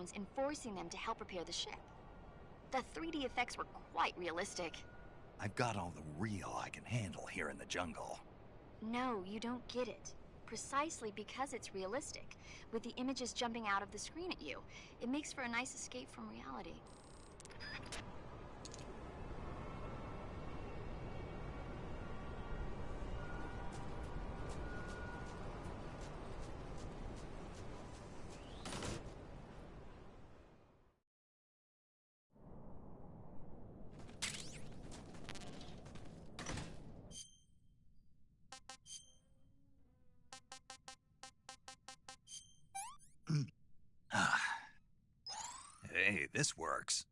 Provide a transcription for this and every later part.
machines and forcing them to help repair the ship. The 3D effects were quite realistic. I've got all the real I can handle here in the jungle. No, you don't get it. Precisely because it's realistic, with the images jumping out of the screen at you, it makes for a nice escape from reality. Hey, this works.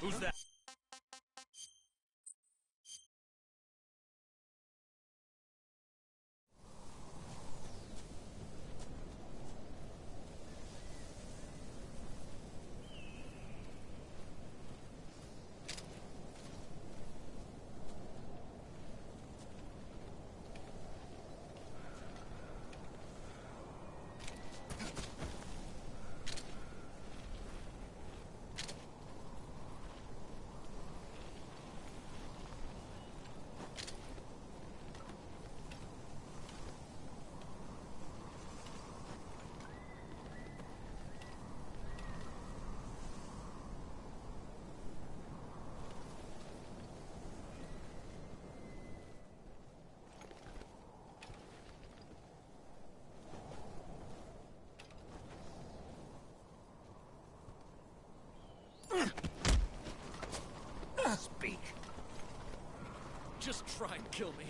Who's that? Speak. Just try and kill me.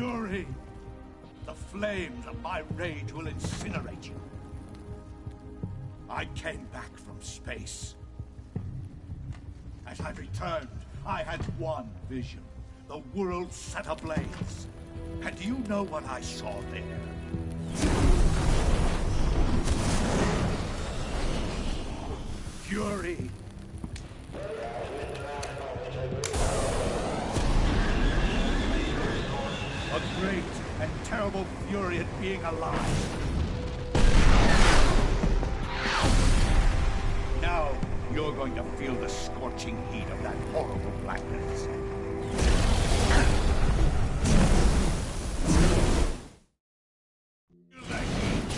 Fury! The flames of my rage will incinerate you. I came back from space. As I returned, I had one vision. The world set ablaze. And do you know what I saw there? Fury. A great and terrible fury at being alive. Now, you're going to feel the scorching heat of that horrible blackness. Feel the heat.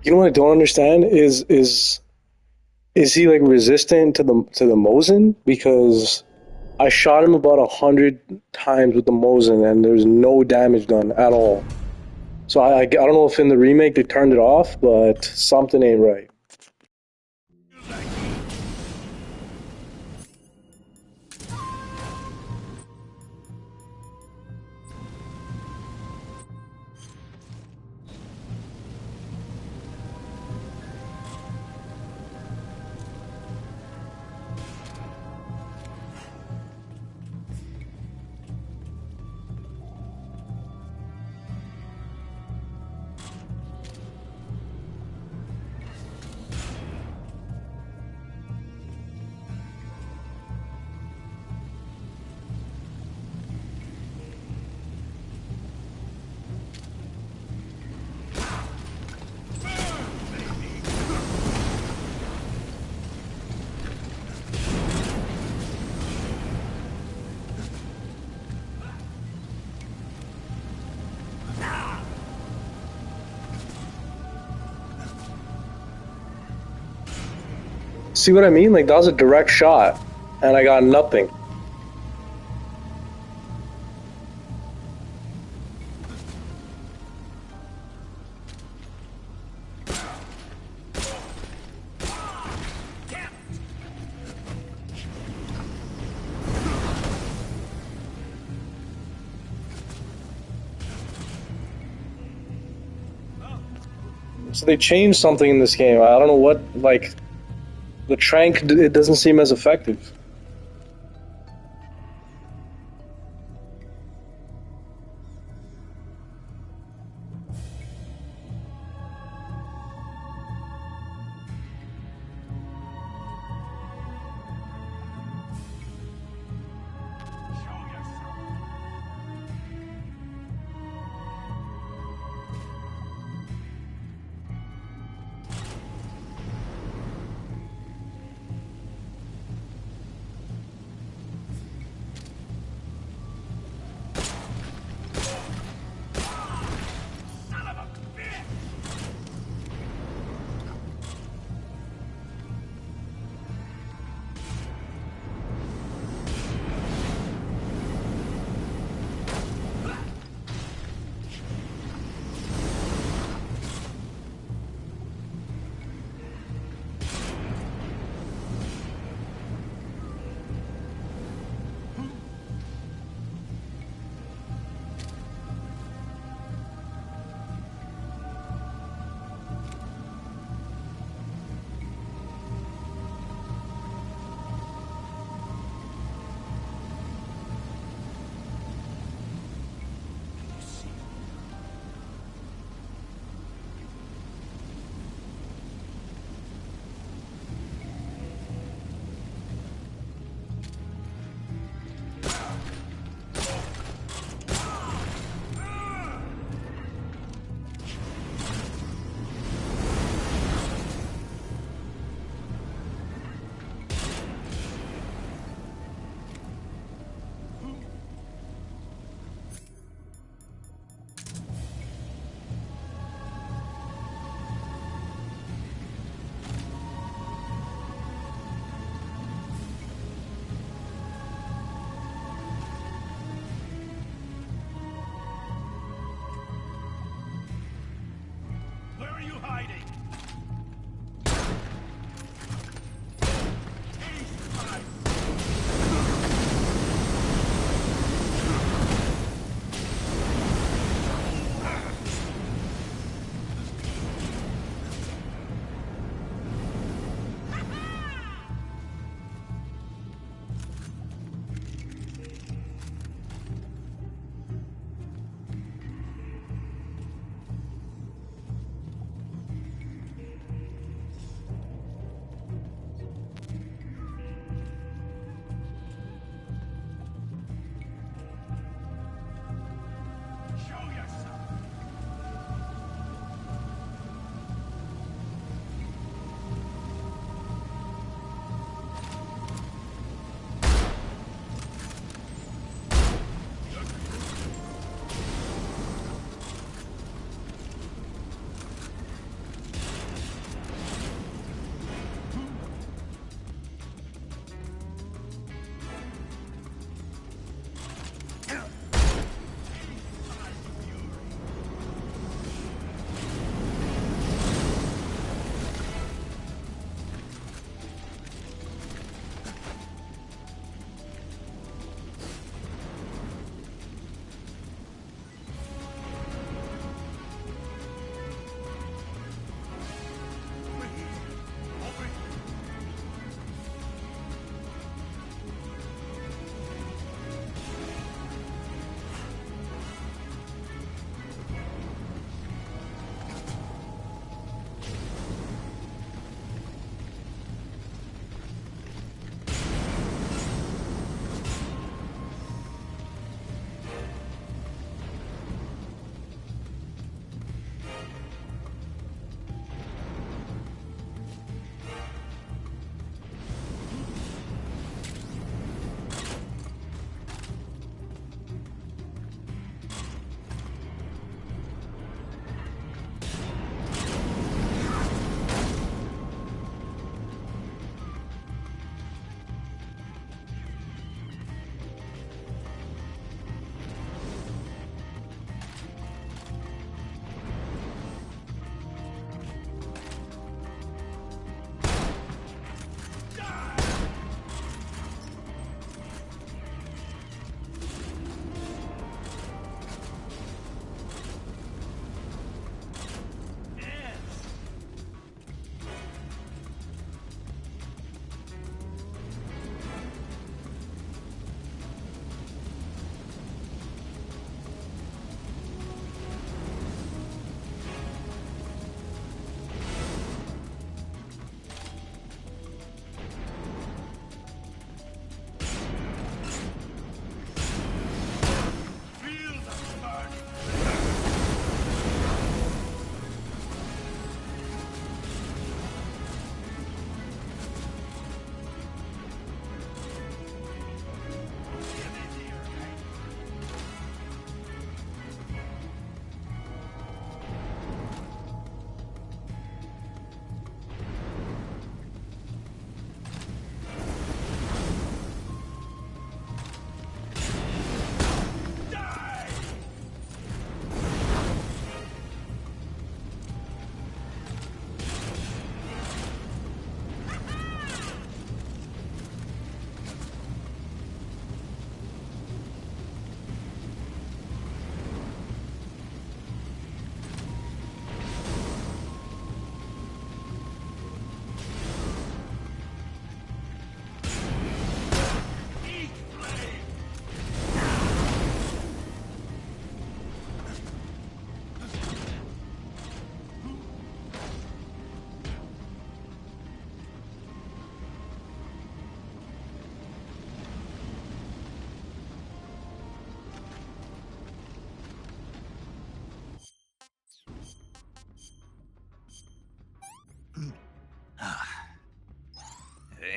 You know what I don't understand is he like resistant to the Mosin? Because I shot him about 100 times with the Mosin and there's no damage done at all. So I don't know if in the remake they turned it off, but something ain't right. See what I mean? Like, that was a direct shot, and I got nothing. So they changed something in this game. I don't know what, like, the Trank, it doesn't seem as effective.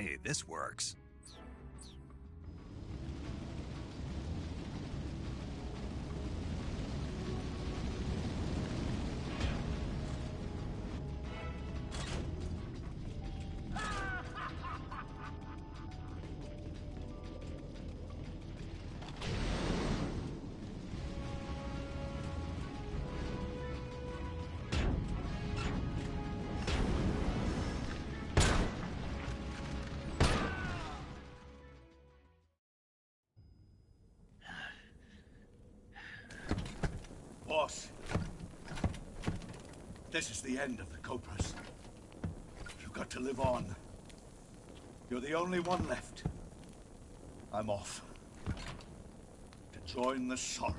Hey, this works. Boss, this is the end of the Cobras. You've got to live on. You're the only one left. I'm off. To join the sorrow.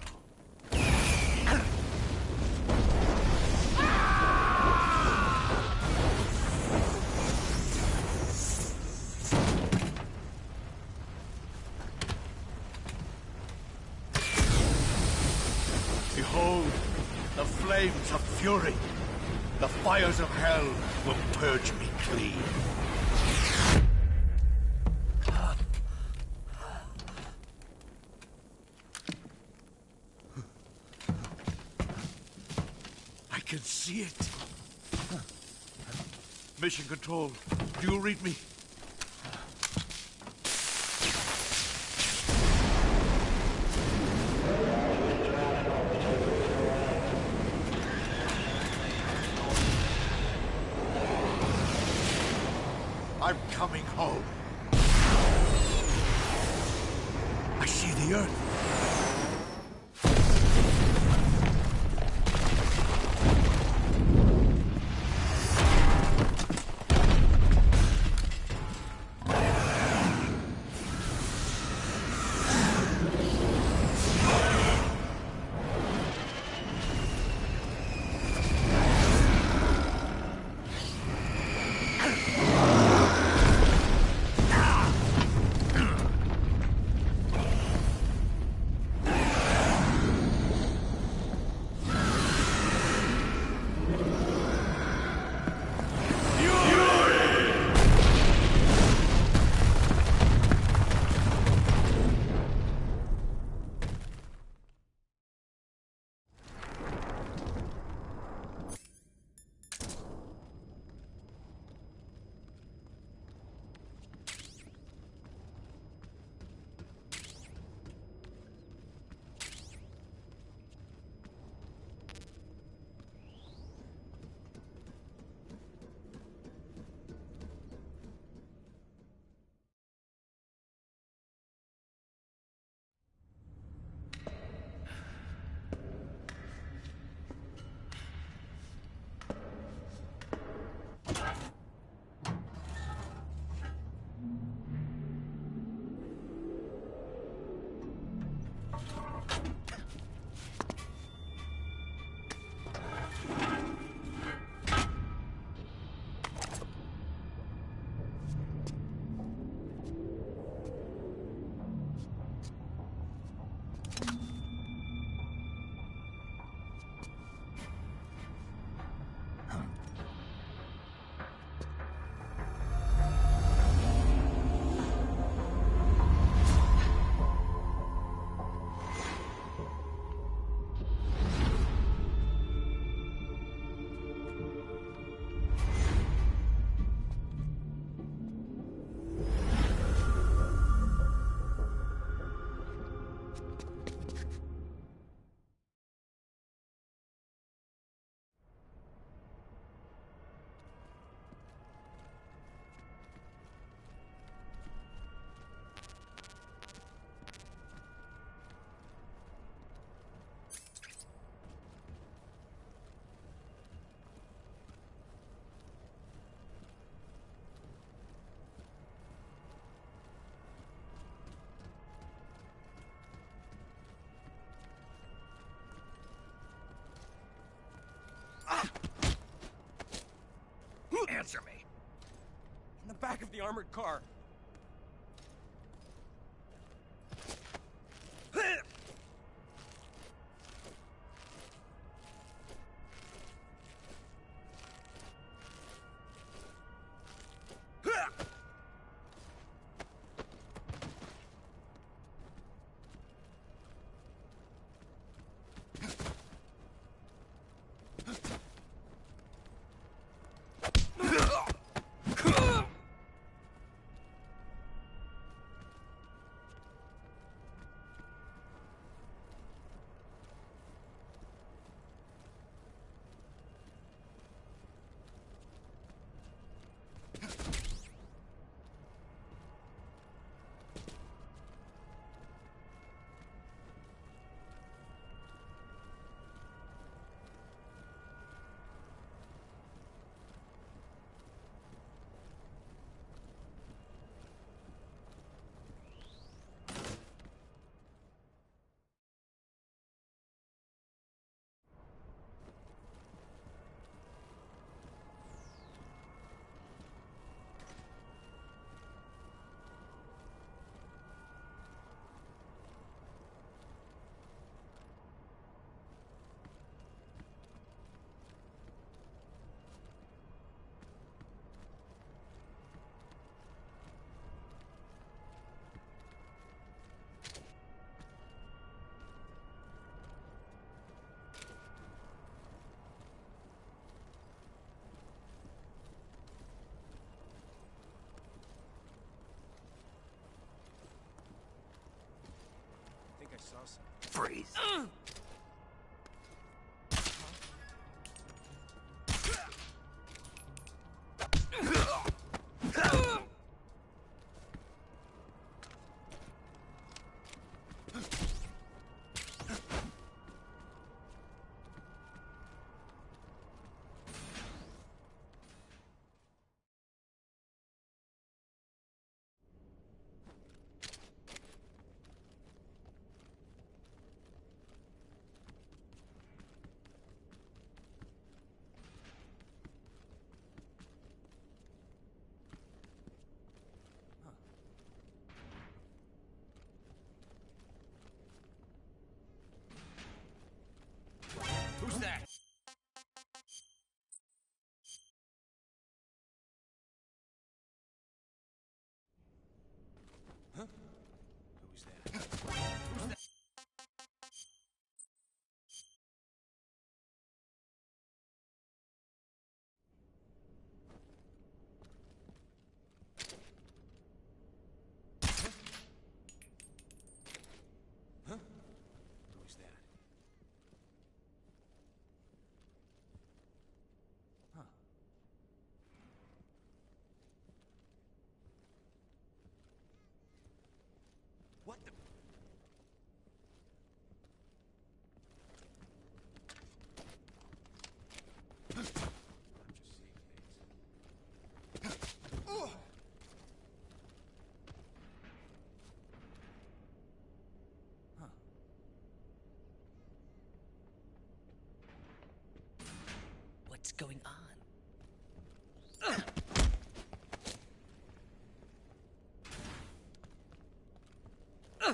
Behold, the flames of fury. The fires of hell will purge me clean. I can see it. Mission Control, do you read me? I'm coming home. I see the Earth. Answer me. In the back of the armored car. Freeze. Who's that? Huh? Who's that? Who's that? Huh? Who's that? Huh. What the? I'm just seeing things. Huh. What's going on?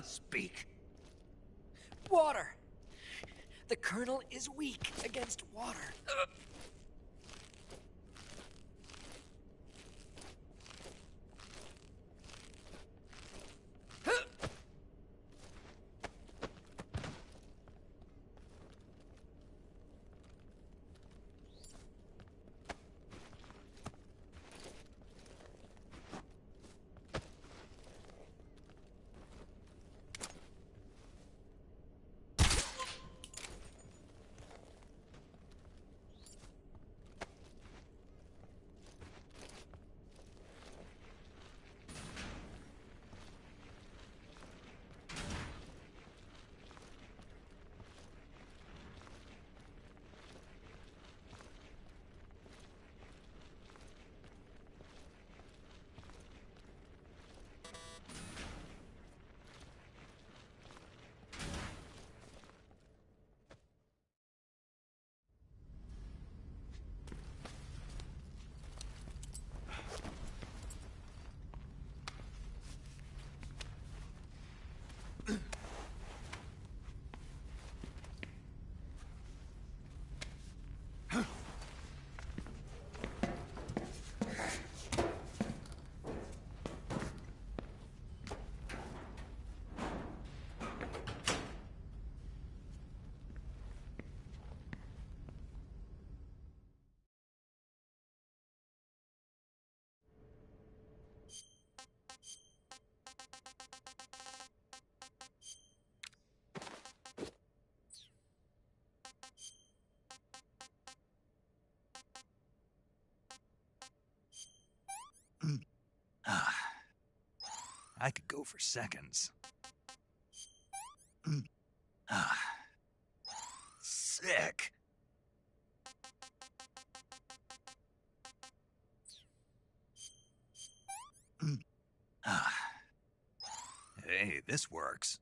Speak. Water! The Colonel is weak against water. I could go for seconds. Sick. Hey, this works.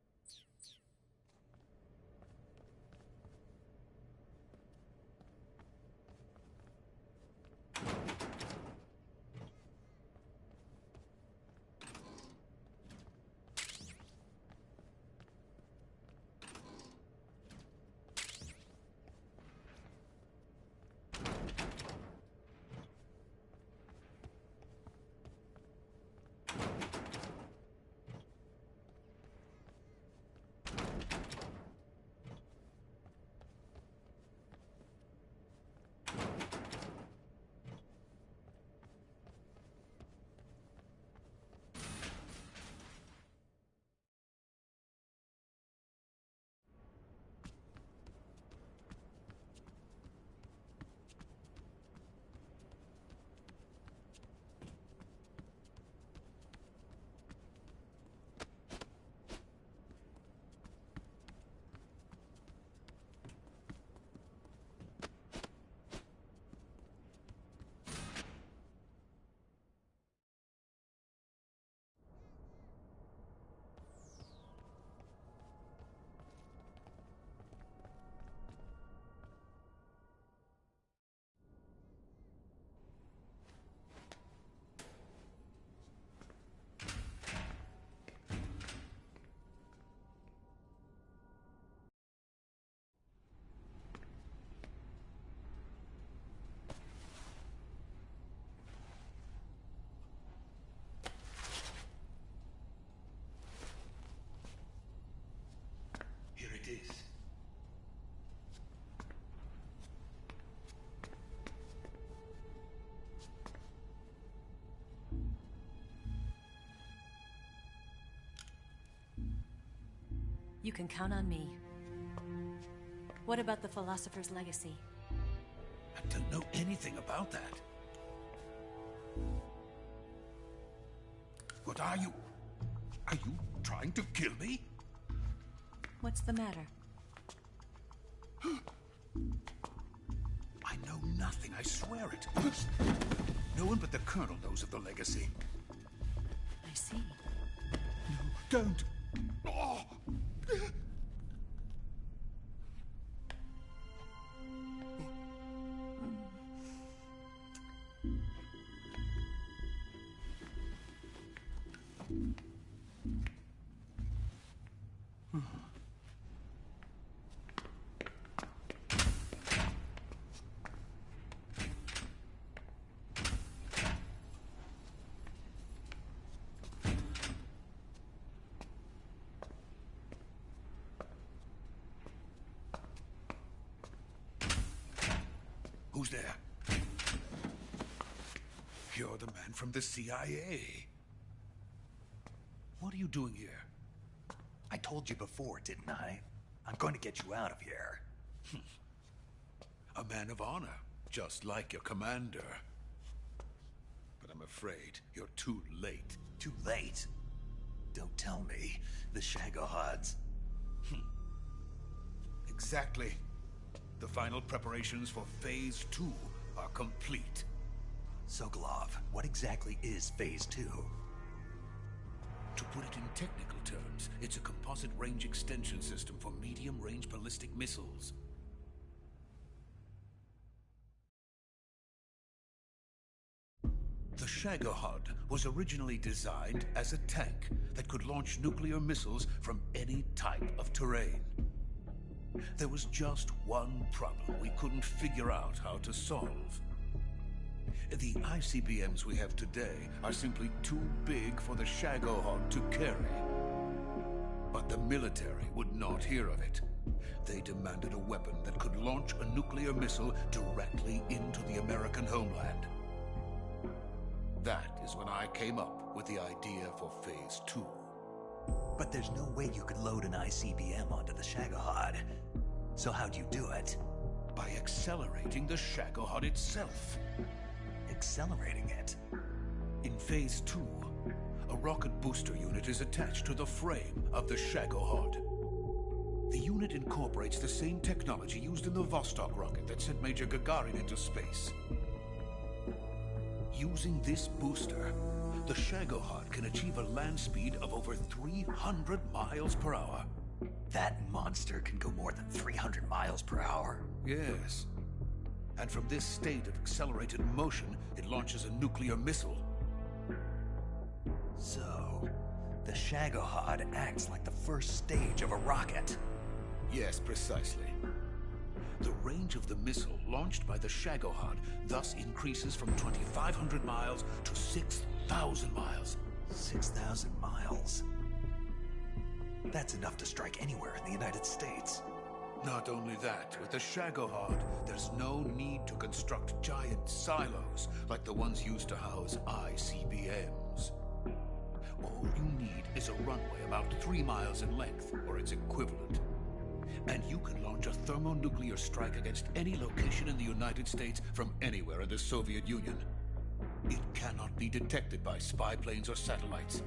You can count on me. What about the Philosopher's Legacy? I don't know anything about that. What are you? Are you trying to kill me? What's the matter? I know nothing, I swear it. No one but the Colonel knows of the legacy. I see. No, don't. Oh. Who's there? You're the man from the CIA. What are you doing here? I told you before, didn't I? I'm going to get you out of here. A man of honor, just like your commander. But I'm afraid you're too late. Too late? Don't tell me. The Shagohods. Exactly. The final preparations for Phase 2 are complete. Sokolov, what exactly is Phase 2? To put it in technical terms, it's a composite range extension system for medium-range ballistic missiles. The Shagohod was originally designed as a tank that could launch nuclear missiles from any type of terrain. There was just one problem we couldn't figure out how to solve. The ICBMs we have today are simply too big for the Shagohod to carry. But the military would not hear of it. They demanded a weapon that could launch a nuclear missile directly into the American homeland. That is when I came up with the idea for Phase 2. But there's no way you could load an ICBM onto the Shagohod. So how'd you do it? By accelerating the Shagohod itself. Accelerating it? In Phase 2, a rocket booster unit is attached to the frame of the Shagohod. The unit incorporates the same technology used in the Vostok rocket that sent Major Gagarin into space. Using this booster, the Shagohod can achieve a land speed of over 300 miles per hour. That monster can go more than 300 miles per hour? Yes. And from this state of accelerated motion, it launches a nuclear missile. So, the Shagohod acts like the first stage of a rocket. Yes, precisely. The range of the missile launched by the Shagohod thus increases from 2,500 miles to 6,000 miles. 6,000 miles? That's enough to strike anywhere in the United States. Not only that, with the Shagohod, there's no need to construct giant silos like the ones used to house ICBMs. All you need is a runway about 3 miles in length, or its equivalent. And you can launch a thermonuclear strike against any location in the United States from anywhere in the Soviet Union. It cannot be detected by spy planes or satellites.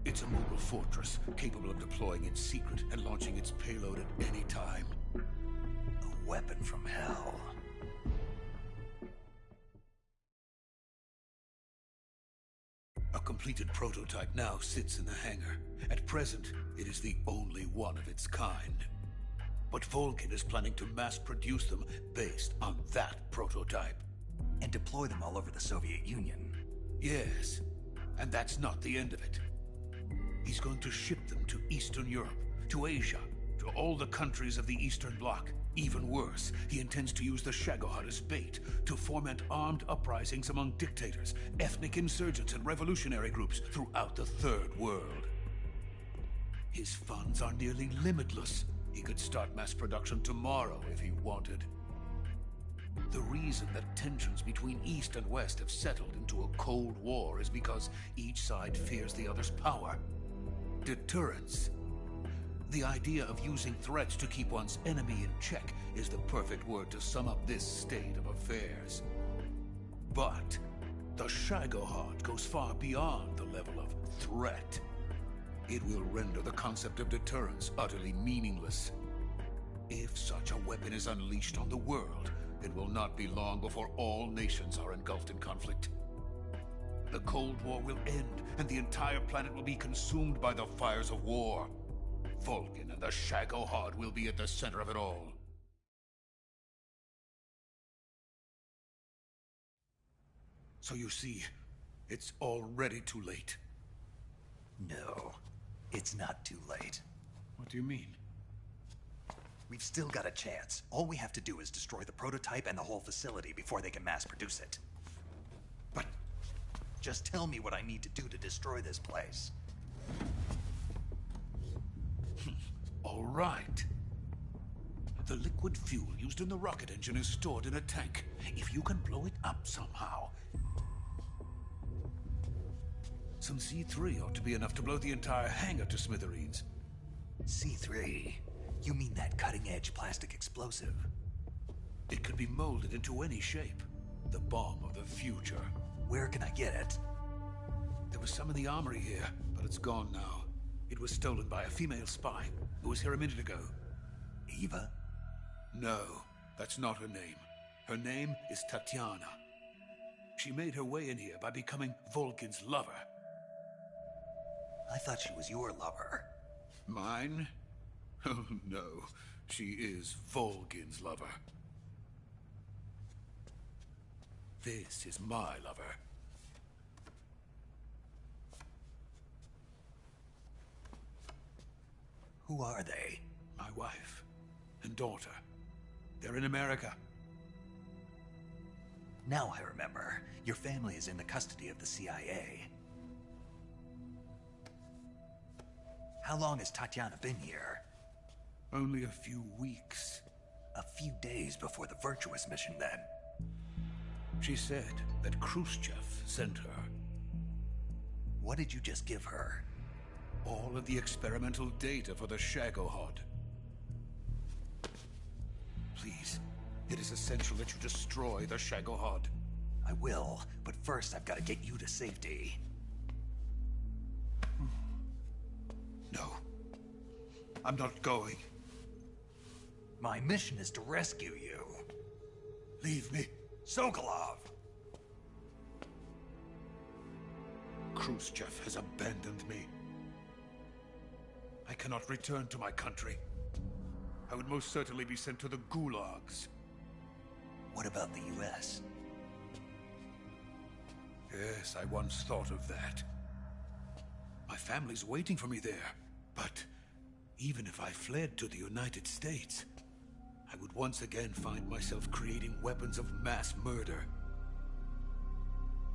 It's a mobile fortress, capable of deploying in secret and launching its payload at any time. A weapon from hell. A completed prototype now sits in the hangar. At present, it is the only one of its kind. But Volgin is planning to mass produce them based on that prototype. And deploy them all over the Soviet Union. Yes, and that's not the end of it. He's going to ship them to Eastern Europe, to Asia, to all the countries of the Eastern Bloc. Even worse, he intends to use the Shagohod as bait to foment armed uprisings among dictators, ethnic insurgents, and revolutionary groups throughout the Third World. His funds are nearly limitless. He could start mass production tomorrow if he wanted. The reason that tensions between East and West have settled into a Cold War is because each side fears the other's power. Deterrence. The idea of using threats to keep one's enemy in check is the perfect word to sum up this state of affairs. But the Shagohod goes far beyond the level of threat. It will render the concept of deterrence utterly meaningless. If such a weapon is unleashed on the world, it will not be long before all nations are engulfed in conflict. The Cold War will end, and the entire planet will be consumed by the fires of war. Vulcan and the Shagohod will be at the center of it all. So you see, it's already too late. No, it's not too late. What do you mean? We've still got a chance. All we have to do is destroy the prototype and the whole facility before they can mass produce it. But just tell me what I need to do to destroy this place. All right. The liquid fuel used in the rocket engine is stored in a tank. If you can blow it up somehow... Some C3 ought to be enough to blow the entire hangar to smithereens. C3? You mean that cutting-edge plastic explosive? It could be molded into any shape. The bomb of the future. Where can I get it? There was some in the armory here, but it's gone now. It was stolen by a female spy who was here a minute ago. Eva? No, that's not her name. Her name is Tatiana. She made her way in here by becoming Vulcan's lover. I thought she was your lover. Mine? Oh, no. She is Vulcan's lover. This is my lover. Who are they? My wife and daughter. They're in America. Now I remember. Your family is in the custody of the CIA. How long has Tatiana been here? Only a few weeks. A few days before the Virtuous mission, then. She said that Khrushchev sent her. What did you just give her? All of the experimental data for the Shagohod. Please, it is essential that you destroy the Shagohod. I will, but first I've got to get you to safety. No. I'm not going. My mission is to rescue you. Leave me. Sokolov! Khrushchev has abandoned me. I cannot return to my country. I would most certainly be sent to the gulags. What about the US? Yes, I once thought of that. My family's waiting for me there. But even if I fled to the United States, I would once again find myself creating weapons of mass murder.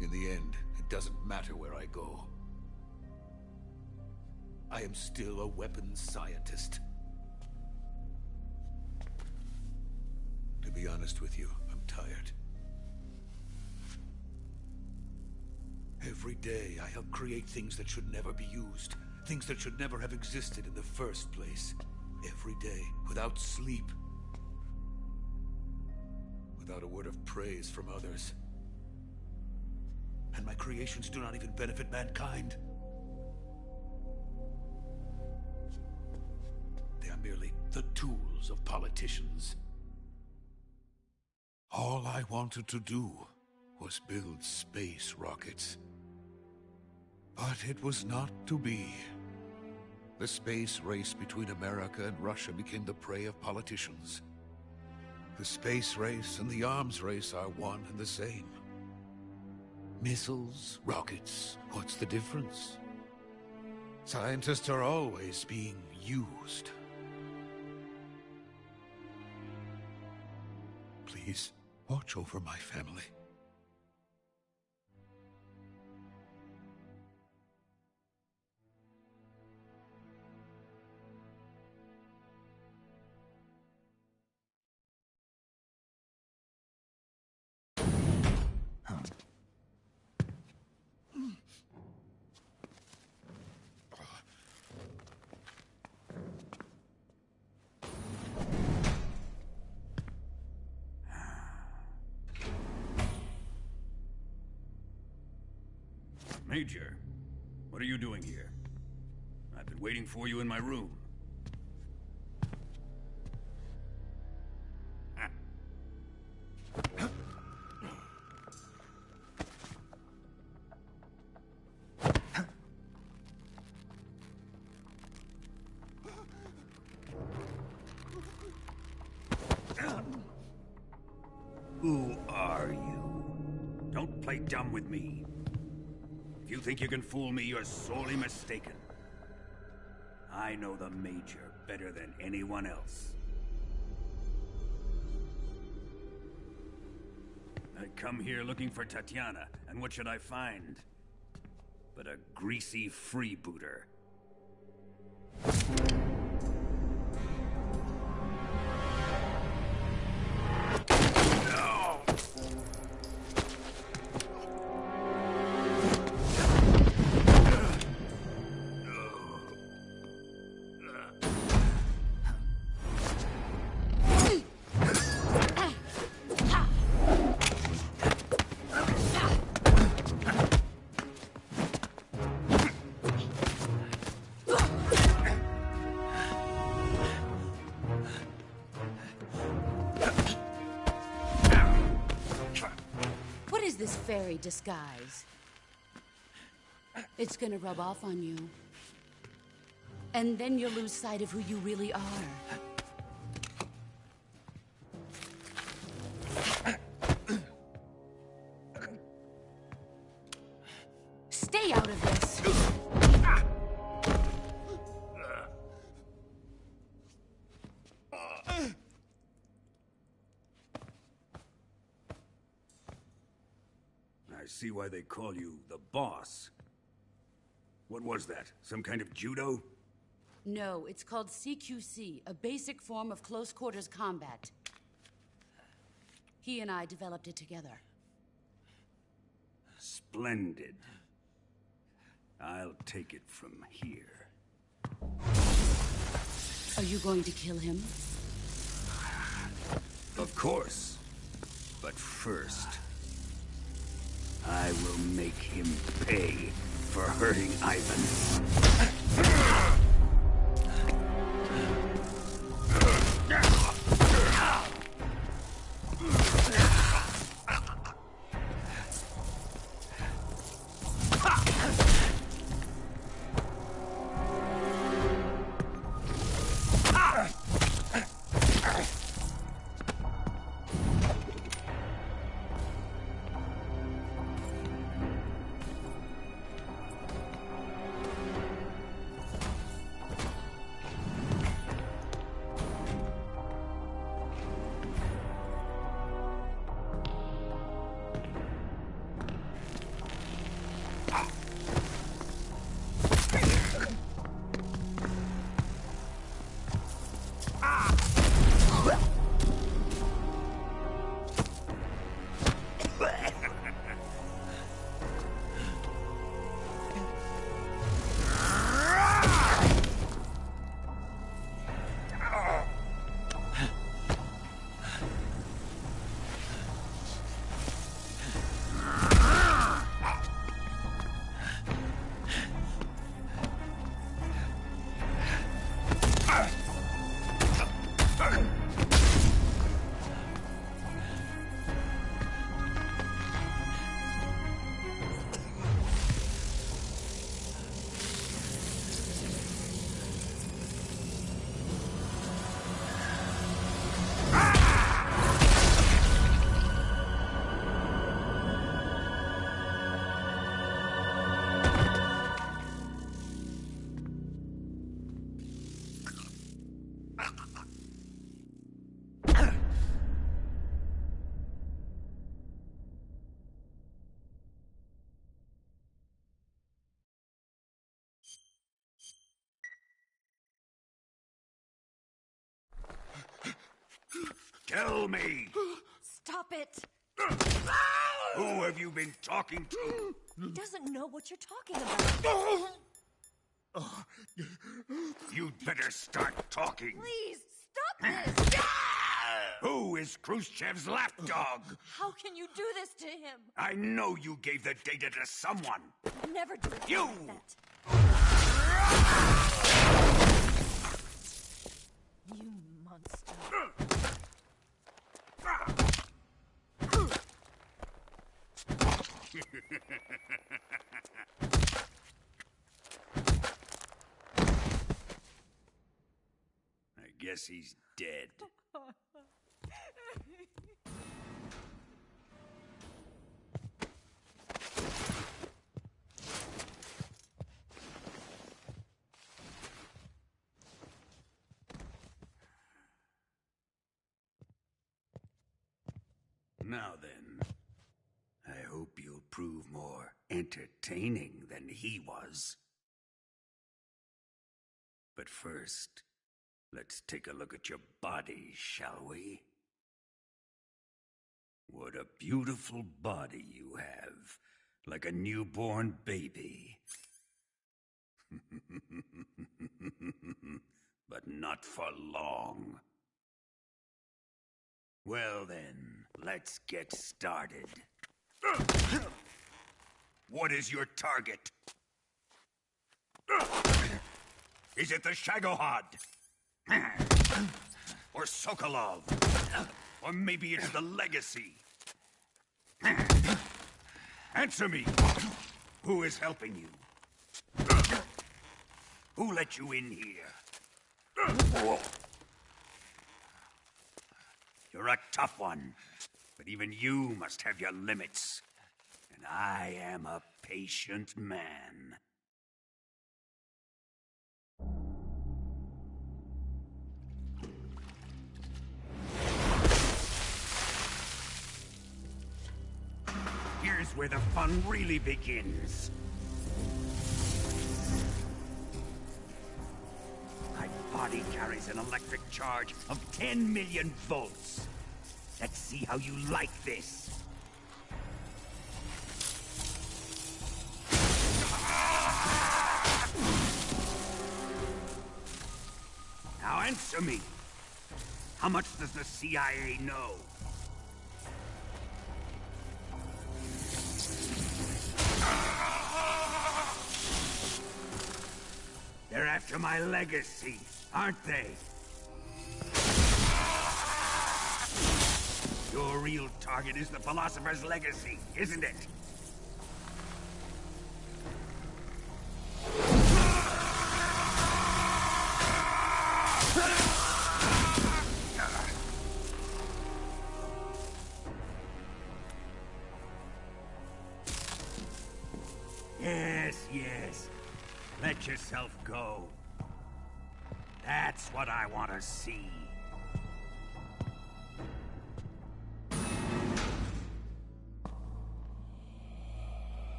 In the end, it doesn't matter where I go. I am still a weapons scientist. To be honest with you, I'm tired. Every day I help create things that should never be used. Things that should never have existed in the first place. Every day, without sleep. Without a word of praise from others. And my creations do not even benefit mankind. They are merely the tools of politicians. All I wanted to do was build space rockets. But it was not to be. The space race between America and Russia became the prey of politicians. The space race and the arms race are one and the same. Missiles, rockets, what's the difference? Scientists are always being used. Please, watch over my family. Major, what are you doing here? I've been waiting for you in my room. Who are you? Don't play dumb with me. If you think you can fool me, you're sorely mistaken. I know the Major better than anyone else. I come here looking for Tatiana, and what should I find? But a greasy freebooter. This fairy disguise. It's gonna rub off on you. And then you'll lose sight of who you really are. Stay out of this! I see why they call you the boss. What was that? Some kind of judo? No, it's called CQC, a basic form of close quarters combat. He and I developed it together. Splendid. I'll take it from here. Are you going to kill him? Of course. But first, I will make him pay for hurting Ivan. Tell me! Stop it! Who have you been talking to? He doesn't know what you're talking about. You'd better start talking. Please, stop this! Who is Khrushchev's lapdog? How can you do this to him? I know you gave the data to someone. Never do it You! like that. You monster. I guess he's dead. Now then, I hope you'll prove more entertaining than he was. But first, let's take a look at your body, shall we? What a beautiful body you have, like a newborn baby. But not for long. Well then, let's get started. What is your target? Is it the Shagohod? Or Sokolov? Or maybe it's the Legacy? Answer me! Who is helping you? Who let you in here? You're a tough one, but even you must have your limits. And I am a patient man. Here's where the fun really begins. My body carries an electric charge of 10 million volts. Let's see how you like this. Now answer me. How much does the CIA know? They're after my legacy, aren't they? Your real target is the Philosopher's Legacy, isn't it? Yes. Let yourself go. That's what I want to see.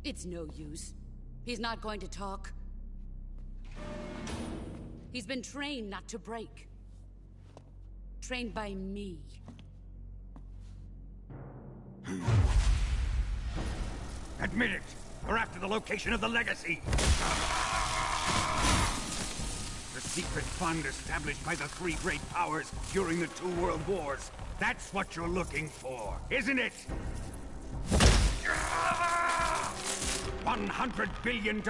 It's no use. He's not going to talk. He's been trained not to break. Trained by me. Admit it! You're after the location of the Legacy! The secret fund established by the three great powers during the 2 world wars. That's what you're looking for, isn't it? $100 billion,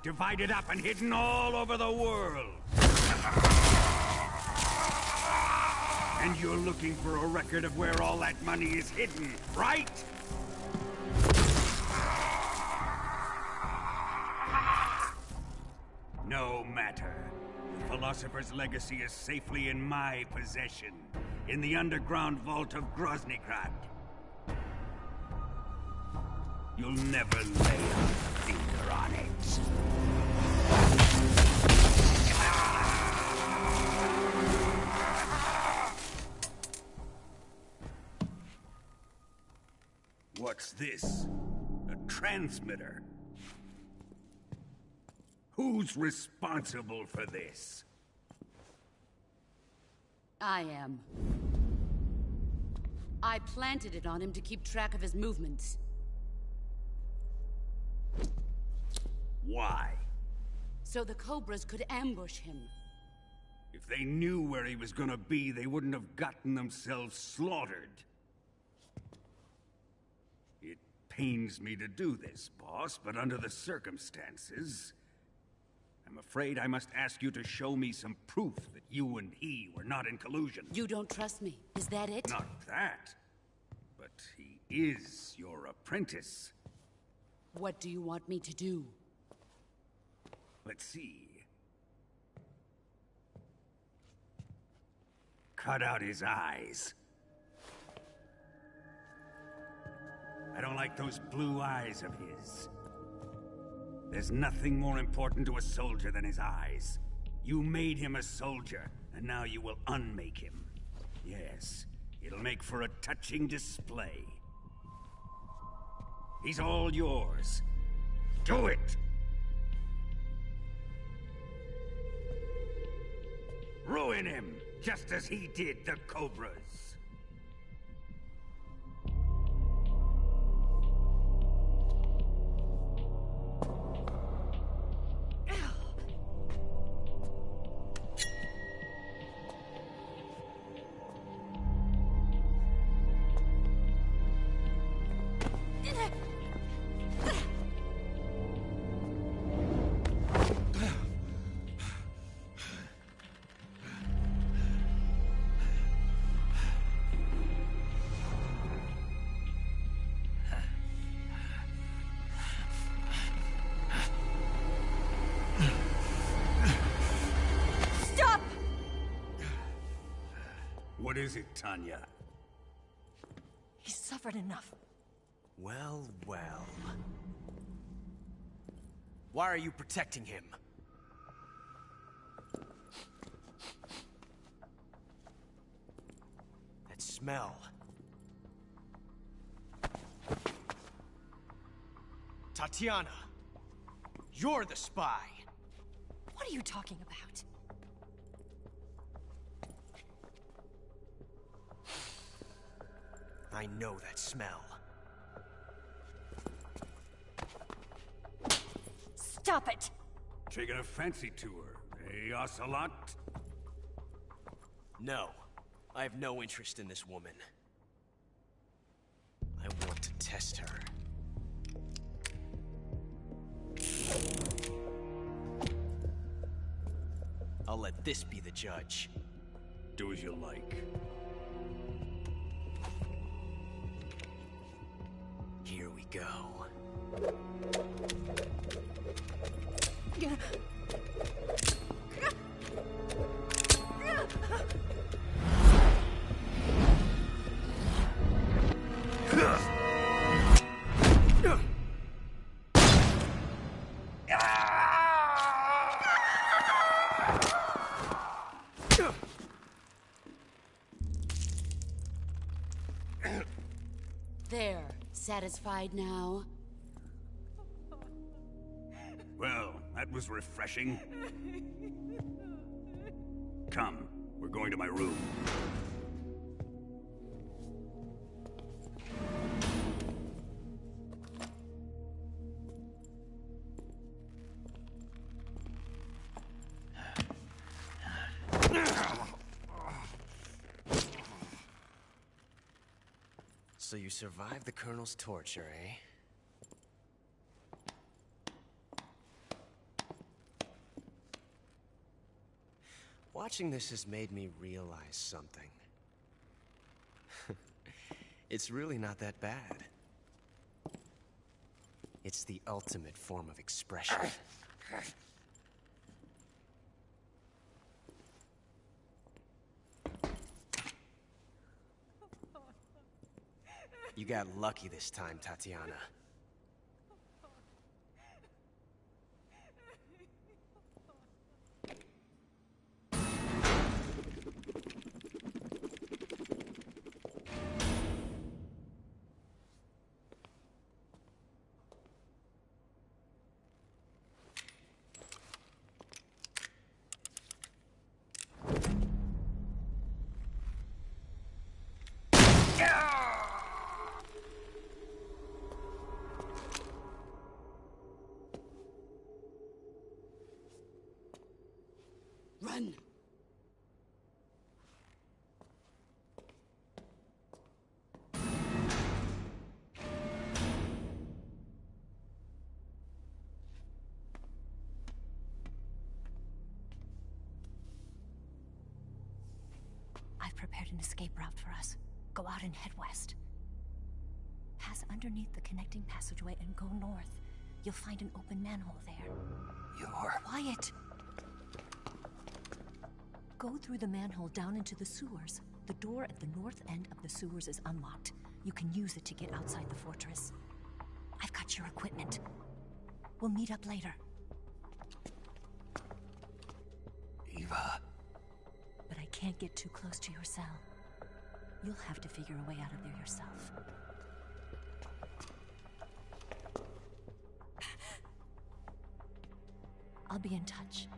divided up and hidden all over the world. And you're looking for a record of where all that money is hidden, right? No matter. The Philosopher's Legacy is safely in my possession, in the underground vault of Groznygrad. You'll never lay a finger on it. What's this? A transmitter? Who's responsible for this? I am. I planted it on him to keep track of his movements. Why? So the Cobras could ambush him. If they knew where he was gonna be, they wouldn't have gotten themselves slaughtered. It pains me to do this, boss, but under the circumstances, I'm afraid I must ask you to show me some proof that you and he were not in collusion. You don't trust me, is that it? Not that, but he is your apprentice. What do you want me to do? Let's see. Cut out his eyes. I don't like those blue eyes of his. There's nothing more important to a soldier than his eyes. You made him a soldier, and now you will unmake him. Yes, it'll make for a touching display. He's all yours. Do it! Ruin him, just as he did the Cobras. What is it, Tanya? He's suffered enough. Well, well. Why are you protecting him? That smell. Tatiana, you're the spy. What are you talking about? I know that smell. Stop it! Taking a fancy to her, eh, Ocelot? No, I have no interest in this woman. I want to test her. I'll let this be the judge. Do as you like. Here we go. There, satisfied now? Well, that was refreshing. Come, we're going to my room. So you survived the Colonel's torture, eh? Watching this has made me realize something. It's really not that bad. It's the ultimate form of expression. You got lucky this time, Tatiana. Run! escape route for us. Go out and head west. Pass underneath the connecting passageway and go north. You'll find an open manhole there. You're... Quiet! Go through the manhole down into the sewers. The door at the north end of the sewers is unlocked. You can use it to get outside the fortress. I've got your equipment. We'll meet up later. Eva... But I can't get too close to your cell. You'll have to figure a way out of there yourself. I'll be in touch.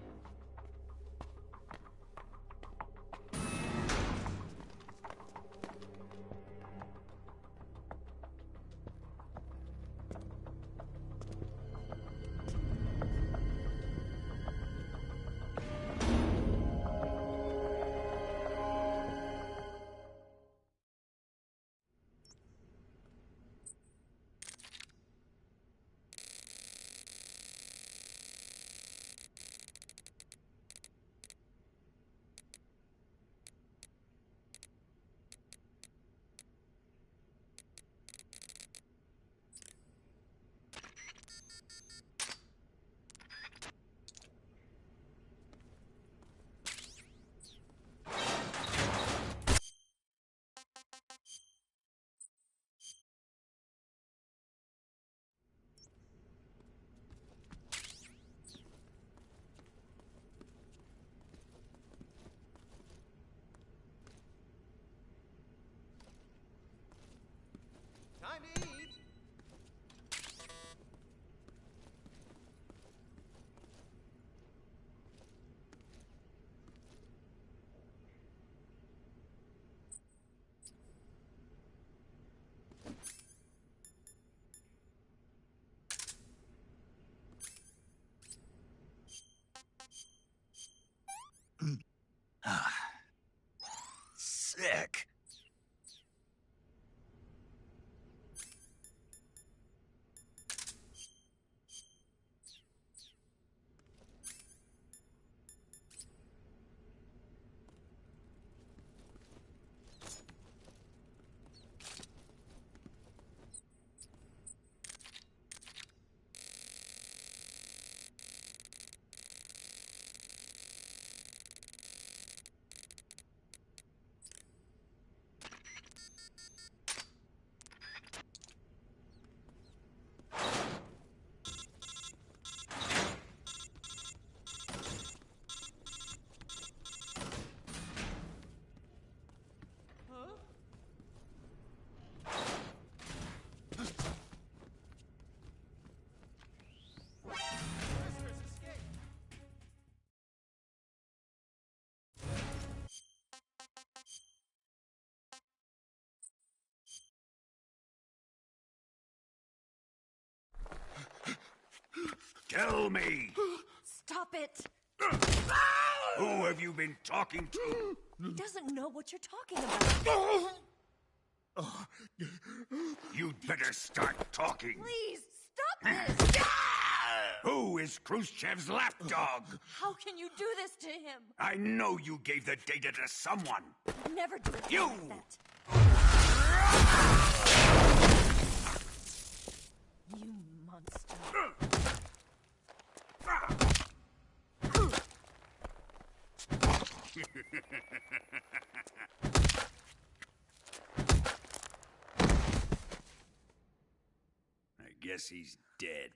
Time to eat. Sick. Tell me! Stop it! Who have you been talking to? He doesn't know what you're talking about. You'd better start talking. Please, stop this! Who is Khrushchev's lapdog? How can you do this to him? I know you gave the data to someone. Never do it You! like that. You monster. I guess he's dead.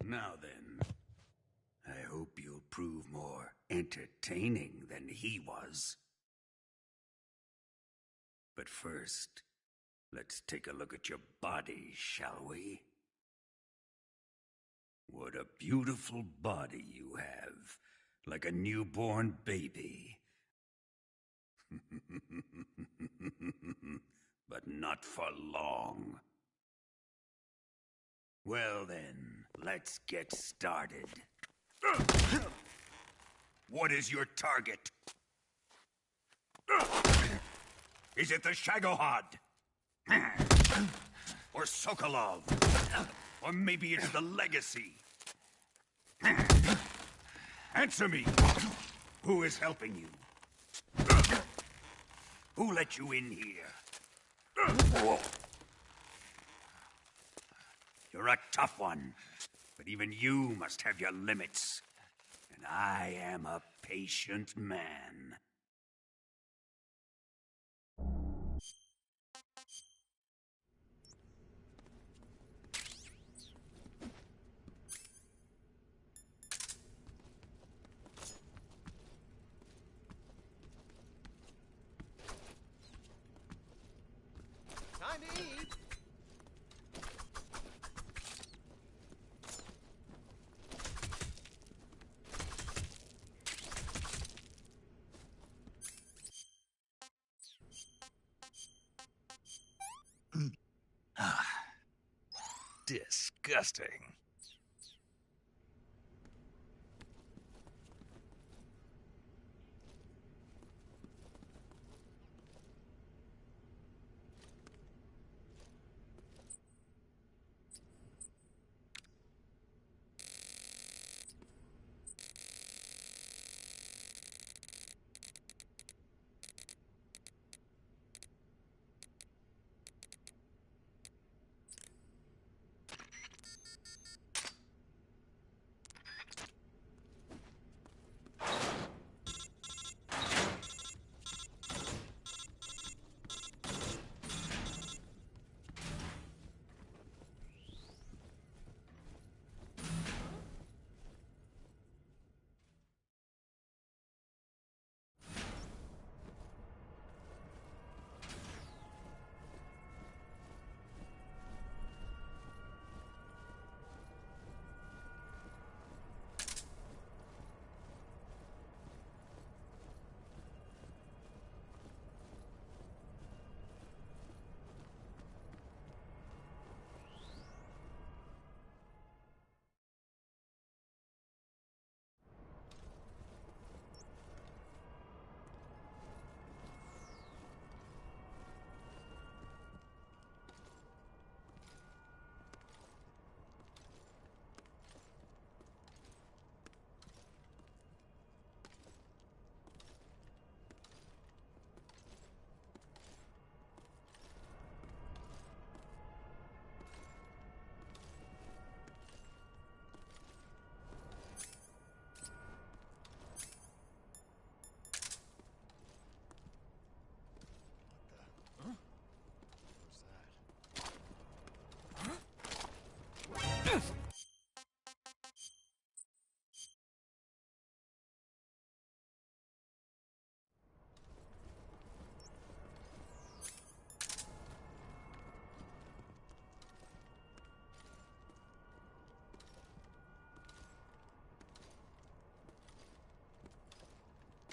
Now then, I hope you'll prove more entertaining than he was. But first, let's take a look at your body, shall we? What a beautiful body you have, like a newborn baby. But not for long. Well then, let's get started. What is your target? Is it the Shagohod? Or Sokolov? Or maybe it's the Legacy? Answer me! Who is helping you? Who let you in here? You're a tough one, but even you must have your limits. And I am a patient man. Time to eat. Disgusting.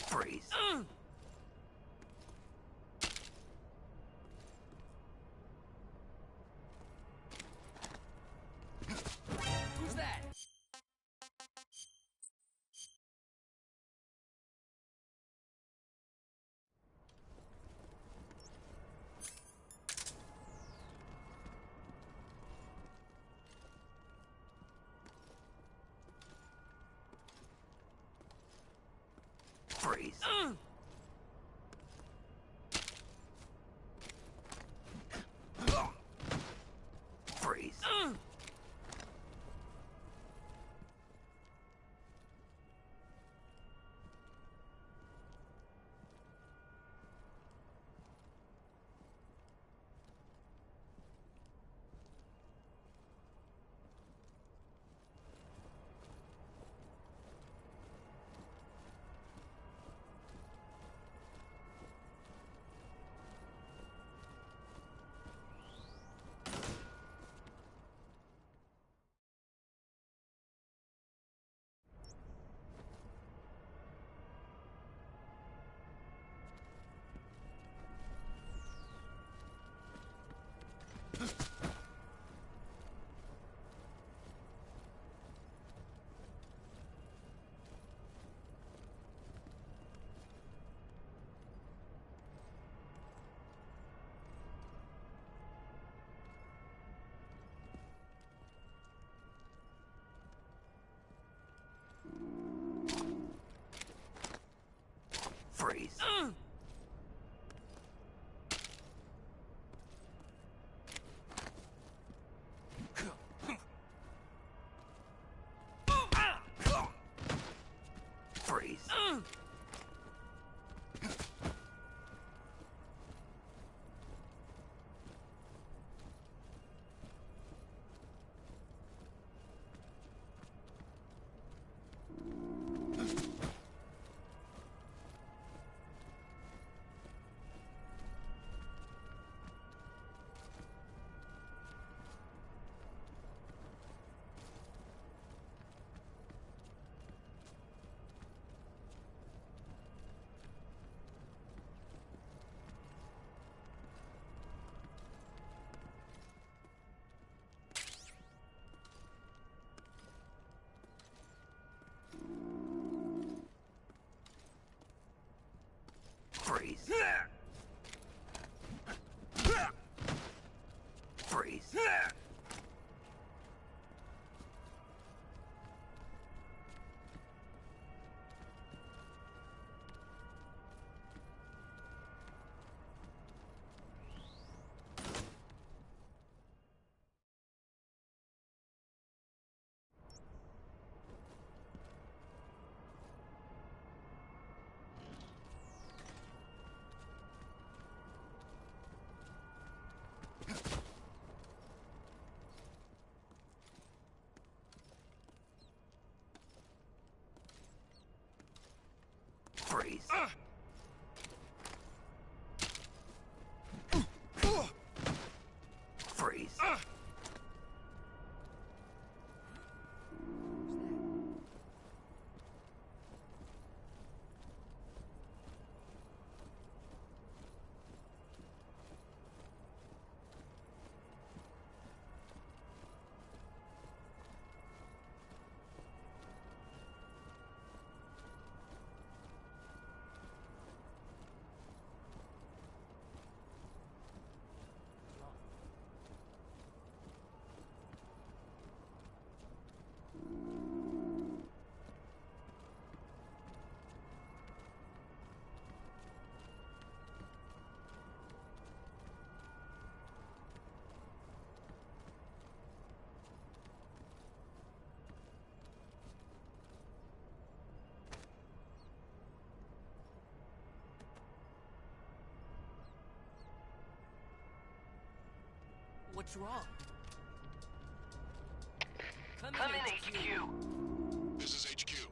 Freeze. Who's that? Freeze. Freeze. Freeze. What's wrong? Come in, HQ. This is HQ.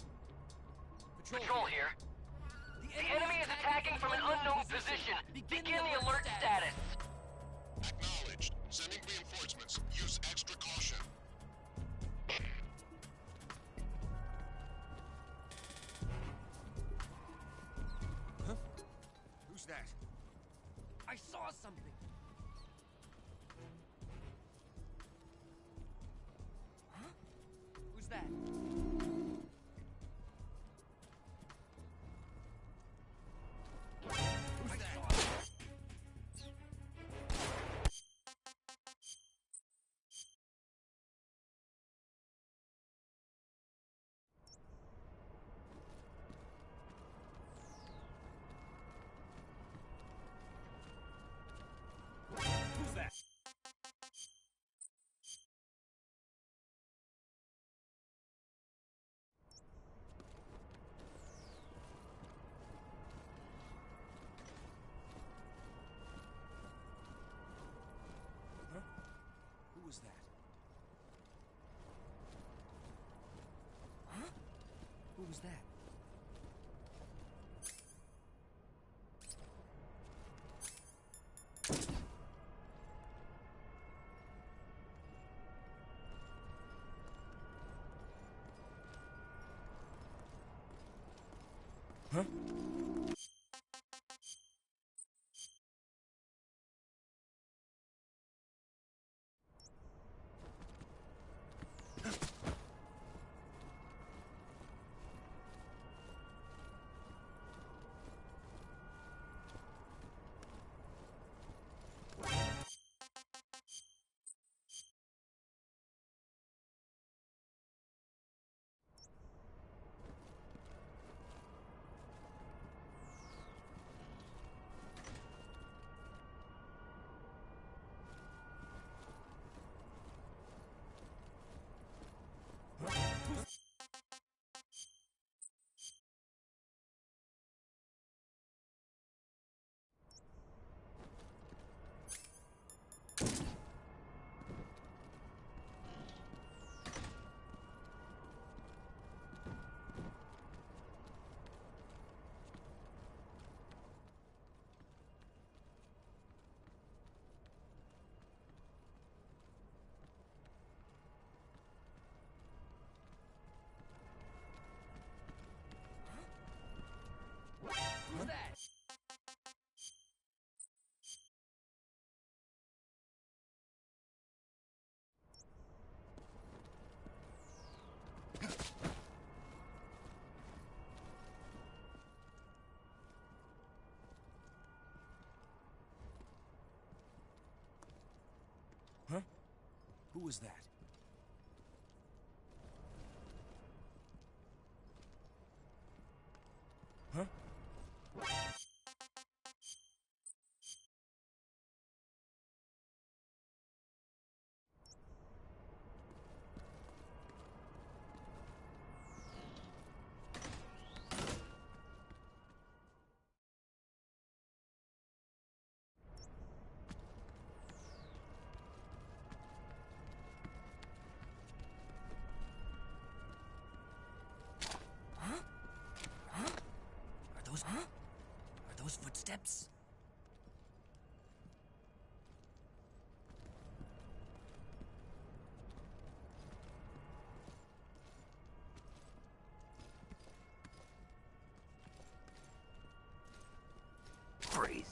Patrol here. The enemy is attacking from an unknown position. Begin the alert status. Acknowledged. Sending reinforcements. Use extra caution. Huh? Who's that? I saw something. Huh? Who's that? Who was that? Huh? Who was that? Huh? Who's that? Huh? Who was that? Huh? Huh? Huh? Are those... Huh? footsteps? Freeze.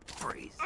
Freeze.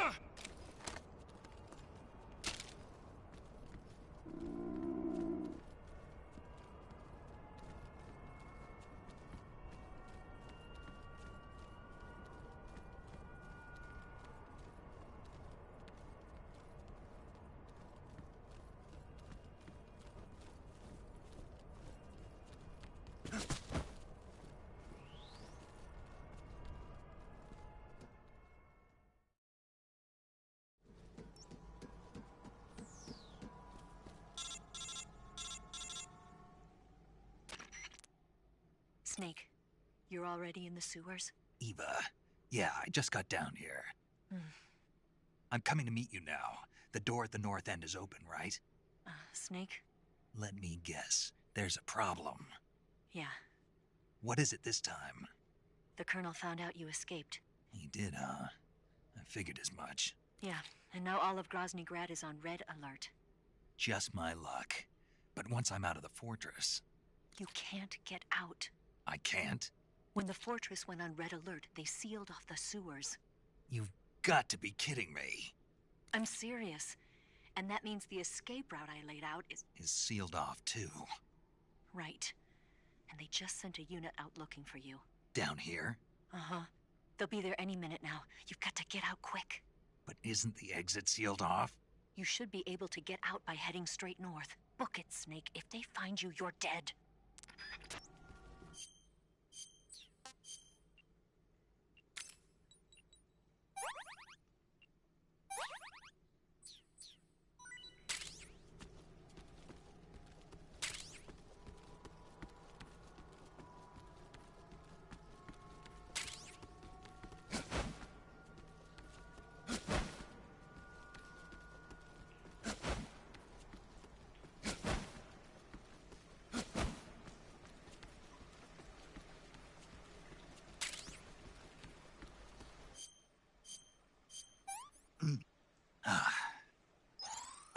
Snake, you're already in the sewers? Eva, yeah, I just got down here. I'm coming to meet you now. The door at the north end is open, right? Snake? Let me guess. There's a problem. Yeah. What is it this time? The Colonel found out you escaped. He did, huh? I figured as much. Yeah, and now all of Grozny Grad is on red alert. Just my luck. But once I'm out of the fortress... You can't get out. I can't? When the fortress went on red alert, they sealed off the sewers. You've got to be kidding me. I'm serious. And that means the escape route I laid out is sealed off, too. Right. And they just sent a unit out looking for you. Down here? Uh-huh. They'll be there any minute now. You've got to get out quick. But isn't the exit sealed off? You should be able to get out by heading straight north. Book it, Snake. If they find you, you're dead.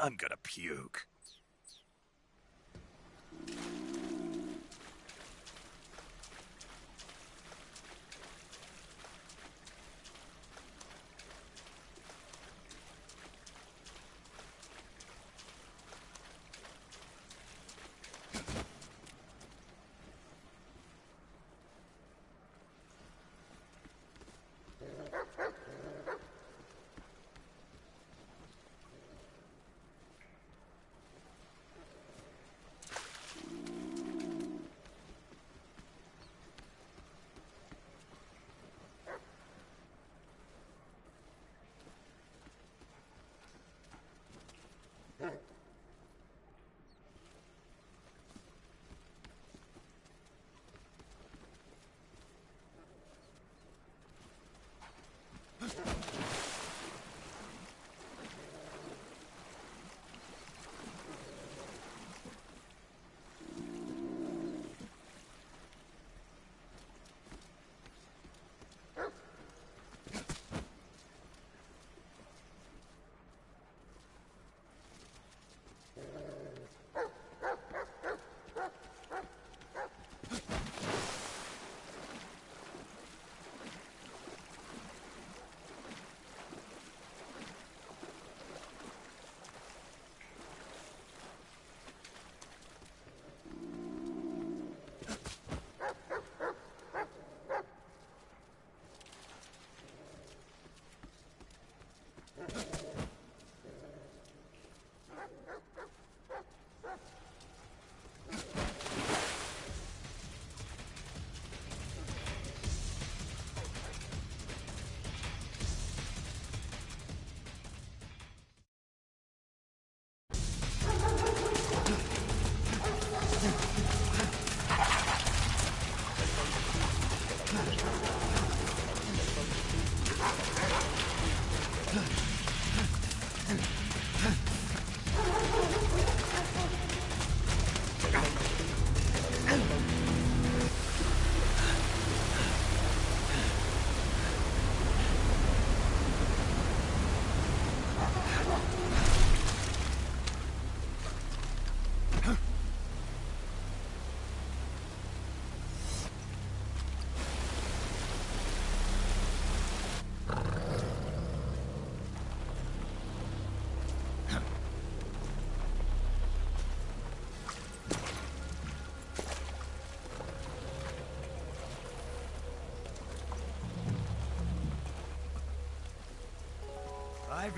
I'm gonna puke.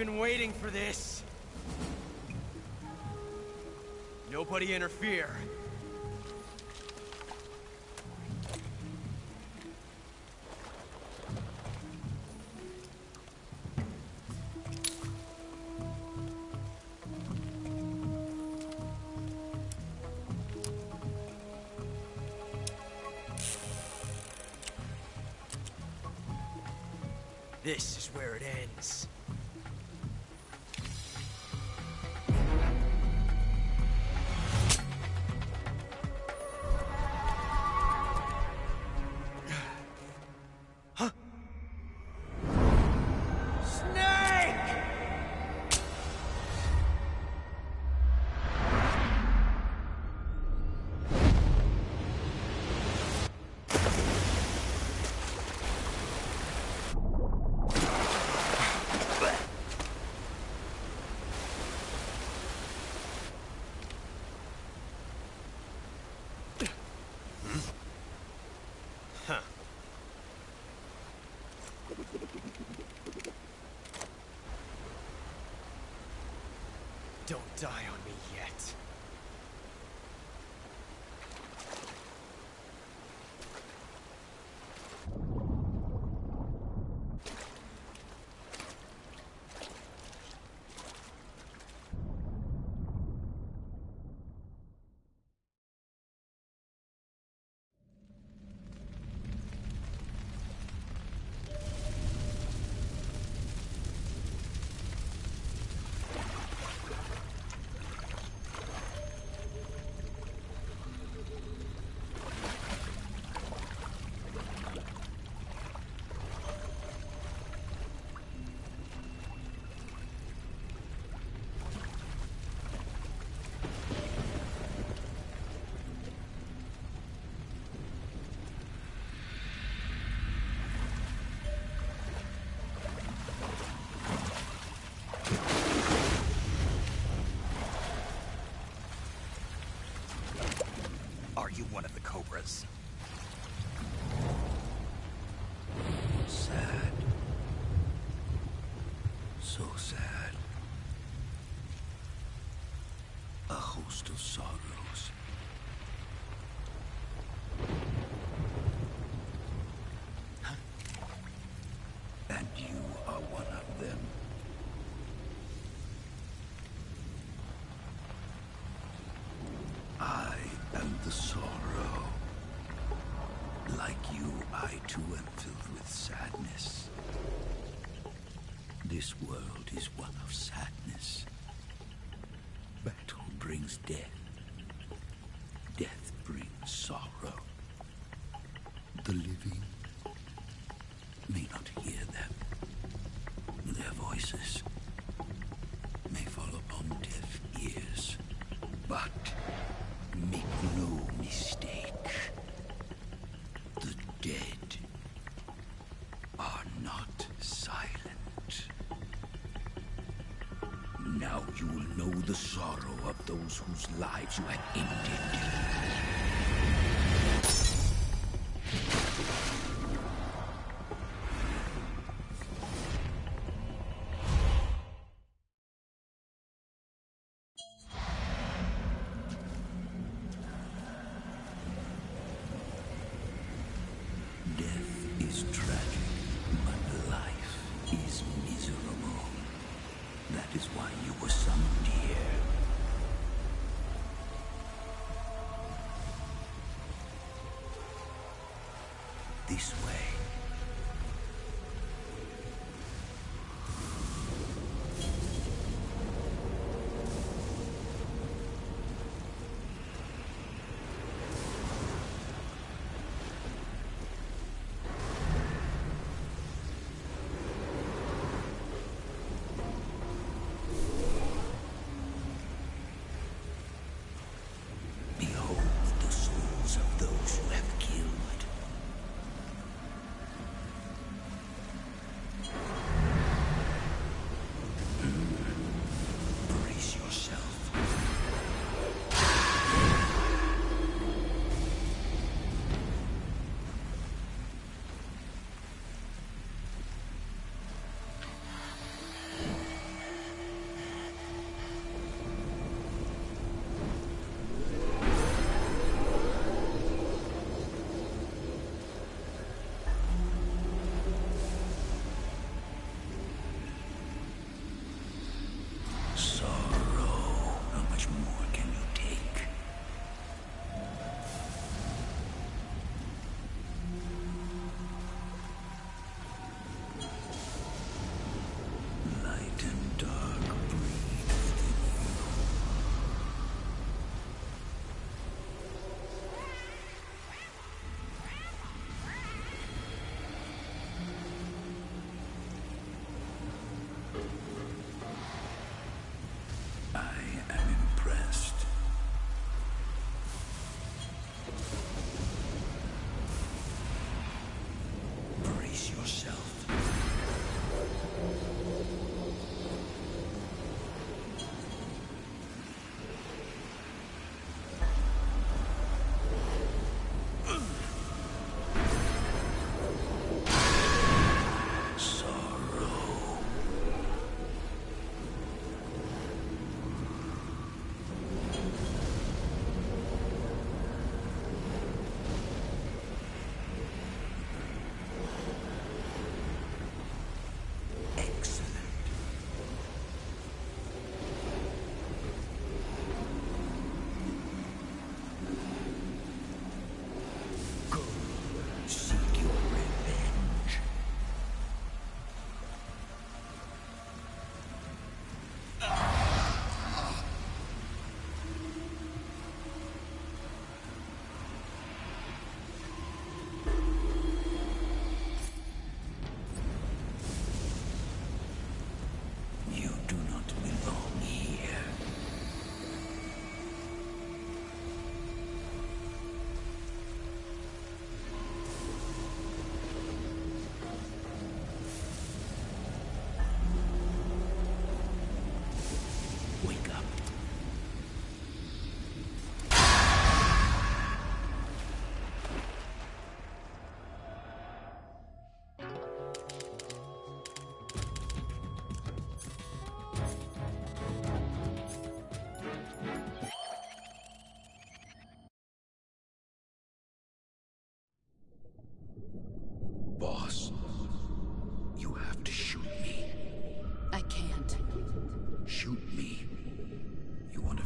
been waiting for this. Nobody interfere. This is where it ends. Don't die on me yet. Are you one of the Cobras? Sad. So sad. A host of sorrows. And you are one of them. I am the sorrow. Like you, I too am filled with sadness. This world is one of sadness. Battle brings death. Death brings sorrow. The living may not hear them. Their voices may fall upon deaf ears. But make no mistake, the dead are not silent. Now you will know the sorrow of those whose lives you have ended. Death is tragic, but life is miserable. That is why you were summoned here. This way. Behold the souls of those you have killed.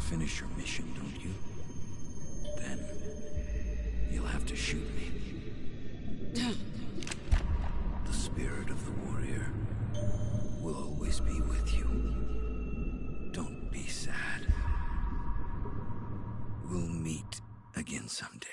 finish your mission, don't you? Then you'll have to shoot me. The spirit of the warrior will always be with you. Don't be sad. We'll meet again someday.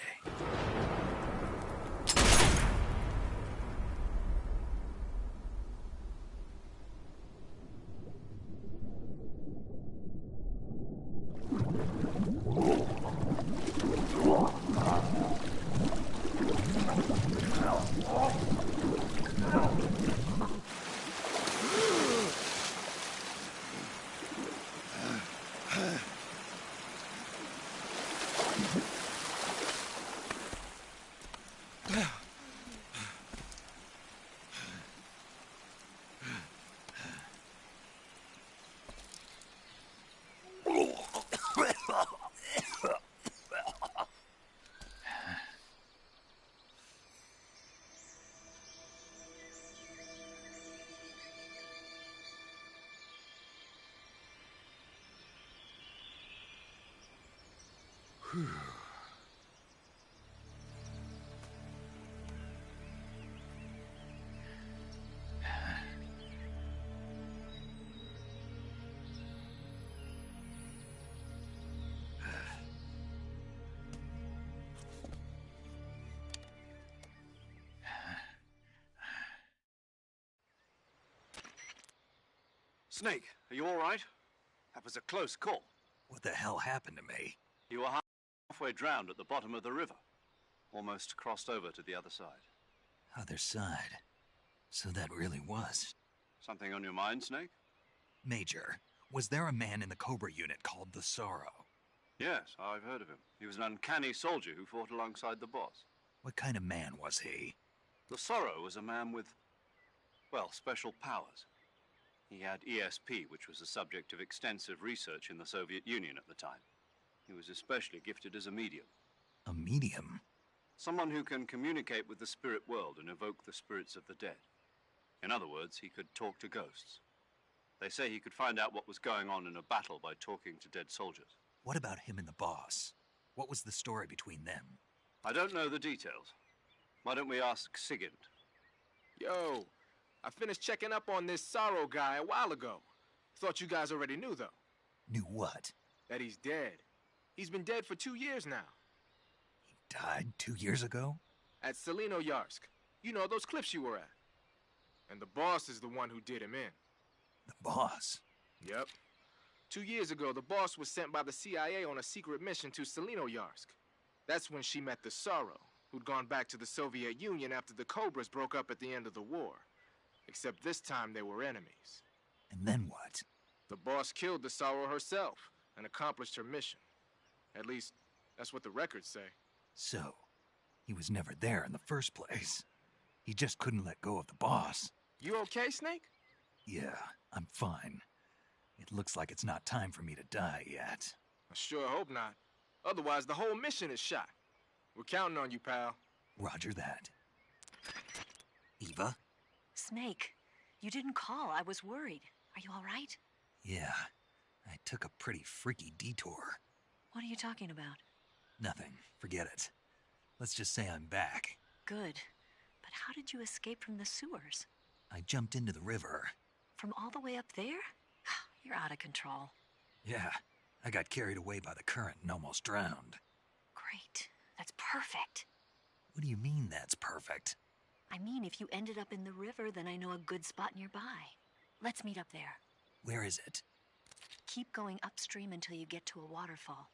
Snake, are you all right? That was a close call. What the hell happened to me? You were halfway drowned at the bottom of the river. Almost crossed over to the other side. Other side? So that really was. Something on your mind, Snake? Major, was there a man in the Cobra unit called the Sorrow? Yes, I've heard of him. He was an uncanny soldier who fought alongside the boss. What kind of man was he? The Sorrow was a man with, well, special powers. He had ESP, which was the subject of extensive research in the Soviet Union at the time. He was especially gifted as a medium. A medium? Someone who can communicate with the spirit world and evoke the spirits of the dead. In other words, he could talk to ghosts. They say he could find out what was going on in a battle by talking to dead soldiers. What about him and the boss? What was the story between them? I don't know the details. Why don't we ask Sigint? Yo, I finished checking up on this Sorrow guy a while ago. Thought you guys already knew, though. Knew what? That he's dead. He's been dead for 2 years now. He died 2 years ago? At Selino-Yarsk. You know, those cliffs you were at. And the boss is the one who did him in. The boss? Yep. 2 years ago, the boss was sent by the CIA on a secret mission to Selino-Yarsk. That's when she met the Sorrow, who'd gone back to the Soviet Union after the Cobras broke up at the end of the war. Except this time they were enemies. And then what? The boss killed the Sorrow herself and accomplished her mission. At least, that's what the records say. So, he was never there in the first place. He just couldn't let go of the boss. You okay, Snake? Yeah, I'm fine. It looks like it's not time for me to die yet. I sure hope not. Otherwise, the whole mission is shot. We're counting on you, pal. Roger that. Eva? Snake, you didn't call. I was worried. Are you all right? Yeah, I took a pretty freaky detour. What are you talking about? Nothing. Forget it. Let's just say I'm back. Good. But how did you escape from the sewers? I jumped into the river. From all the way up there? You're out of control. Yeah, I got carried away by the current and almost drowned. Great. That's perfect. What do you mean that's perfect? I mean, if you ended up in the river, then I know a good spot nearby. Let's meet up there. Where is it? Keep going upstream until you get to a waterfall.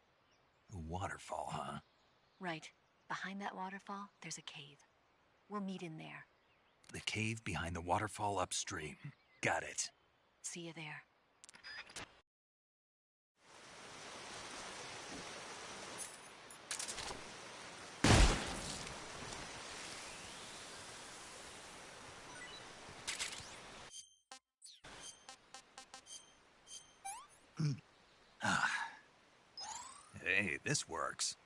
A waterfall, huh? Right. Behind that waterfall, there's a cave. We'll meet in there. The cave behind the waterfall upstream. Got it. See you there. Hey, this works.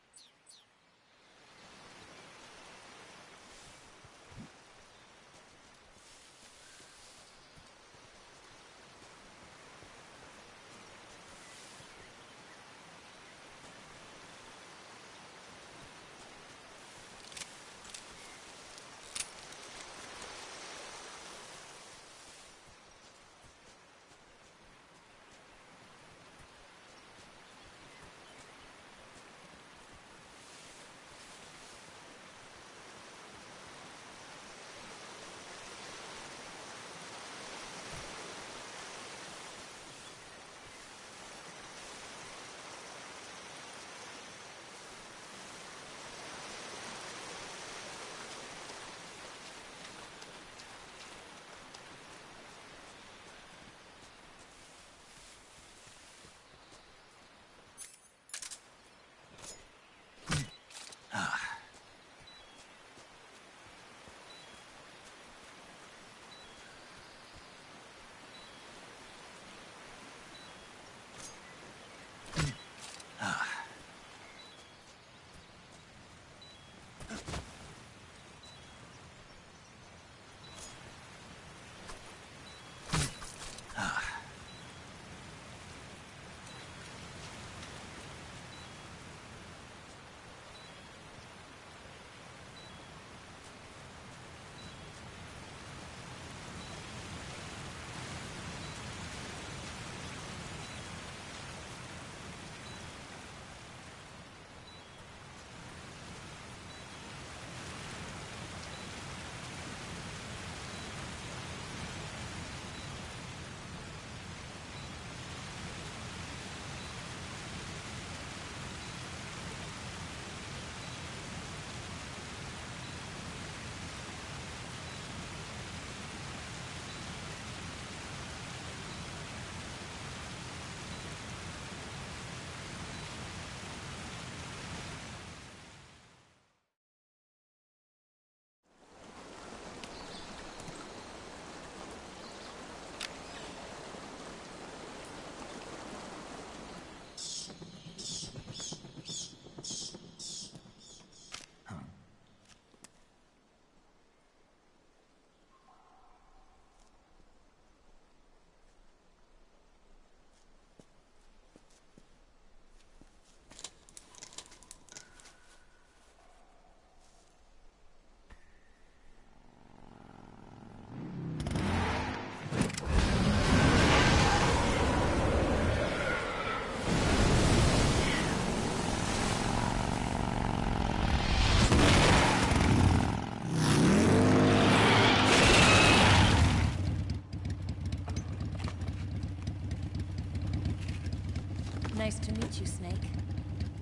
Nice to meet you, Snake.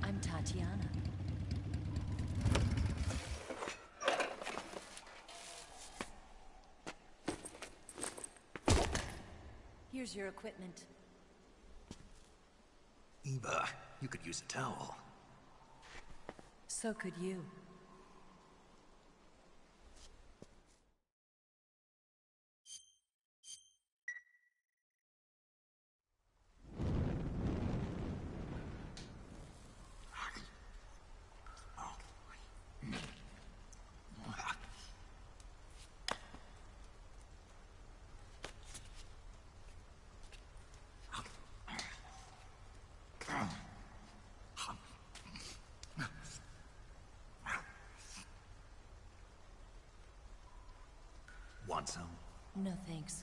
I'm Tatiana. Here's your equipment. Eva, you could use a towel. So could you. Want some? No thanks.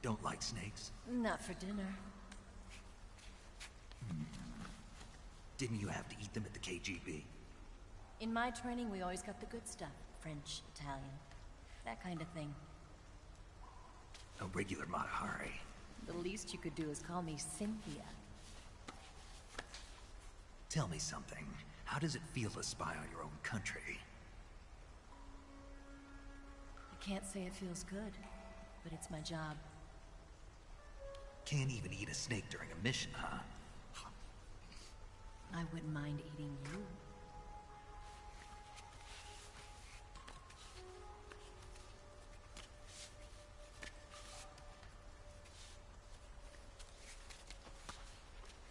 Don't like snakes? Not for dinner. Didn't you have to eat them at the KGB? In my training, we always got the good stuff. French, Italian, that kind of thing. A regular Mata Hari. The least you could do is call me Cynthia. Tell me something. How does it feel to spy on your own country? I can't say it feels good, but it's my job. Can't even eat a snake during a mission, huh? I wouldn't mind eating you.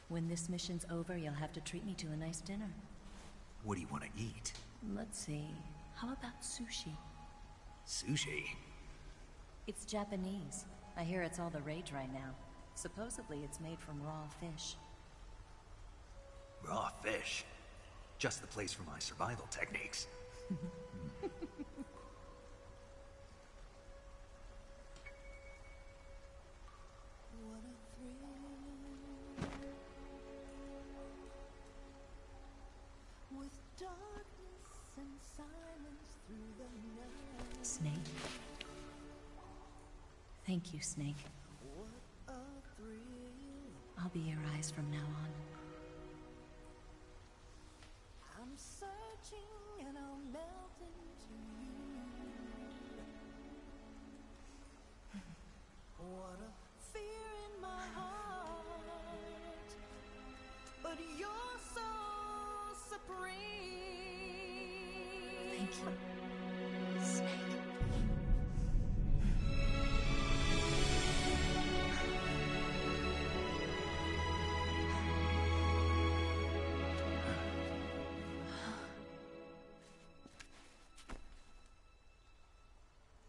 When this mission's over, you'll have to treat me to a nice dinner. What do you want to eat? Let's see. How about sushi? Sushi? It's Japanese. I hear it's all the rage right now. Supposedly it's made from raw fish. Raw fish? Just the place for my survival techniques. Snake. Thank you, Snake. I'll be your eyes from now on. I'm searching and I'll melt into you. What a fear in my heart, but you're so supreme. Thank you, Snake.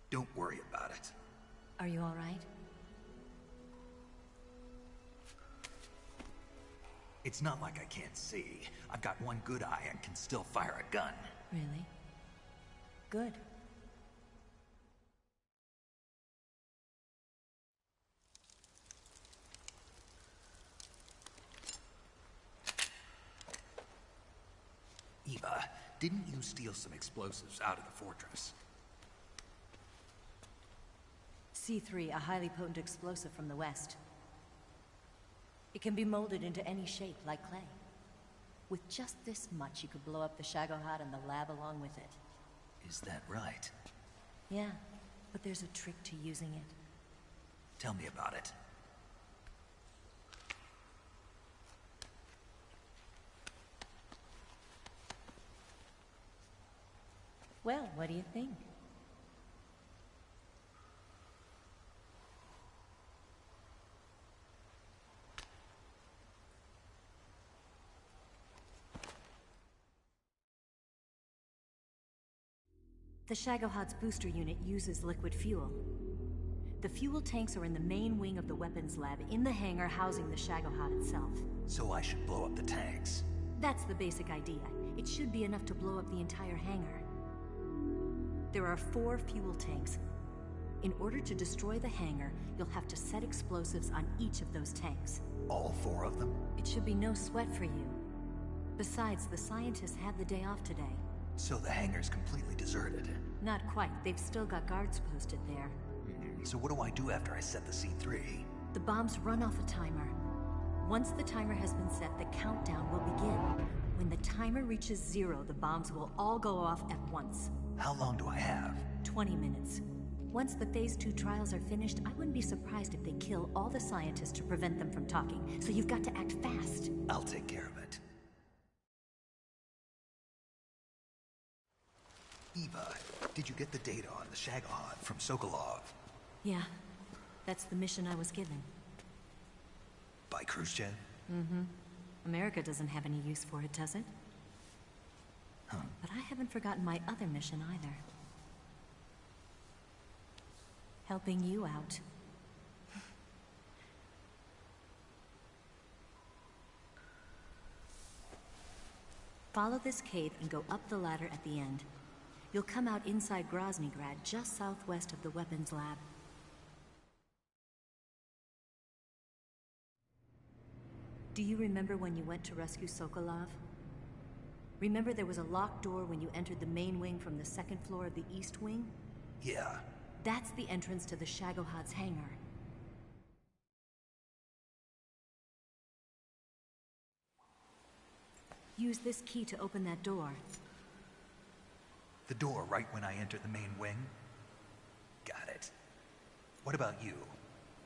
Don't worry about it. Are you all right? It's not like I can't see. I've got one good eye and can still fire a gun. Really? Good. Eva, didn't you steal some explosives out of the fortress? C3, a highly potent explosive from the west. It can be molded into any shape, like clay. With just this much, you could blow up the Shagohod and the lab along with it. Is that right? Yeah, but there's a trick to using it. Tell me about it. Well, what do you think? The Shagohod's booster unit uses liquid fuel. The fuel tanks are in the main wing of the weapons lab in the hangar housing the Shagohod itself. So I should blow up the tanks. That's the basic idea. It should be enough to blow up the entire hangar. There are 4 fuel tanks. In order to destroy the hangar, you'll have to set explosives on each of those tanks. All 4 of them? It should be no sweat for you. Besides, the scientists had the day off today. So the hangar's completely deserted. Not quite. They've still got guards posted there. So what do I do after I set the C3? The bombs run off a timer. Once the timer has been set, the countdown will begin. When the timer reaches 0, the bombs will all go off at once. How long do I have? 20 minutes. Once the Phase 2 trials are finished, I wouldn't be surprised if they kill all the scientists to prevent them from talking. So you've got to act fast. I'll take care of it. Eva, did you get the data on the Shagohod from Sokolov? Yeah, that's the mission I was given. By Khrushchev? Mm-hmm. America doesn't have any use for it, does it? Huh. But I haven't forgotten my other mission either. Helping you out. Follow this cave and go up the ladder at the end. You'll come out inside Groznygrad, just southwest of the weapons lab. Do you remember when you went to rescue Sokolov? Remember there was a locked door when you entered the main wing from the second floor of the east wing? Yeah. That's the entrance to the Shagohod's hangar. Use this key to open that door. The door right when I enter the main wing? Got it. What about you?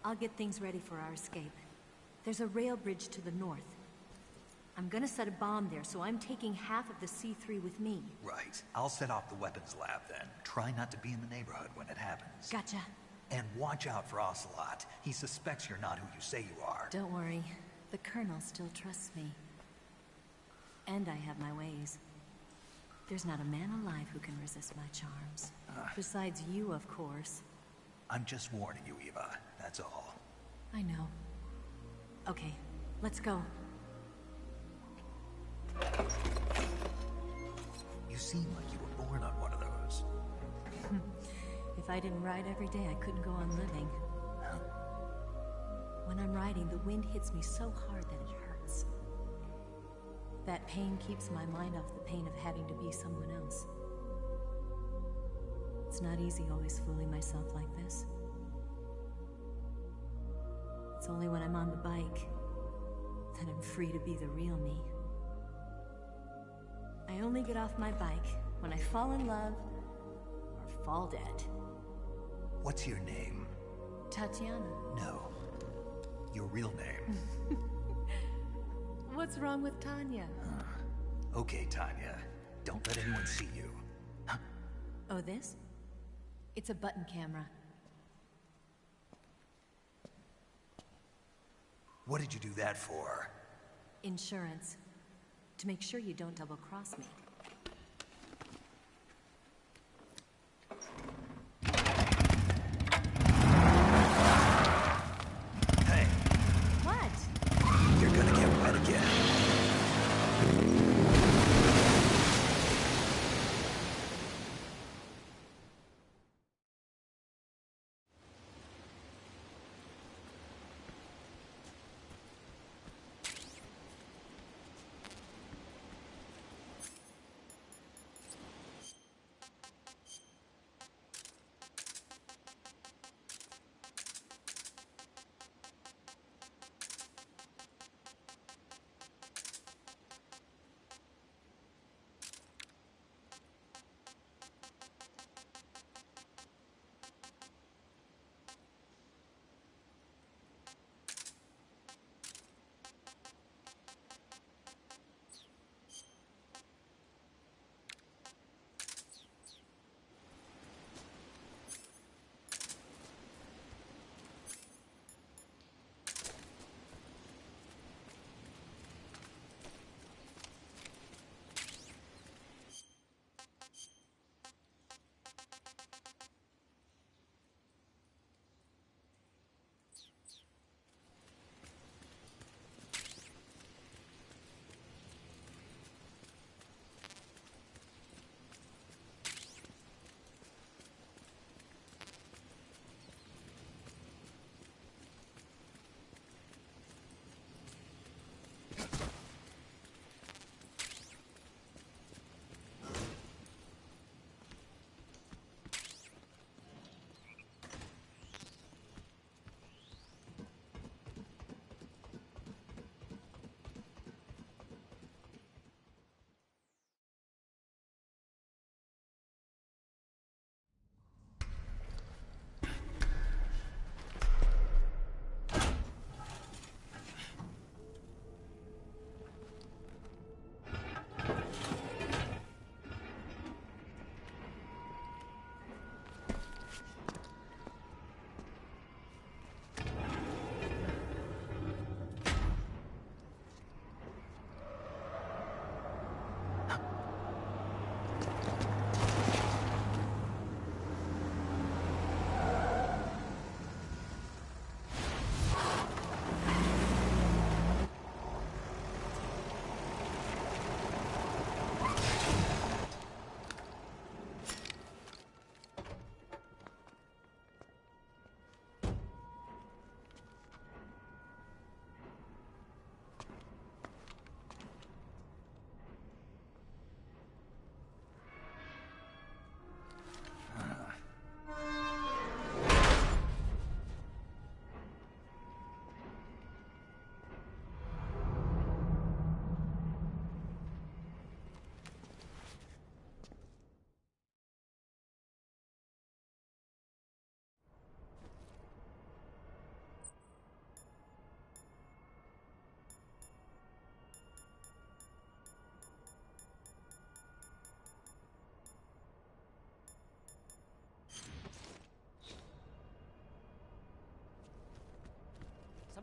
I'll get things ready for our escape. There's a rail bridge to the north. I'm gonna set a bomb there, so I'm taking half of the C3 with me. Right. I'll set off the weapons lab then. Try not to be in the neighborhood when it happens. Gotcha. And watch out for Ocelot. He suspects you're not who you say you are. Don't worry. The Colonel still trusts me. And I have my ways. There's not a man alive who can resist my charms. Besides you, of course. I'm just warning you, Eva. That's all. I know. Okay, let's go. You seem like you were born on one of those. If I didn't ride every day, I couldn't go on living. When I'm riding, the wind hits me so hard that it hurts. That pain keeps my mind off the pain of having to be someone else. It's not easy always fooling myself like this. It's only when I'm on the bike that I'm free to be the real me. I only get off my bike when I fall in love or fall dead. What's your name? Tatiana. No. Your real name. What's wrong with Tanya? Okay, Tanya. Don't let anyone see you. Oh, this? It's a button camera. What did you do that for? Insurance. To make sure you don't double-cross me. Hey. What? You're gonna get wet again.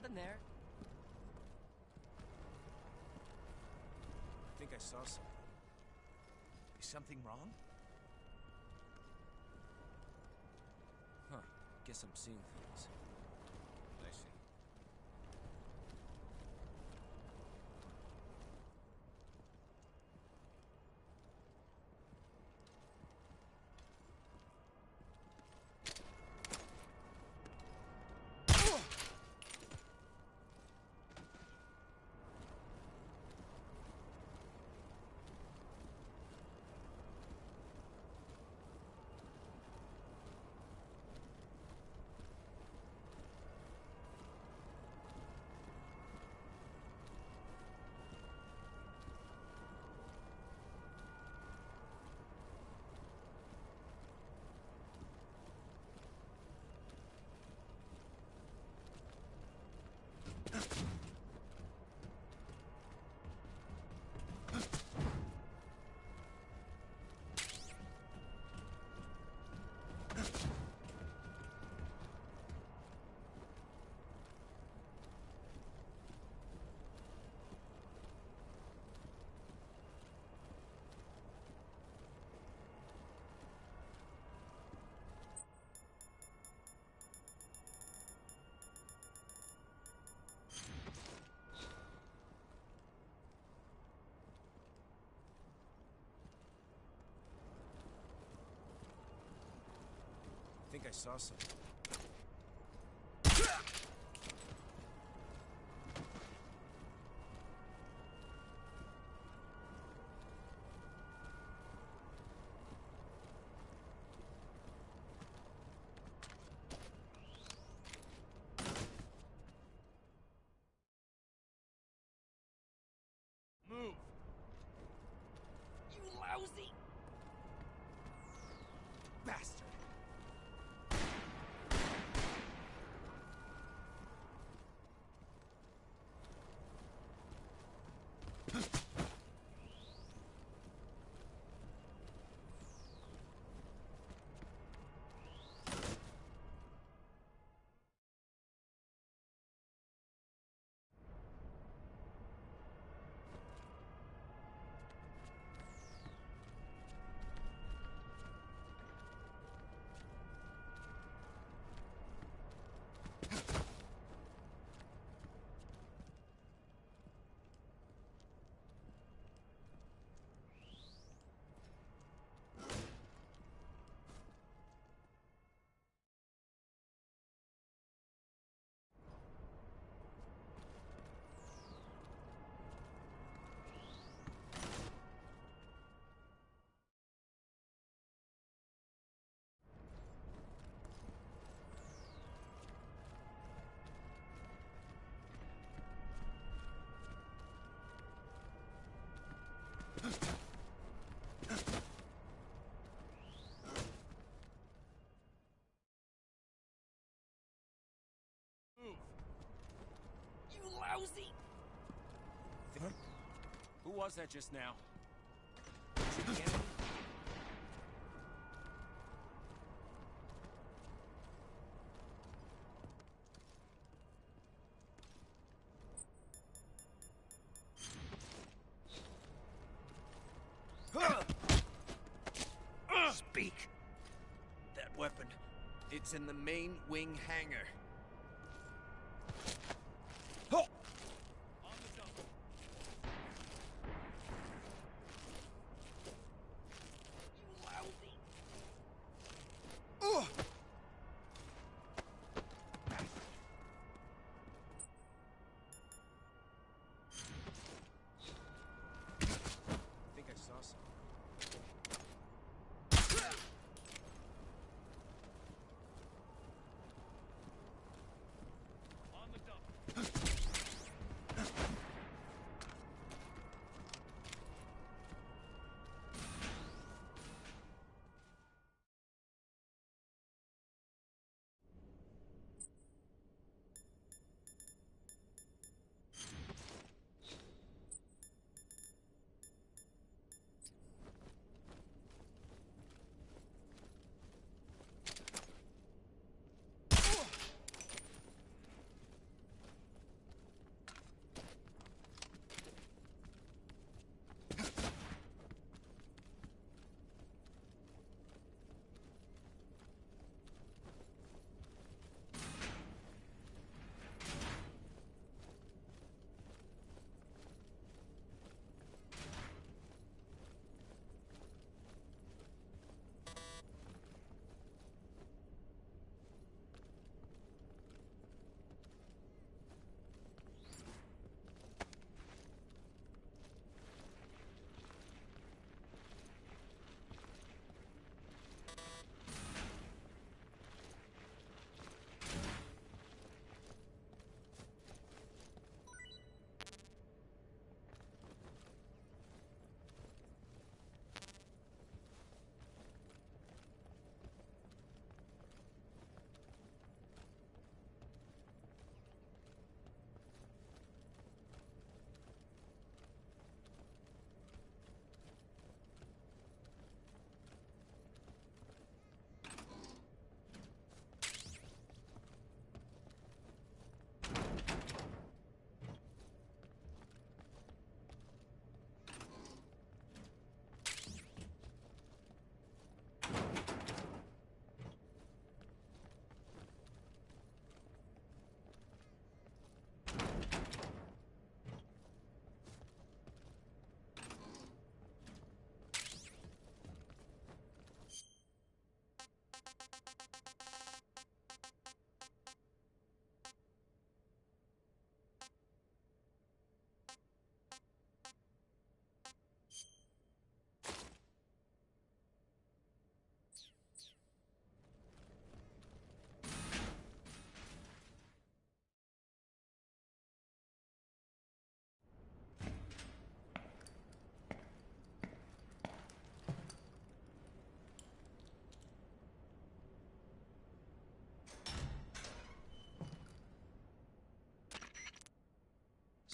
Something there. I think I saw something. Is something wrong? Huh. Guess I'm seeing things. I see. I think I saw something. Move! You lousy bastard! Move! You lousy! Huh? Who was that just now? Was it the enemy? Speak. That weapon. It's in the main wing hangar. Oh! I think I saw something.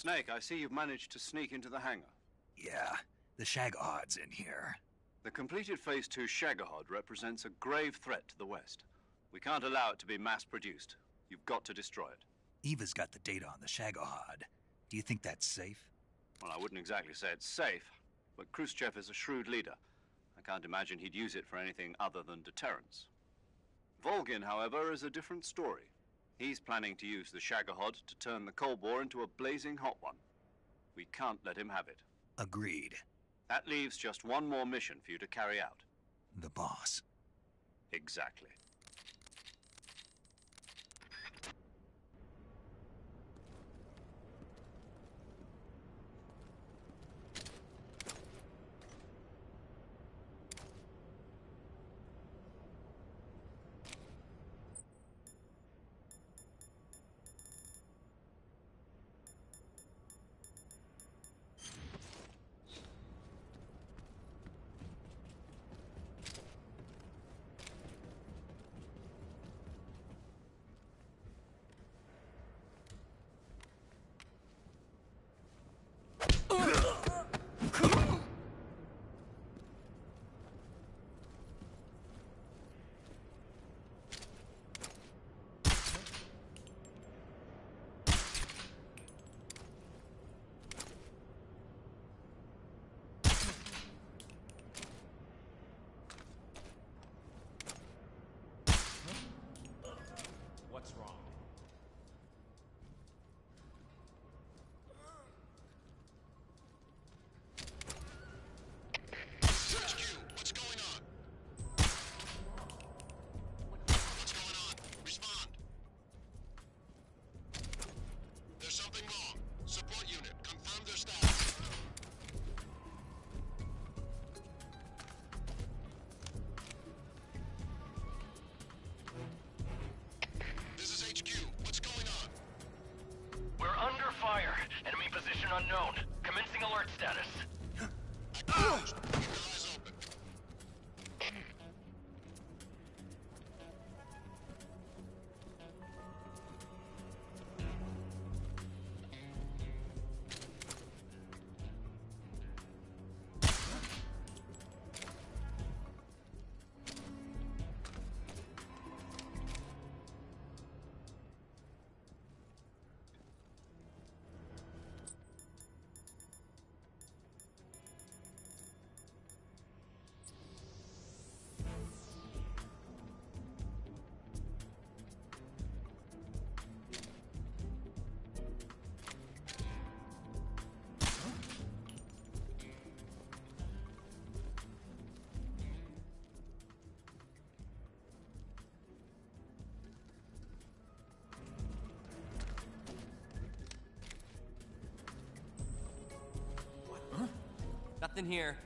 Snake, I see you've managed to sneak into the hangar. Yeah, the Shagohod's in here. The completed Phase 2 Shagohod represents a grave threat to the West. We can't allow it to be mass-produced. You've got to destroy it. Eva's got the data on the Shagohod. Do you think that's safe? Well, I wouldn't exactly say it's safe, but Khrushchev is a shrewd leader. I can't imagine he'd use it for anything other than deterrence. Volgin, however, is a different story. He's planning to use the Shagohod to turn the Cold War into a blazing hot one. We can't let him have it. Agreed. That leaves just one more mission for you to carry out. The boss. Exactly. What's wrong? HQ, what's going on? What's going on? Respond. There's something wrong. Support unit, confirm their status. This is HQ. What's going on? We're under fire. Enemy position unknown. Commencing alert status. Acknowledged. Keep your eyes open. Nothing here.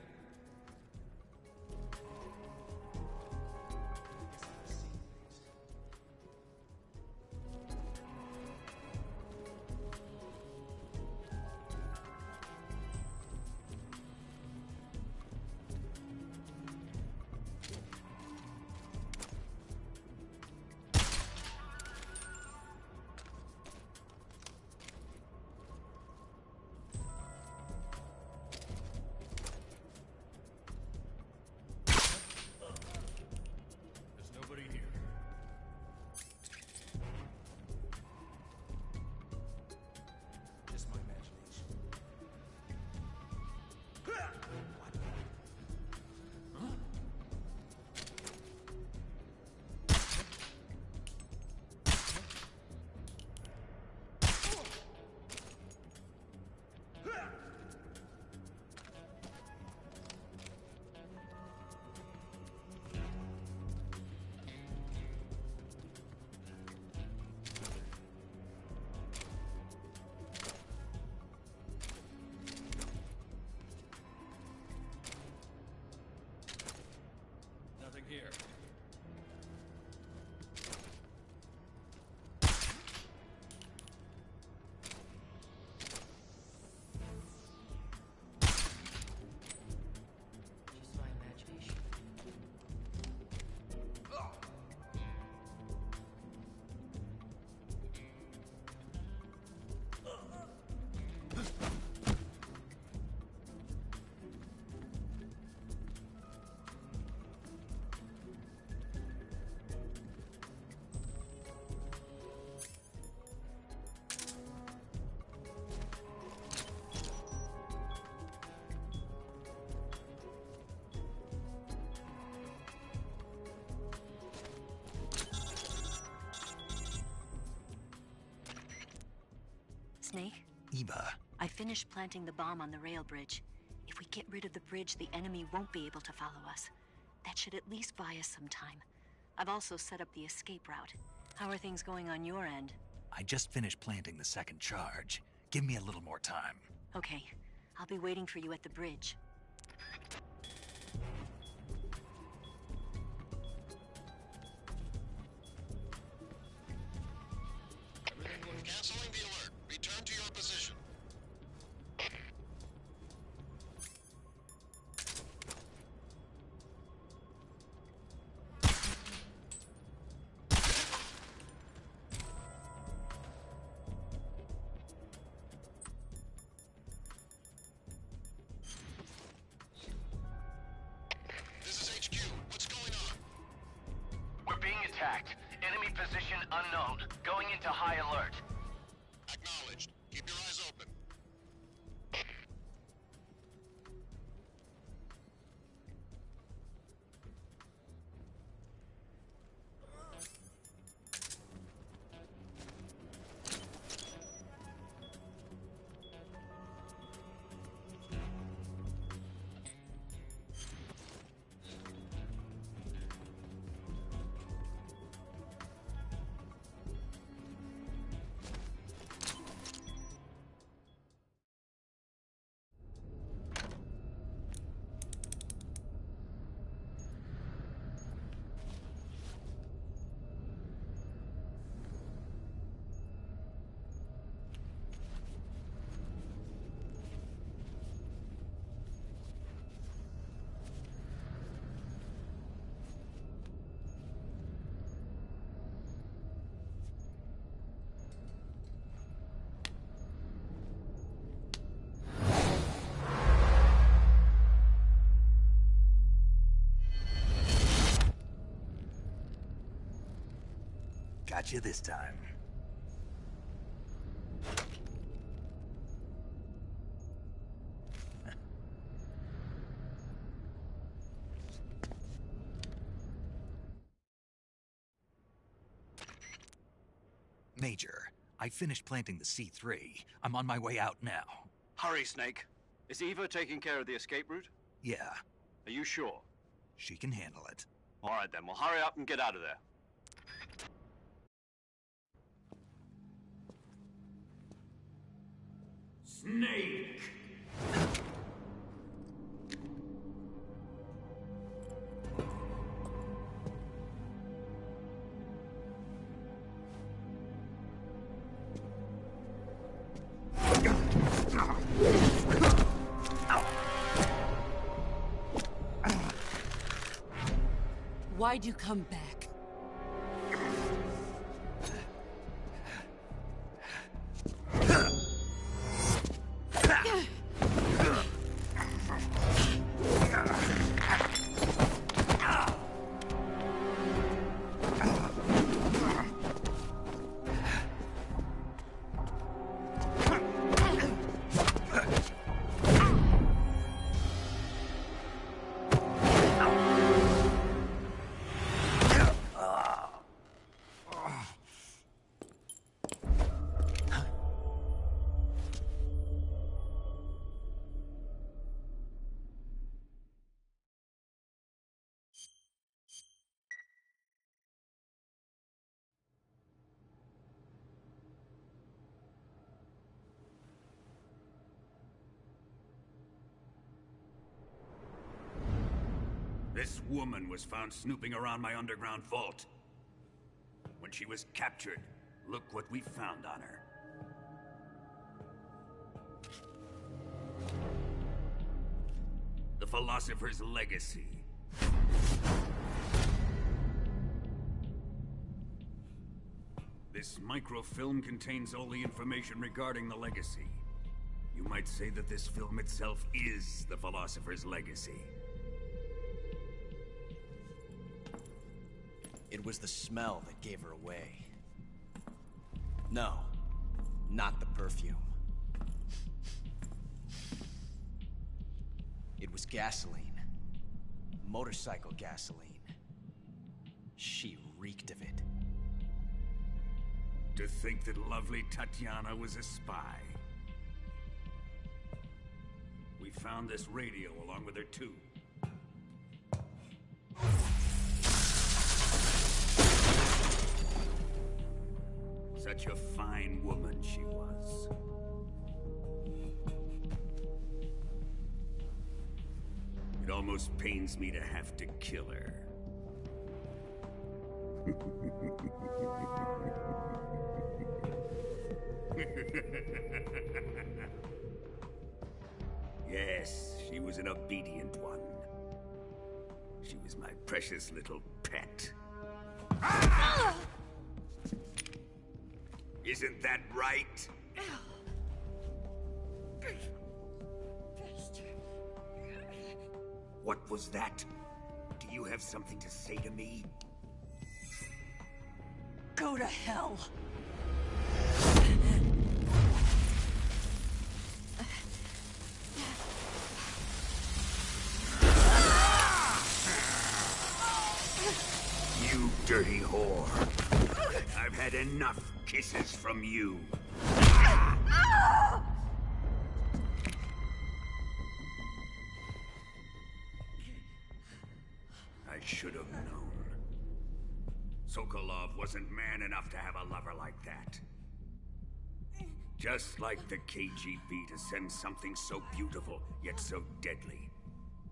Snake? Eva. I finished planting the bomb on the rail bridge. If we get rid of the bridge, the enemy won't be able to follow us. That should at least buy us some time. I've also set up the escape route. How are things going on your end? I just finished planting the second charge. Give me a little more time. Okay. I'll be waiting for you at the bridge. Canceling the alert. Return to your position. This is HQ. What's going on? We're being attacked. Enemy position unknown. Going into high alert. Acknowledged. Keep your eyes open. Got you this time. Major, I finished planting the C3. I'm on my way out now. Hurry, Snake. Is Eva taking care of the escape route? Yeah, Are you sure? she can handle it. All right, then. Well, hurry up and get out of there. Snake! Why'd you come back? This woman was found snooping around my underground vault. When she was captured, look what we found on her. The Philosopher's Legacy. This microfilm contains all the information regarding the Legacy. You might say that this film itself is the Philosopher's Legacy. It was the smell that gave her away. No, not the perfume. It was gasoline. Motorcycle gasoline. She reeked of it. To think that lovely Tatiana was a spy. We found this radio along with her too. Such a fine woman she was. It almost pains me to have to kill her. Yes, she was an obedient one. She was my precious little pet. Ah! Isn't that right? What was that? Do you have something to say to me? Go to hell. You dirty whore. I've had enough kisses from you. I should have known. Sokolov wasn't man enough to have a lover like that. Just like the KGB to send something so beautiful, yet so deadly.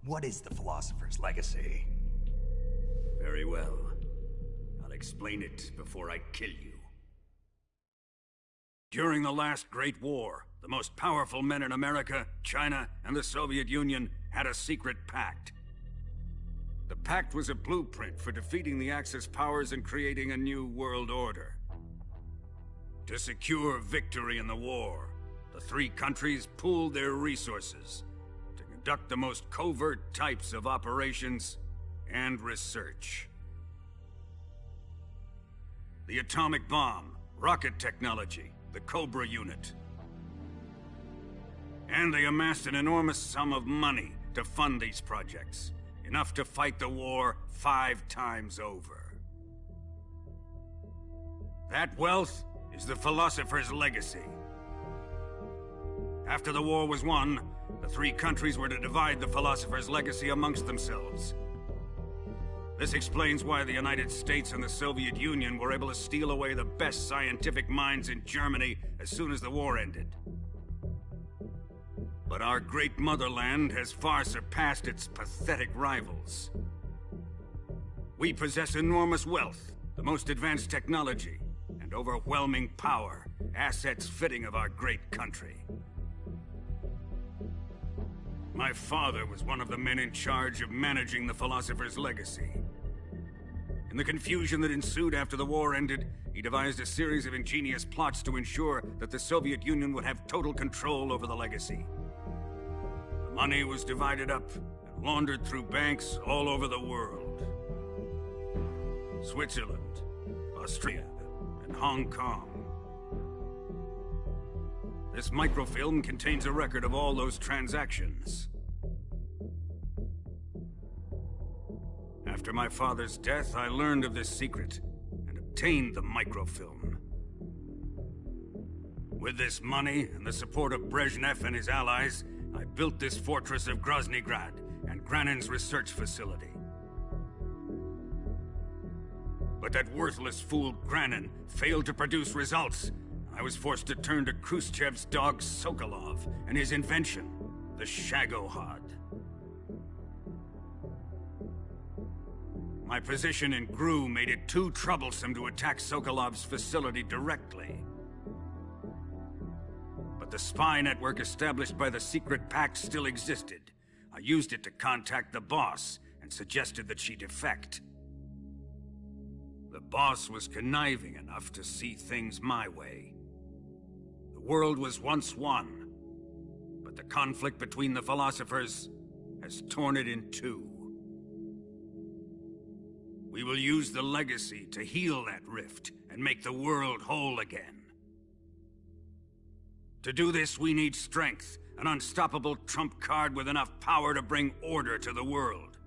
What is the Philosopher's Legacy? Very well. I'll explain it before I kill you. During the last Great War, the most powerful men in America, China, and the Soviet Union had a secret pact. The pact was a blueprint for defeating the Axis powers and creating a new world order. To secure victory in the war, the three countries pooled their resources to conduct the most covert types of operations and research. The atomic bomb, rocket technology, the Cobra unit. And they amassed an enormous sum of money to fund these projects, enough to fight the war 5 times over. That wealth is the Philosopher's Legacy. After the war was won, the three countries were to divide the Philosopher's Legacy amongst themselves. This explains why the United States and the Soviet Union were able to steal away the best scientific minds in Germany as soon as the war ended. But our great motherland has far surpassed its pathetic rivals. We possess enormous wealth, the most advanced technology, and overwhelming power, assets fitting of our great country. My father was one of the men in charge of managing the Philosopher's Legacy. In the confusion that ensued after the war ended, he devised a series of ingenious plots to ensure that the Soviet Union would have total control over the legacy. The money was divided up and laundered through banks all over the world. Switzerland, Austria, and Hong Kong. This microfilm contains a record of all those transactions. After my father's death, I learned of this secret and obtained the microfilm. With this money and the support of Brezhnev and his allies, I built this fortress of Groznygrad and Granin's research facility. But that worthless fool Granin failed to produce results. I was forced to turn to Khrushchev's dog Sokolov and his invention, the Shagohod. My position in GRU made it too troublesome to attack Sokolov's facility directly. But the spy network established by the secret pact still existed. I used it to contact the boss and suggested that she defect. The boss was conniving enough to see things my way. The world was once one, but the conflict between the philosophers has torn it in two. We will use the legacy to heal that rift and make the world whole again. To do this, we need strength, an unstoppable trump card with enough power to bring order to the world.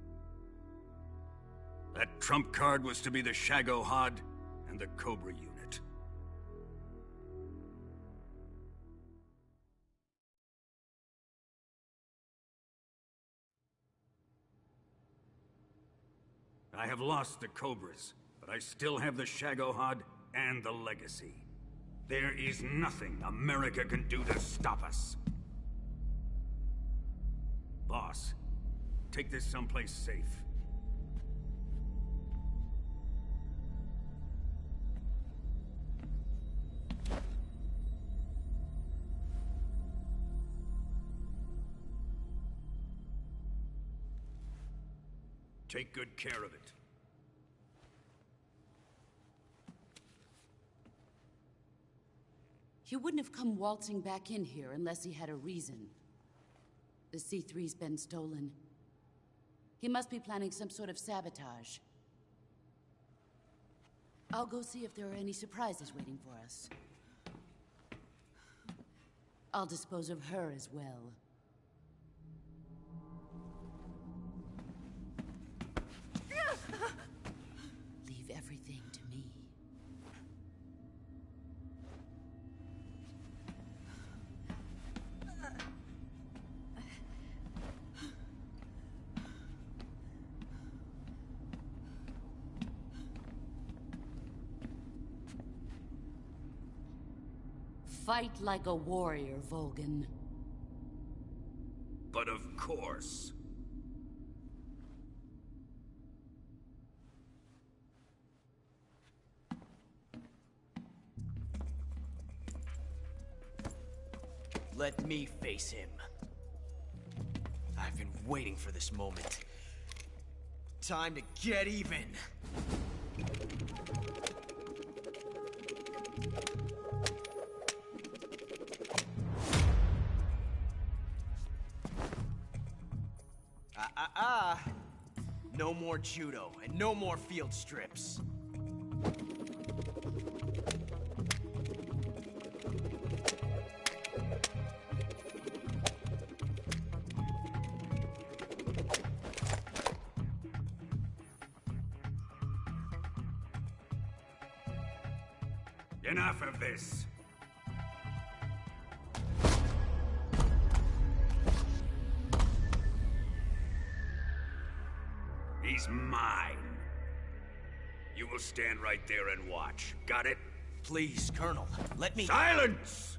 That trump card was to be the Shagohod and the Cobra unit. I have lost the Cobras, but I still have the Shagohod and the Legacy. There is nothing America can do to stop us. Boss, take this someplace safe. Take good care of it. He wouldn't have come waltzing back in here unless he had a reason. The C3's been stolen. He must be planning some sort of sabotage. I'll go see if there are any surprises waiting for us. I'll dispose of her as well. Leave everything to me. Fight like a warrior, Volgin. But of course. Let me face him. I've been waiting for this moment. Time to get even. No more judo, and no more field strips. Enough of this. He's mine. You will stand right there and watch. Got it? Please, Colonel, let me— Silence!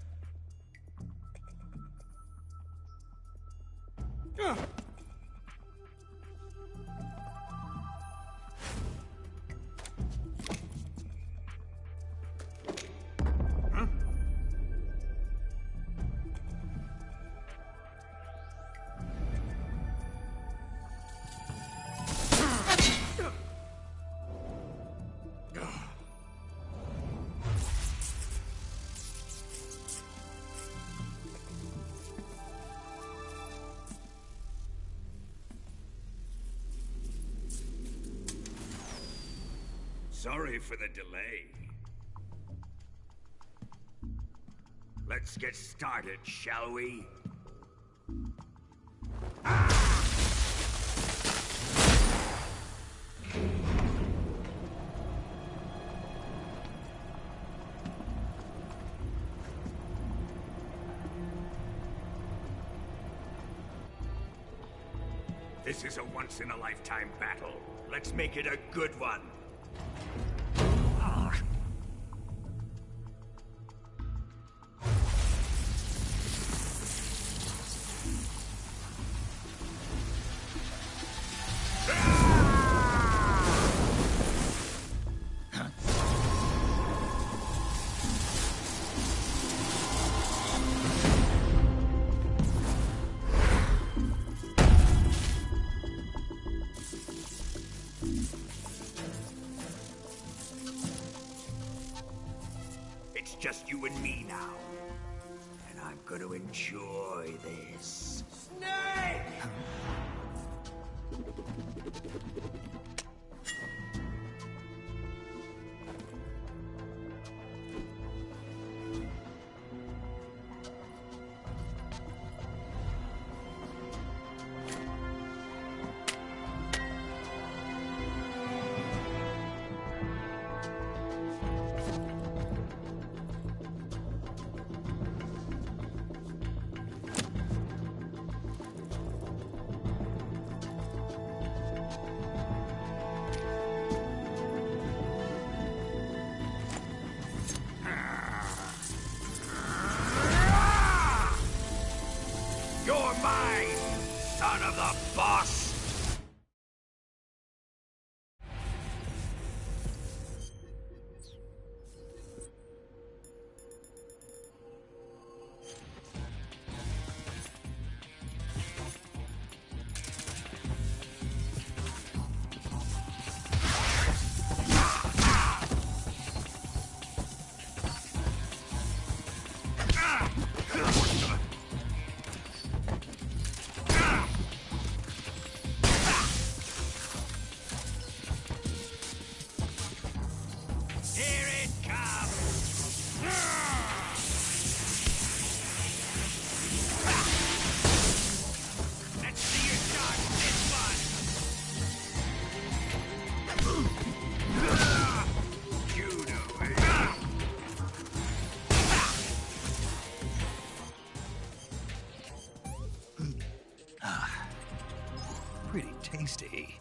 Sorry for the delay. Let's get started, shall we? This is a once-in-a-lifetime battle. Let's make it a good one. It's just you and me now. And I'm gonna enjoy this. Snake! son of the boss! Pretty tasty.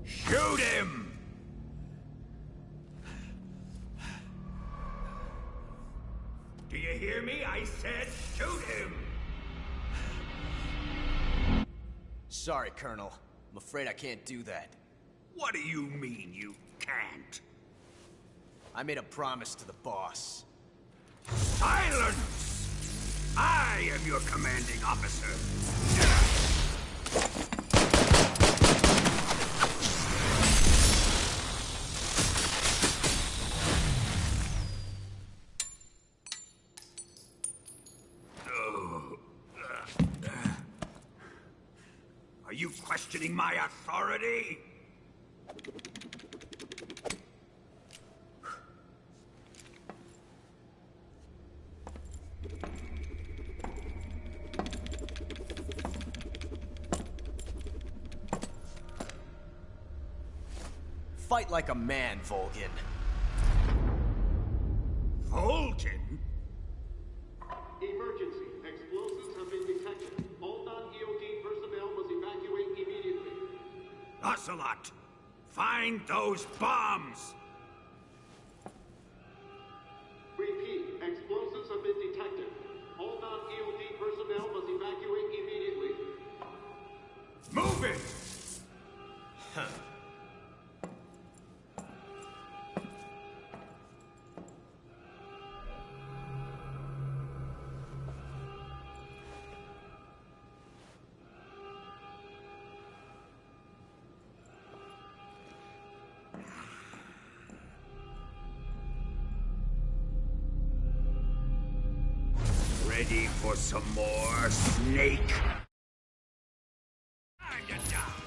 Shoot him! Do you hear me? I said shoot him! Sorry, Colonel. I'm afraid I can't do that. What do you mean you can't? I made a promise to the boss. Silence! I am your commanding officer. Are you questioning my authority? Fight like a man, Volgin. Volgin? Emergency. Explosives have been detected. All non-EOD personnel must evacuate immediately. Ocelot, find those bombs! Repeat. Explosives have been detected. All non-EOD personnel must evacuate immediately. Move it! Huh. Ready for some more, Snake? Time to die!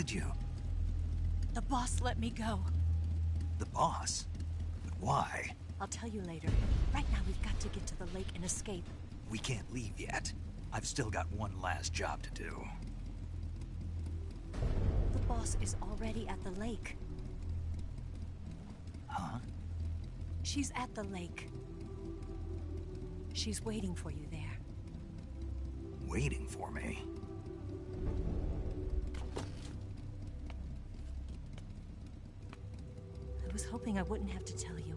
did you? The boss let me go. The boss? But why? I'll tell you later. Right now, we've got to get to the lake and escape. We can't leave yet. I've still got one last job to do. The boss is already at the lake. Huh? She's at the lake. She's waiting for you there. Waiting for me? I was hoping I wouldn't have to tell you.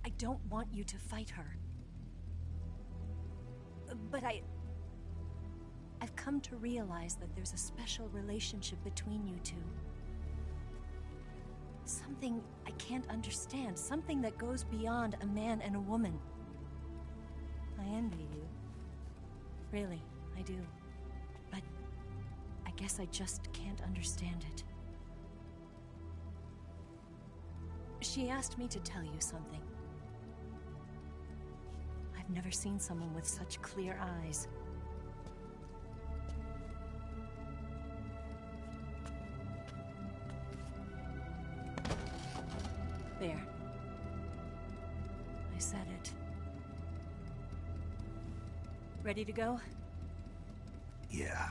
I don't want you to fight her. But I've come to realize that there's a special relationship between you two. Something I can't understand. Something that goes beyond a man and a woman. I envy you. Really, I do. But I guess I just can't understand it. She asked me to tell you something. I've never seen someone with such clear eyes. There. I said it. Ready to go? Yeah.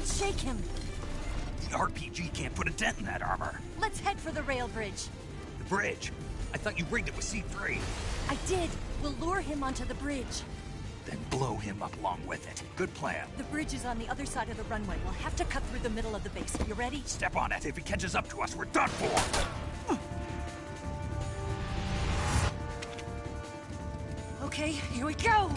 Shake him. The RPG can't put a dent in that armor. Let's head for the rail bridge. The bridge? I thought you rigged it with C3. I did. We'll lure him onto the bridge. Then blow him up along with it. Good plan. The bridge is on the other side of the runway. We'll have to cut through the middle of the base. You ready? Step on it. If he catches up to us, we're done for. Okay, here we go!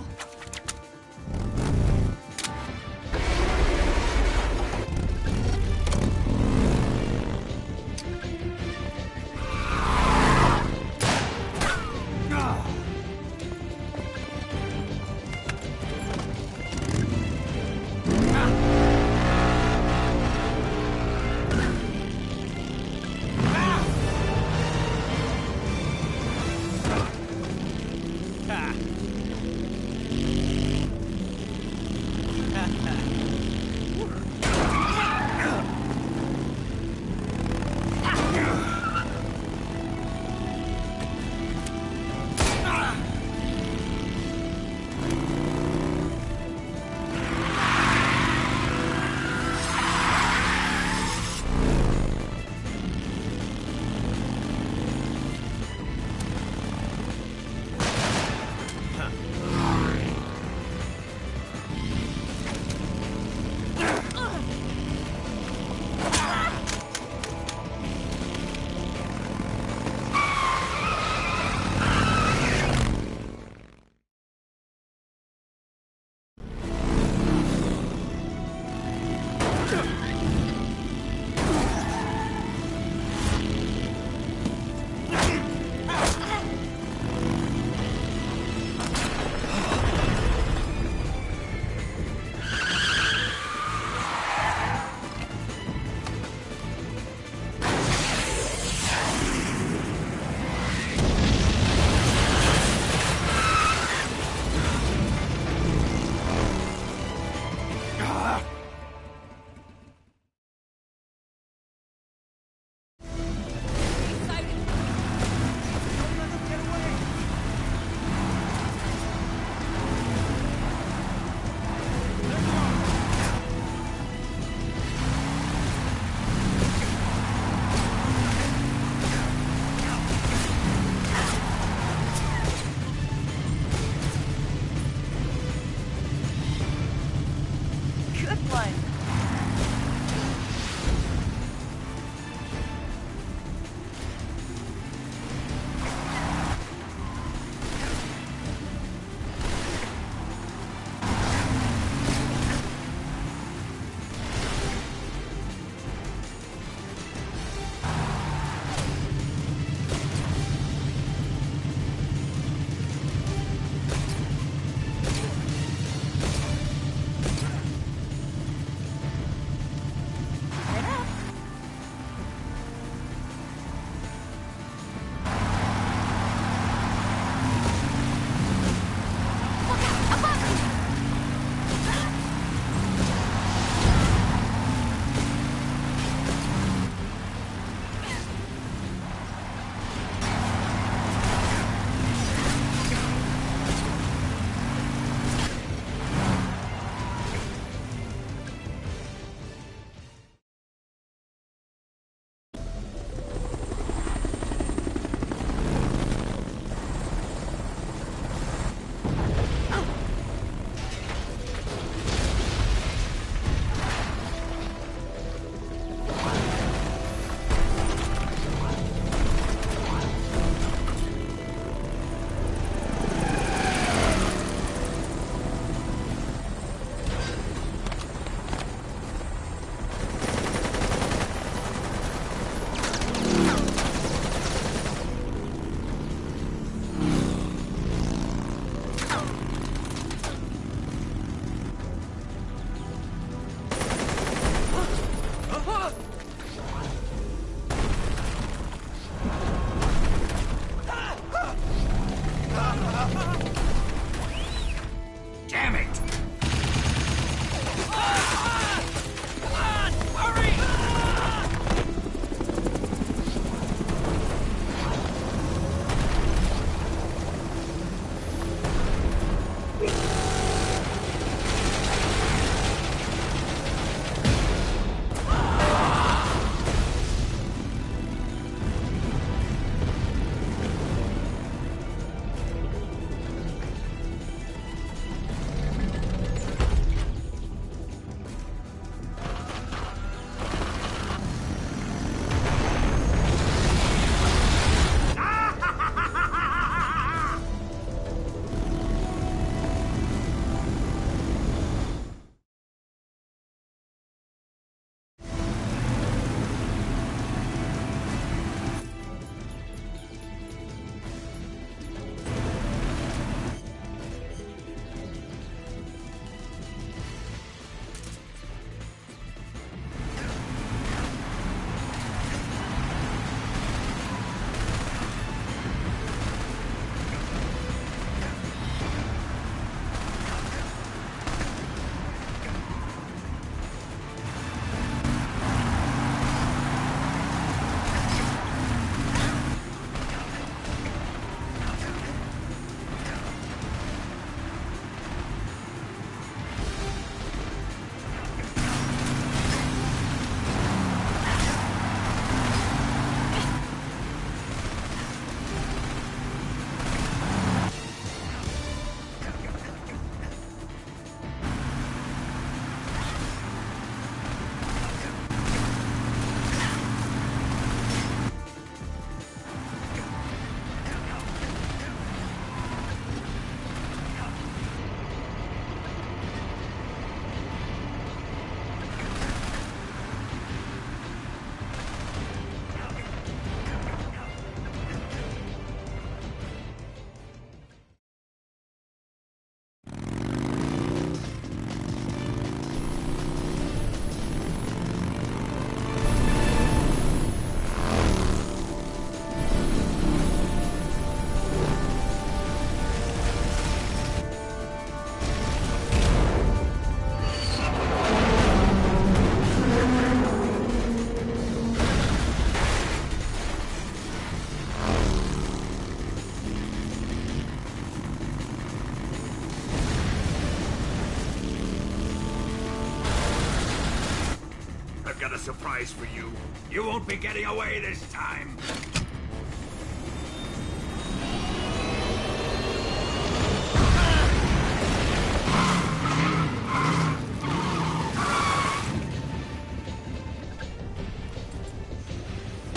surprise for you. You won't be getting away this time.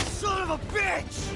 Son of a bitch!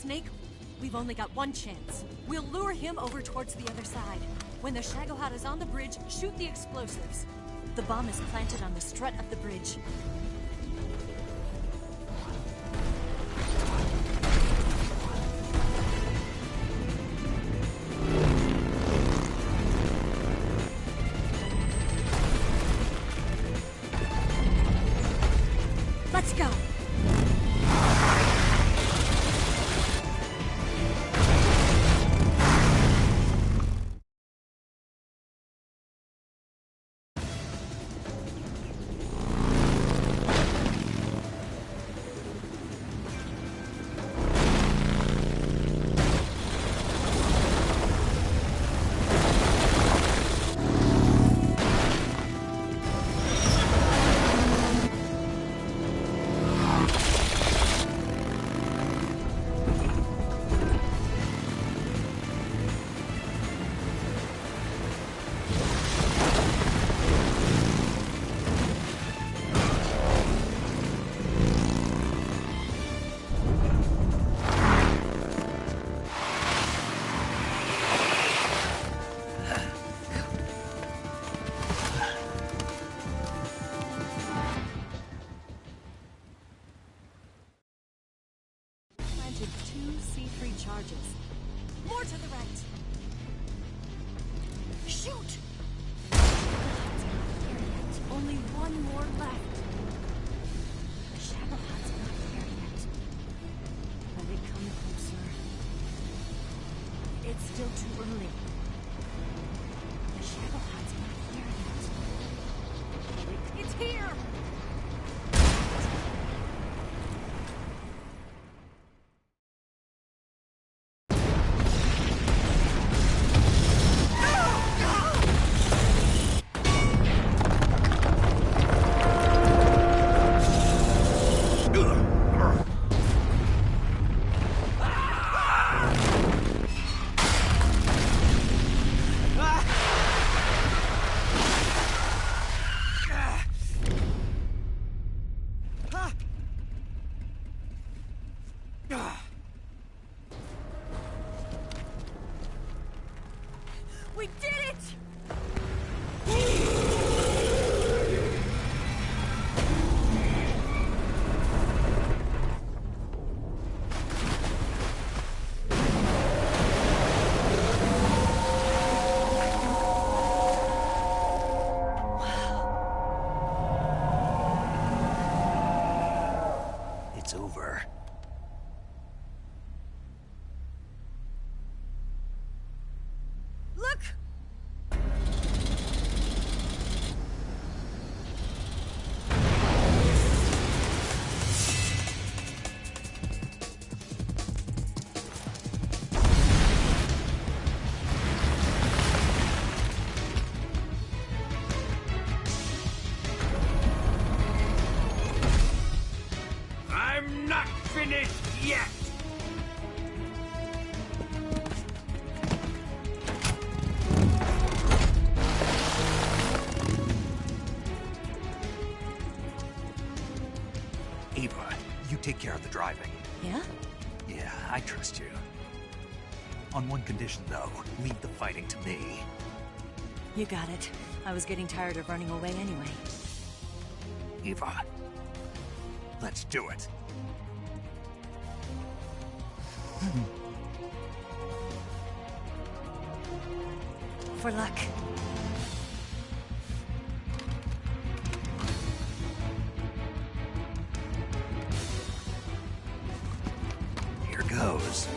Snake, we've only got one chance. We'll lure him over towards the other side. When the Shagohod is on the bridge, shoot the explosives. The bomb is planted on the strut of the bridge. Let's go! Charges. More to the right. Shoot! Only one more left. The Shagohod's not here yet. Let it come closer. It's still too early. The Shagohod's not here yet. It's here! it's over. Look! I'm not finished yet! Ava, you take care of the driving. Yeah? Yeah, I trust you. On one condition, though. Leave the fighting to me. You got it. I was getting tired of running away anyway. Ava, let's do it. For luck. Here goes.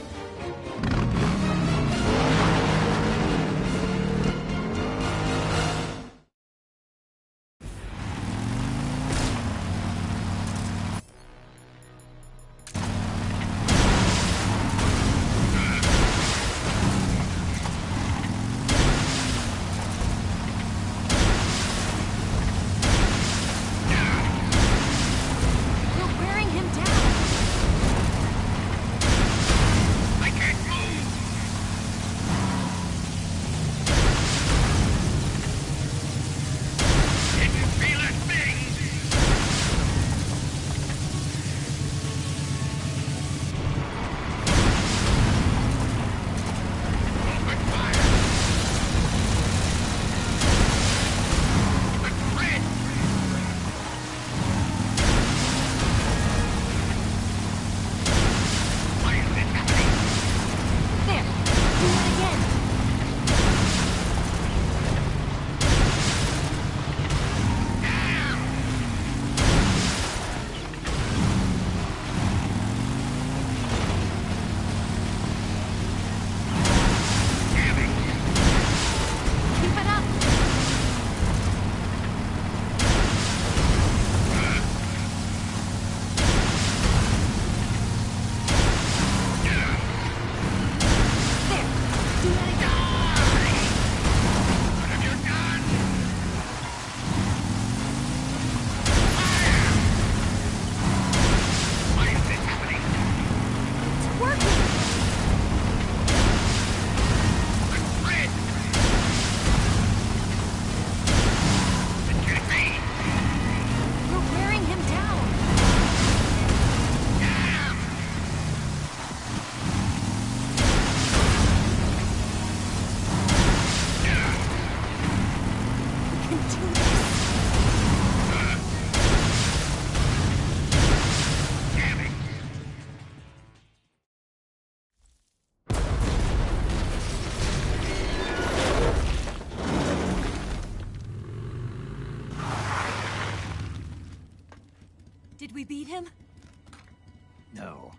We're wearing him down. I can't move! Didn't feel a thing! Open fire! The grid! Why is this happening? There. Do it again. Keep it up. There. Do it again. What have you done? Why is this happening? It's working. The grid! It can't be! We're wearing him down. Damn! We can do this. Damn it! Did we beat him? No.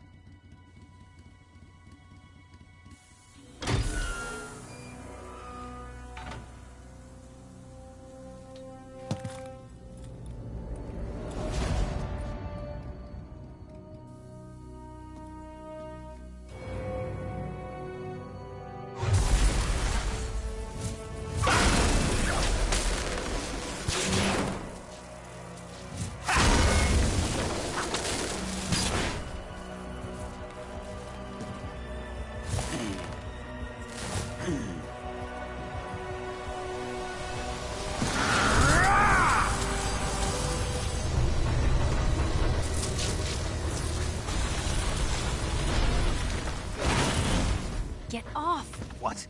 Get off! What?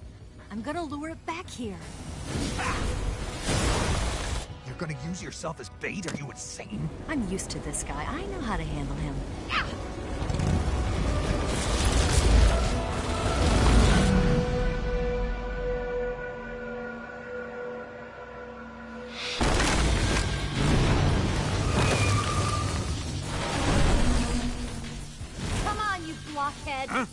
I'm gonna lure it back here. You're gonna use yourself as bait? Are you insane? I'm used to this guy. I know how to handle him. dead. Huh?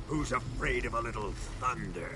Who's afraid of a little thunder?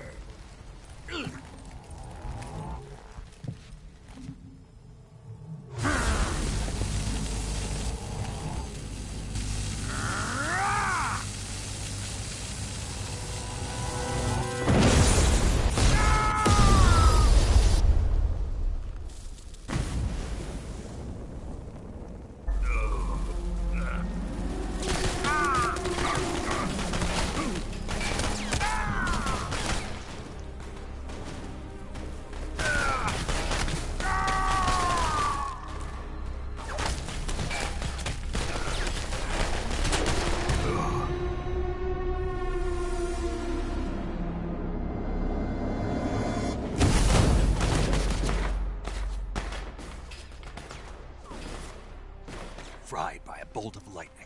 Fried by a bolt of lightning.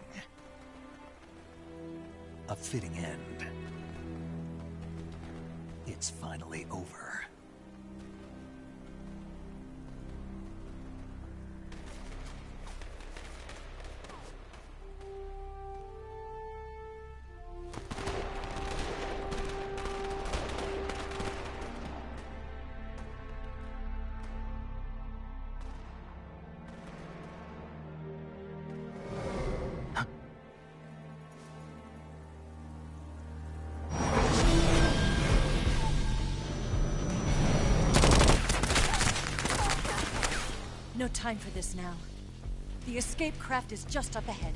A fitting end. It's finally over. No time for this now. The escape craft is just up ahead.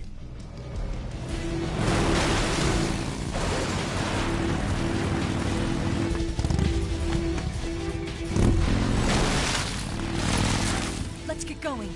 Let's get going.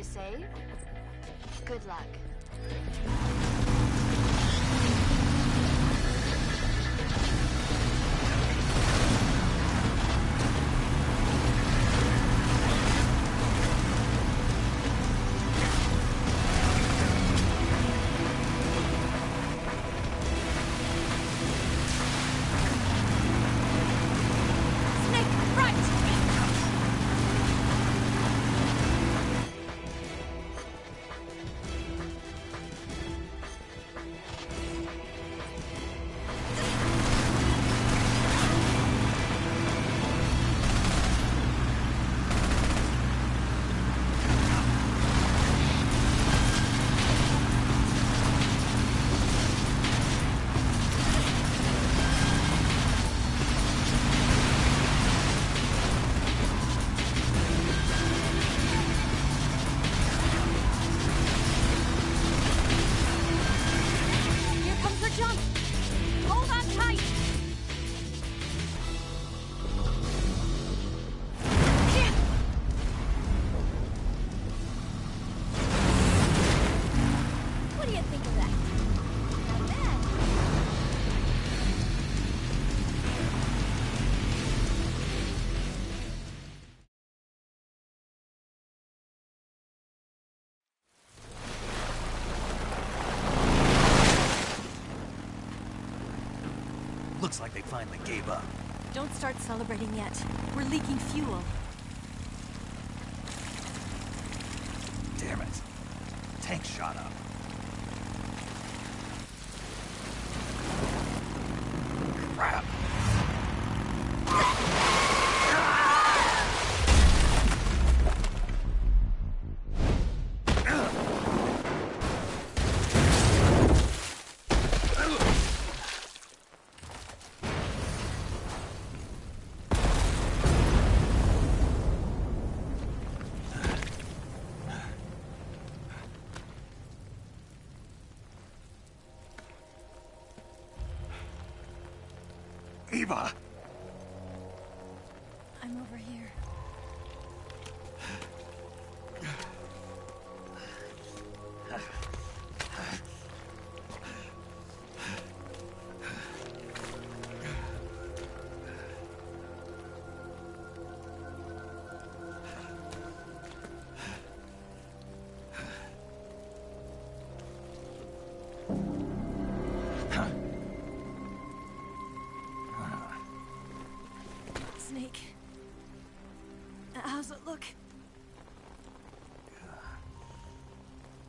to save? Good luck. Looks like they finally gave up. Don't start celebrating yet. We're leaking fuel. Damn it. Tank shot up. Crap. Eva! I'm over here. Snake. How's it look?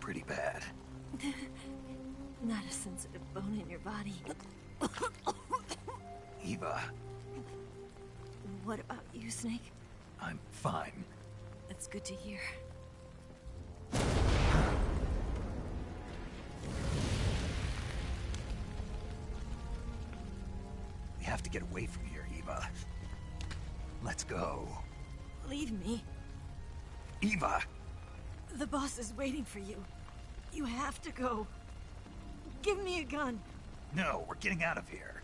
Pretty bad. Not a sensitive bone in your body. Eva, What about you, Snake? I'm fine. That's good to hear. We have to get away from here, Eva. Let's go. Leave me. Eva! The boss is waiting for you. You have to go. Give me a gun. No, we're getting out of here.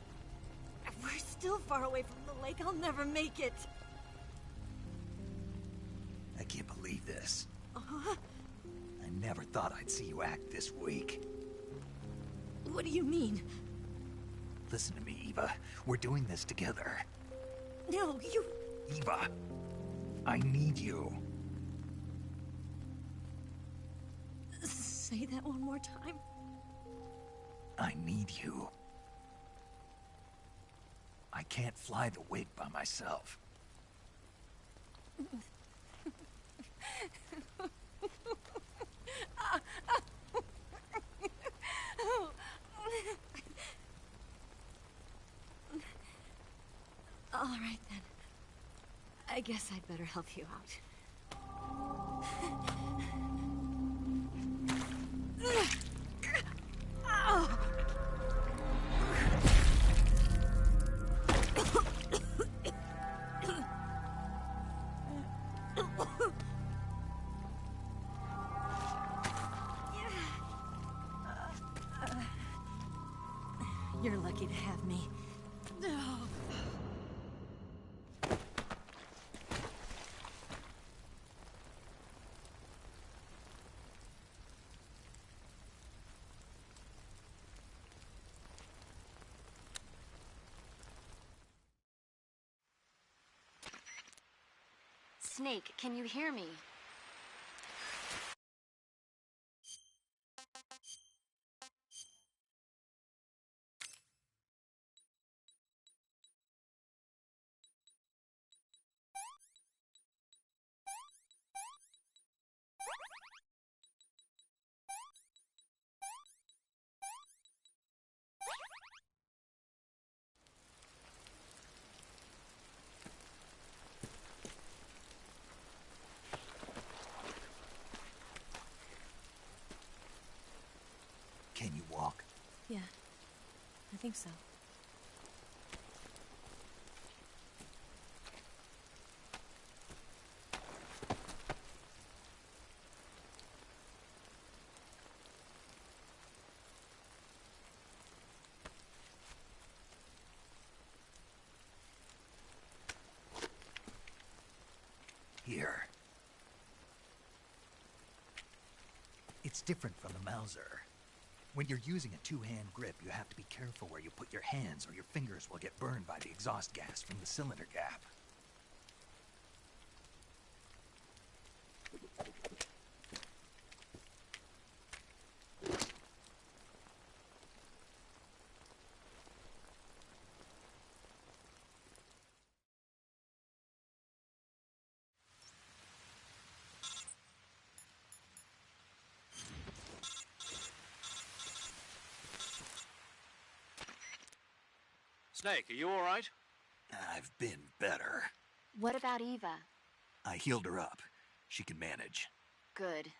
We're still far away from the lake. I'll never make it. I can't believe this. Uh-huh. I never thought I'd see you act this weak. What do you mean? Listen to me, Eva. We're doing this together. No, you... Eva, I need you. Say that one more time. I need you. I can't fly the wig by myself. All right, then. I guess I'd better help you out. You're lucky to have me. Snake, can you hear me? Can you walk? Yeah, I think so. Here. It's different from the Mauser. When you're using a two-hand grip, you have to be careful where you put your hands or your fingers will get burned by the exhaust gas from the cylinder gap. Snake, are you all right? I've been better. What about Eva? I healed her up. She can manage. Good.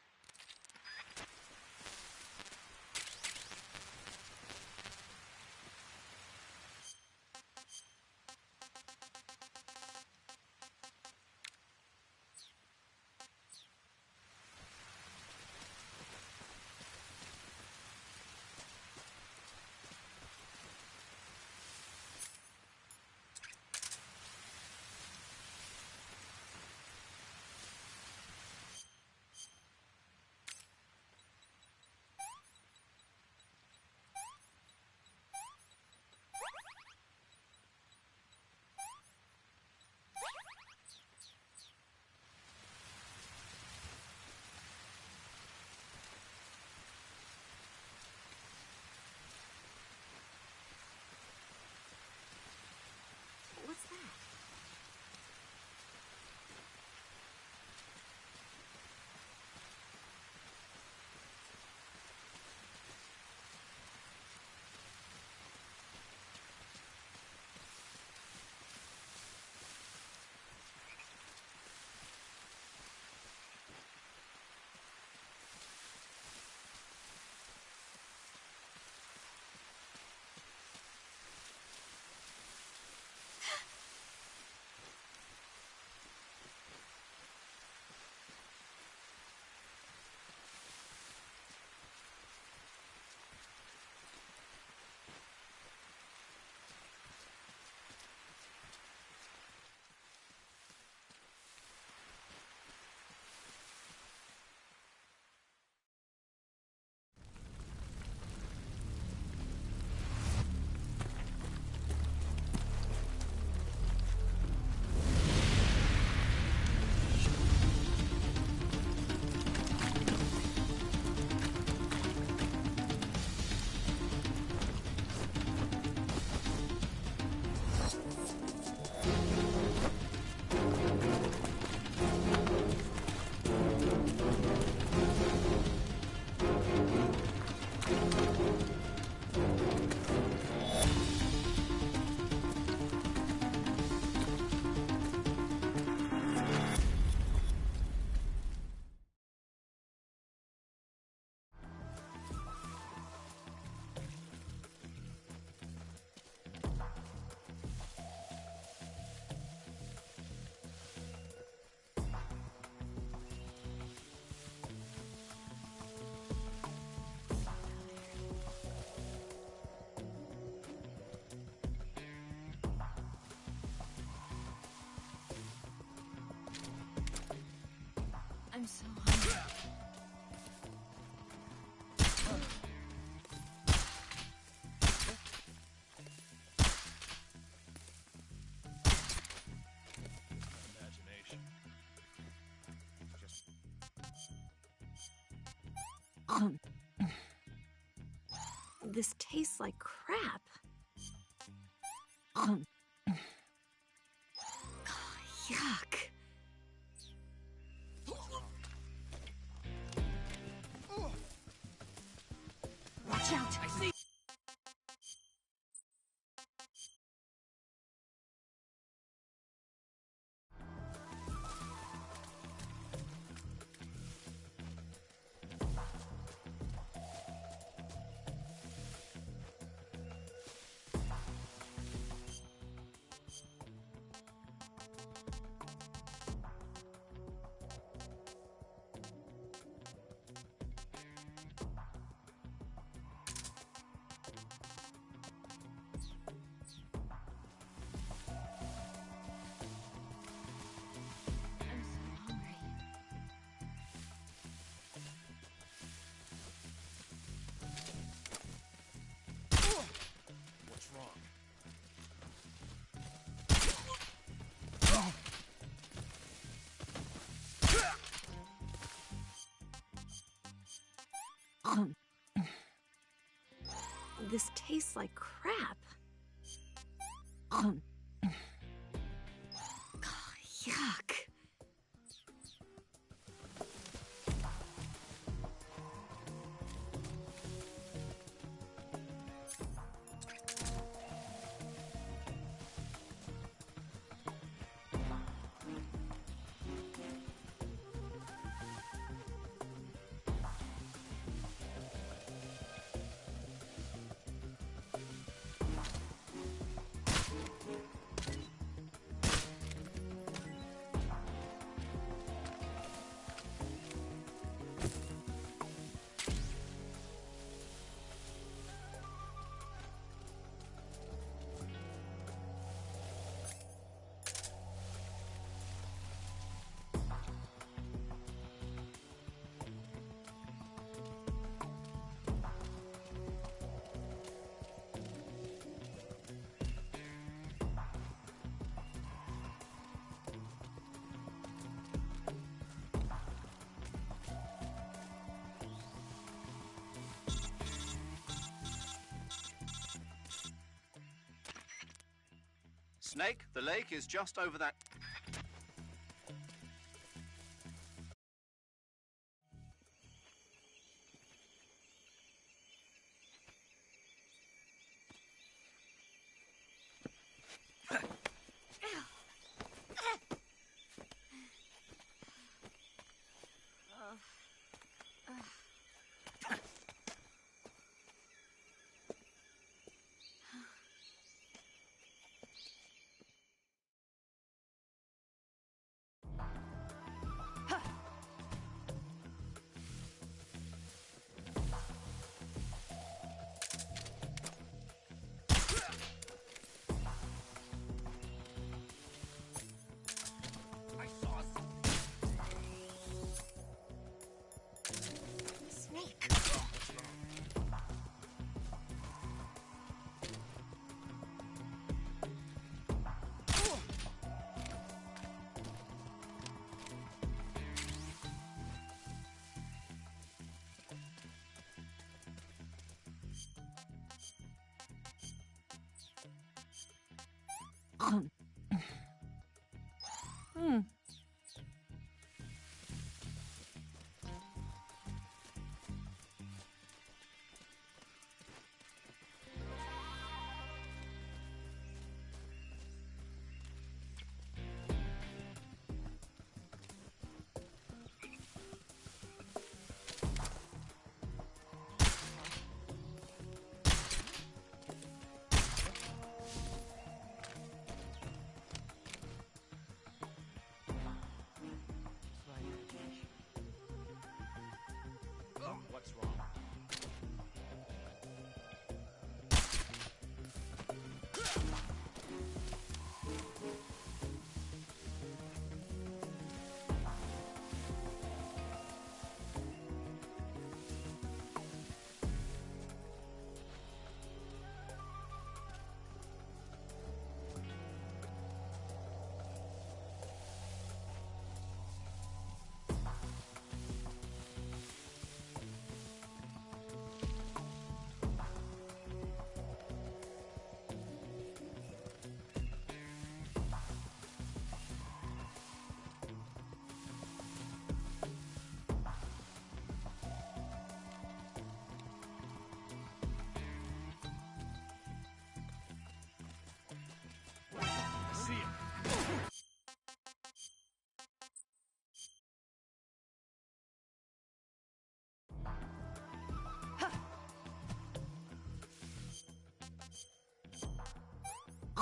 This tastes like crap. Yuck. Watch out! I see. What's wrong? This tastes like crap. Yuck. Snake, the lake is just over that...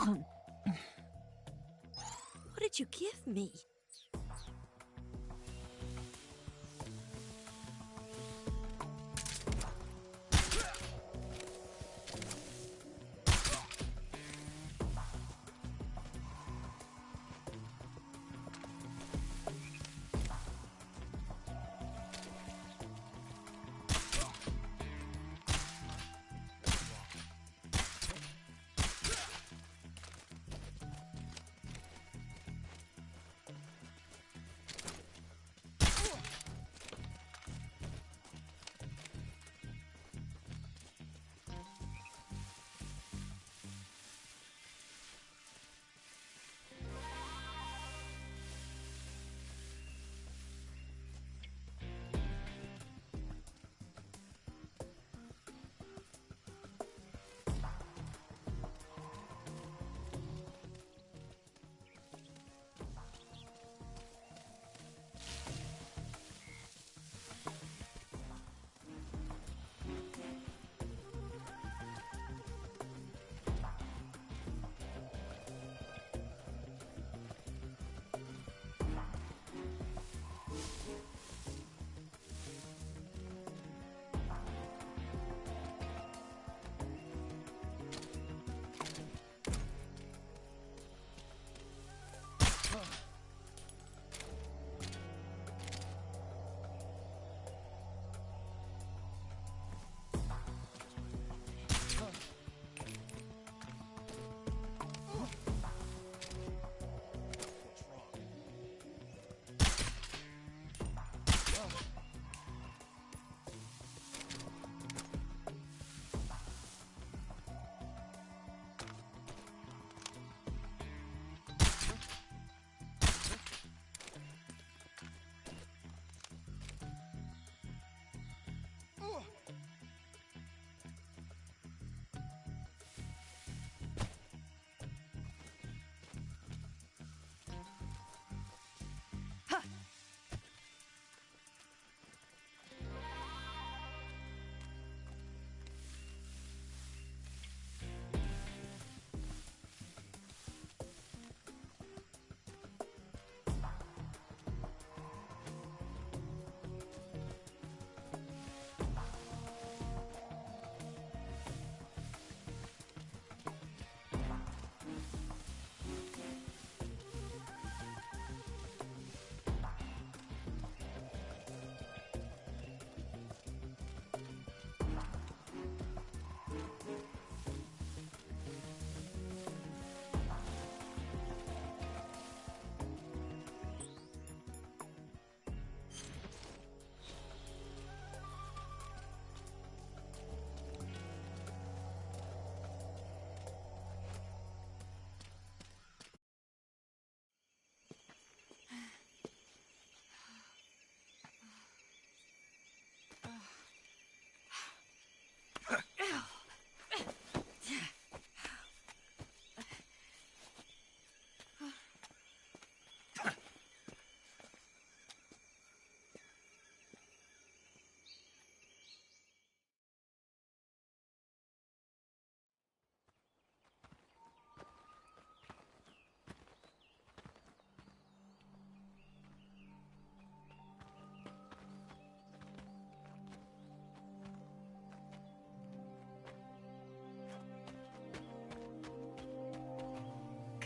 What did you give me?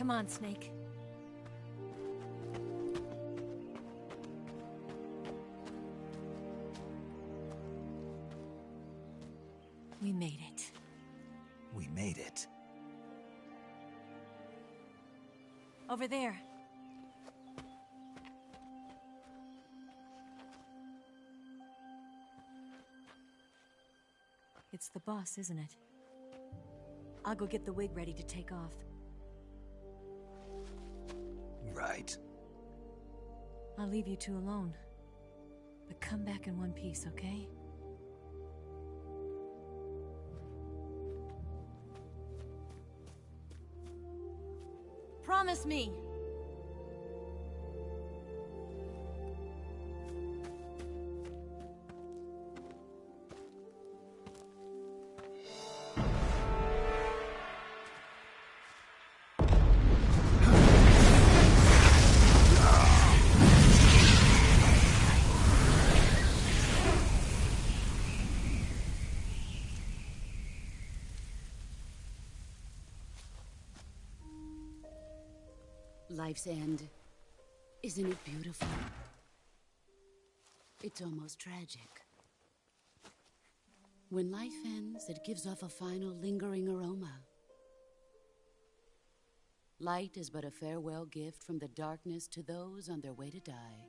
Come on, Snake. We made it. We made it. Over there. It's the boss, isn't it? I'll go get the wig ready to take off. Right. I'll leave you two alone. But come back in one piece, okay? Promise me! Life's end. Isn't it beautiful? It's almost tragic. When life ends, it gives off a final lingering aroma. Light is but a farewell gift from the darkness to those on their way to die.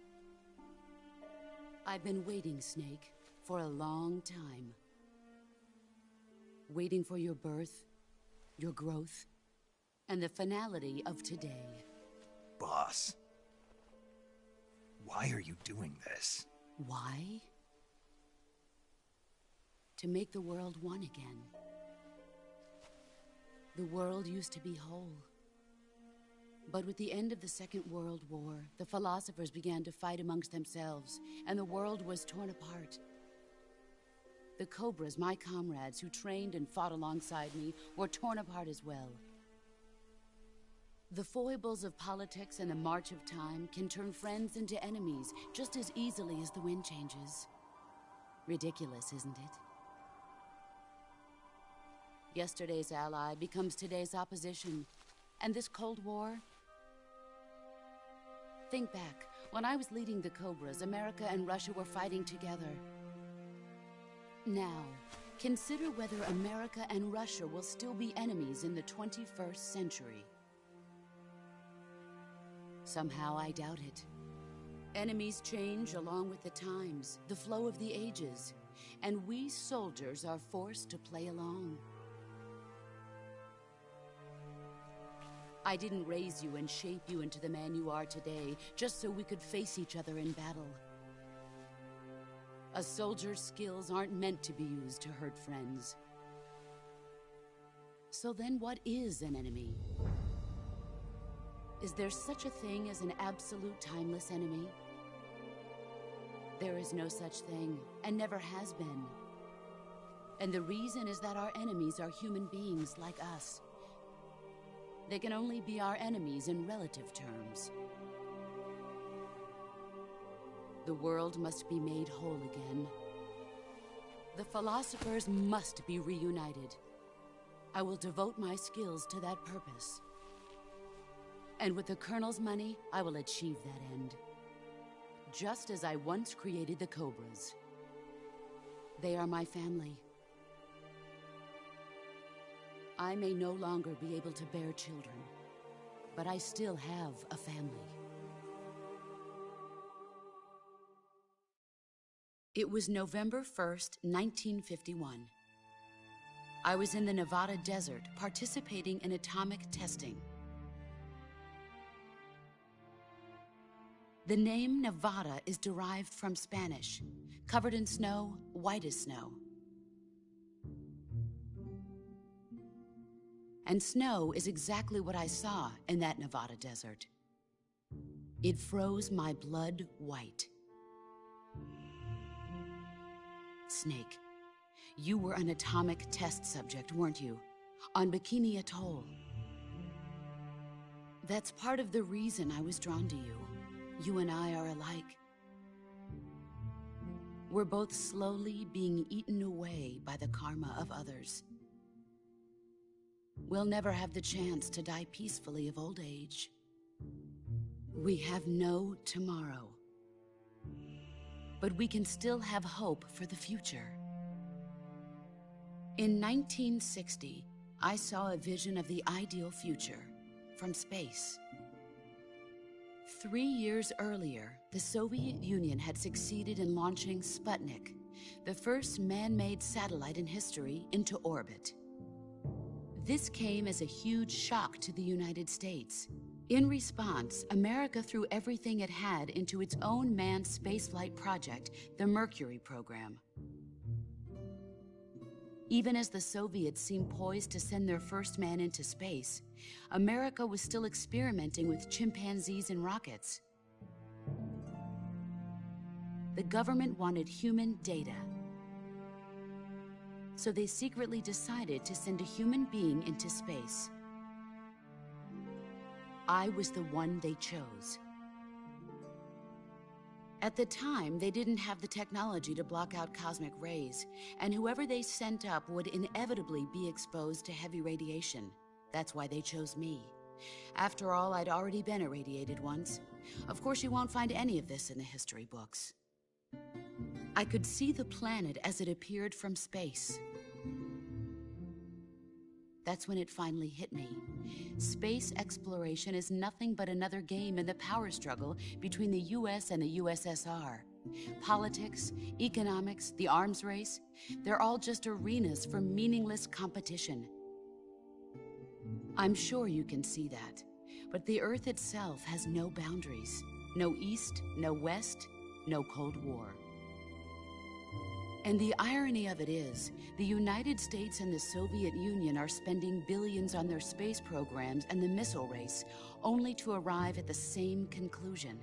I've been waiting, Snake, for a long time. Waiting for your birth, your growth, and the finality of today. Boss, why are you doing this? Why? To make the world one again. The world used to be whole. But with the end of the Second World War, the philosophers began to fight amongst themselves, and the world was torn apart. The Cobras, my comrades who trained and fought alongside me, were torn apart as well. The foibles of politics and the march of time can turn friends into enemies just as easily as the wind changes. Ridiculous, isn't it? Yesterday's ally becomes today's opposition, and this Cold War... Think back. When I was leading the Cobras, America and Russia were fighting together. Now, consider whether America and Russia will still be enemies in the 21st century. Somehow I doubt it. Enemies change along with the times, the flow of the ages, and we soldiers are forced to play along. I didn't raise you and shape you into the man you are today just so we could face each other in battle. A soldier's skills aren't meant to be used to hurt friends. So then what is an enemy? Is there such a thing as an absolute timeless enemy? There is no such thing, and never has been. And the reason is that our enemies are human beings like us. They can only be our enemies in relative terms. The world must be made whole again. The philosophers must be reunited. I will devote my skills to that purpose. And with the Colonel's money, I will achieve that end. Just as I once created the Cobras. They are my family. I may no longer be able to bear children, but I still have a family. It was November 1st, 1951. I was in the Nevada desert participating in atomic testing. The name Nevada is derived from Spanish, covered in snow, white as snow. And snow is exactly what I saw in that Nevada desert. It froze my blood white. Snake, you were an atomic test subject, weren't you? On Bikini Atoll. That's part of the reason I was drawn to you. You and I are alike. We're both slowly being eaten away by the karma of others. We'll never have the chance to die peacefully of old age. We have no tomorrow. But we can still have hope for the future. In 1960, I saw a vision of the ideal future from space. 3 years earlier, the Soviet Union had succeeded in launching Sputnik, the first man-made satellite in history, into orbit. This came as a huge shock to the United States. In response, America threw everything it had into its own manned spaceflight project, the Mercury program. Even as the Soviets seemed poised to send their first man into space, America was still experimenting with chimpanzees and rockets. The government wanted human data. So they secretly decided to send a human being into space. I was the one they chose. At the time, they didn't have the technology to block out cosmic rays, and whoever they sent up would inevitably be exposed to heavy radiation. That's why they chose me. After all, I'd already been irradiated once. Of course, you won't find any of this in the history books. I could see the planet as it appeared from space. That's when it finally hit me. Space exploration is nothing but another game in the power struggle between the US and the USSR. Politics, economics, the arms race, they're all just arenas for meaningless competition. I'm sure you can see that, but the Earth itself has no boundaries. No East, no West, no Cold War. And the irony of it is, the United States and the Soviet Union are spending billions on their space programs and the missile race, only to arrive at the same conclusion.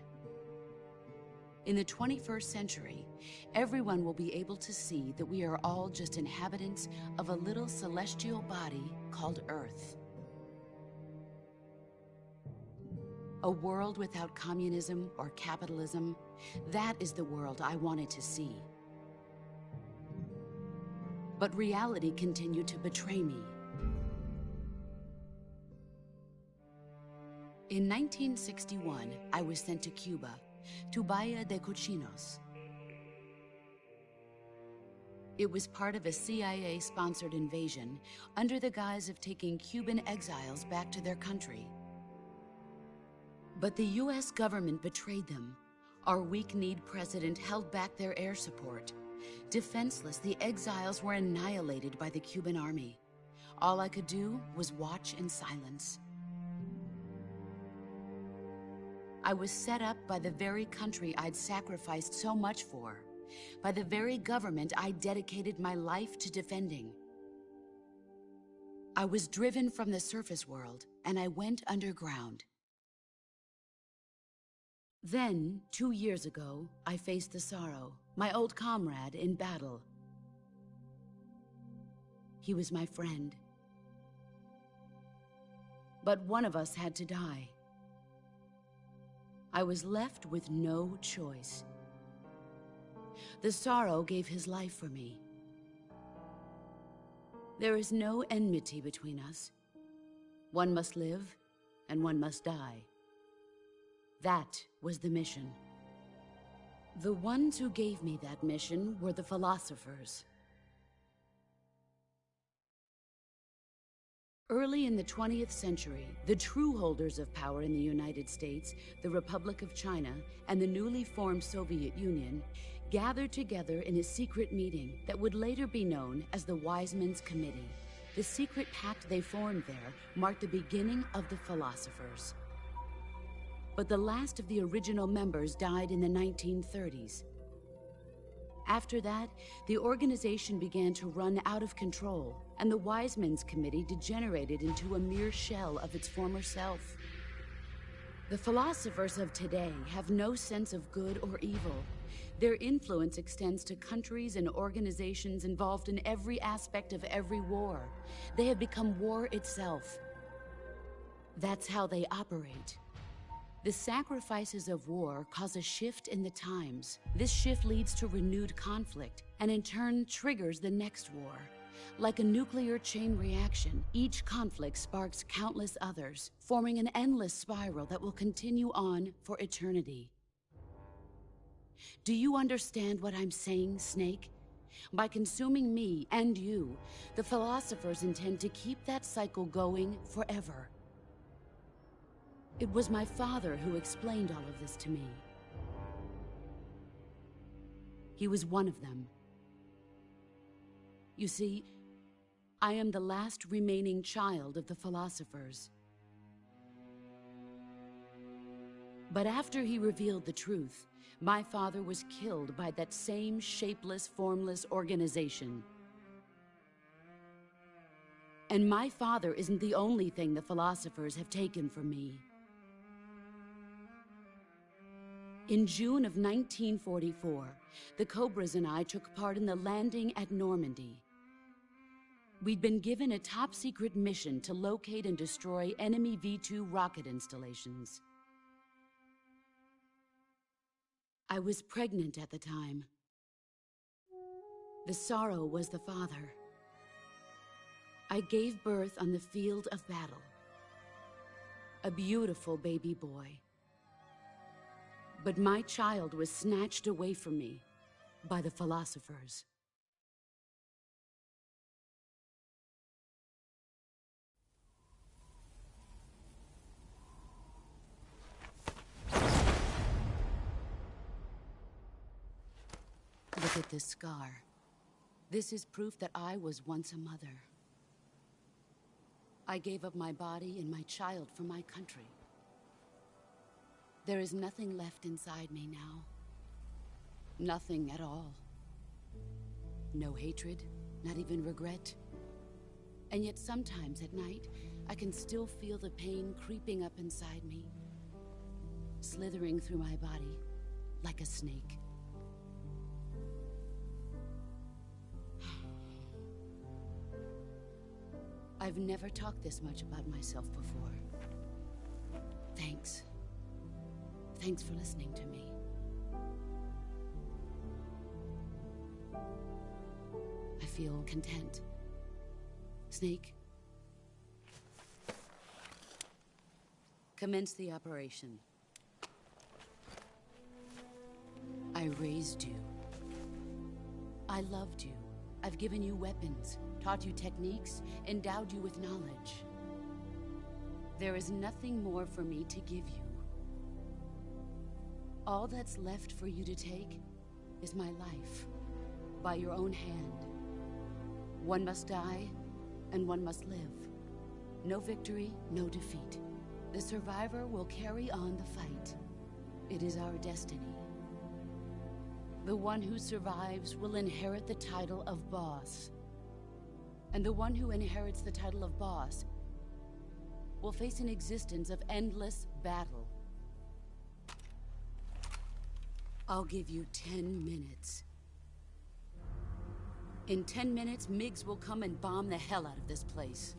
In the 21st century, everyone will be able to see that we are all just inhabitants of a little celestial body called Earth. A world without communism or capitalism, that is the world I wanted to see. But reality continued to betray me. In 1961, I was sent to Cuba, to Bahia de Cochinos. It was part of a CIA-sponsored invasion under the guise of taking Cuban exiles back to their country. But the US government betrayed them. Our weak-kneed president held back their air support. Defenseless, the exiles were annihilated by the Cuban army. All I could do was watch in silence. I was set up by the very country I'd sacrificed so much for, by the very government I dedicated my life to defending. I was driven from the surface world, and I went underground. Then, 2 years ago, I faced the Sorrow, my old comrade in battle. He was my friend. But one of us had to die. I was left with no choice. The Sorrow gave his life for me. There is no enmity between us. One must live, and one must die. That was the mission. The ones who gave me that mission were the philosophers. Early in the 20th century, the true holders of power in the United States, the Republic of China, and the newly formed Soviet Union gathered together in a secret meeting that would later be known as the Wiseman's Committee. The secret pact they formed there marked the beginning of the philosophers. But the last of the original members died in the 1930s. After that, the organization began to run out of control, and the Wiseman's Committee degenerated into a mere shell of its former self. The philosophers of today have no sense of good or evil. Their influence extends to countries and organizations involved in every aspect of every war. They have become war itself. That's how they operate. The sacrifices of war cause a shift in the times. This shift leads to renewed conflict, and in turn triggers the next war. Like a nuclear chain reaction, each conflict sparks countless others, forming an endless spiral that will continue on for eternity. Do you understand what I'm saying, Snake? By consuming me and you, the philosophers intend to keep that cycle going forever. It was my father who explained all of this to me. He was one of them. You see, I am the last remaining child of the philosophers. But after he revealed the truth, my father was killed by that same shapeless, formless organization. And my father isn't the only thing the philosophers have taken from me. In June of 1944, the Cobras and I took part in the landing at Normandy. We'd been given a top-secret mission to locate and destroy enemy V-2 rocket installations. I was pregnant at the time. The Sorrow was the father. I gave birth on the field of battle. a beautiful baby boy. But my child was snatched away from me by the philosophers. Look at this scar. This is proof that I was once a mother. I gave up my body and my child for my country. There is nothing left inside me now. Nothing at all. No hatred, not even regret. And yet sometimes at night, I can still feel the pain creeping up inside me, slithering through my body like a snake. I've never talked this much about myself before. Thanks. Thanks for listening to me. I feel content. Snake, commence the operation. I raised you. I loved you. I've given you weapons, taught you techniques, endowed you with knowledge. There is nothing more for me to give you. All that's left for you to take is my life, by your own hand. One must die, and one must live. No victory, no defeat. The survivor will carry on the fight. It is our destiny. The one who survives will inherit the title of boss. And the one who inherits the title of boss will face an existence of endless battle. I'll give you 10 minutes. In 10 minutes, MiGs will come and bomb the hell out of this place.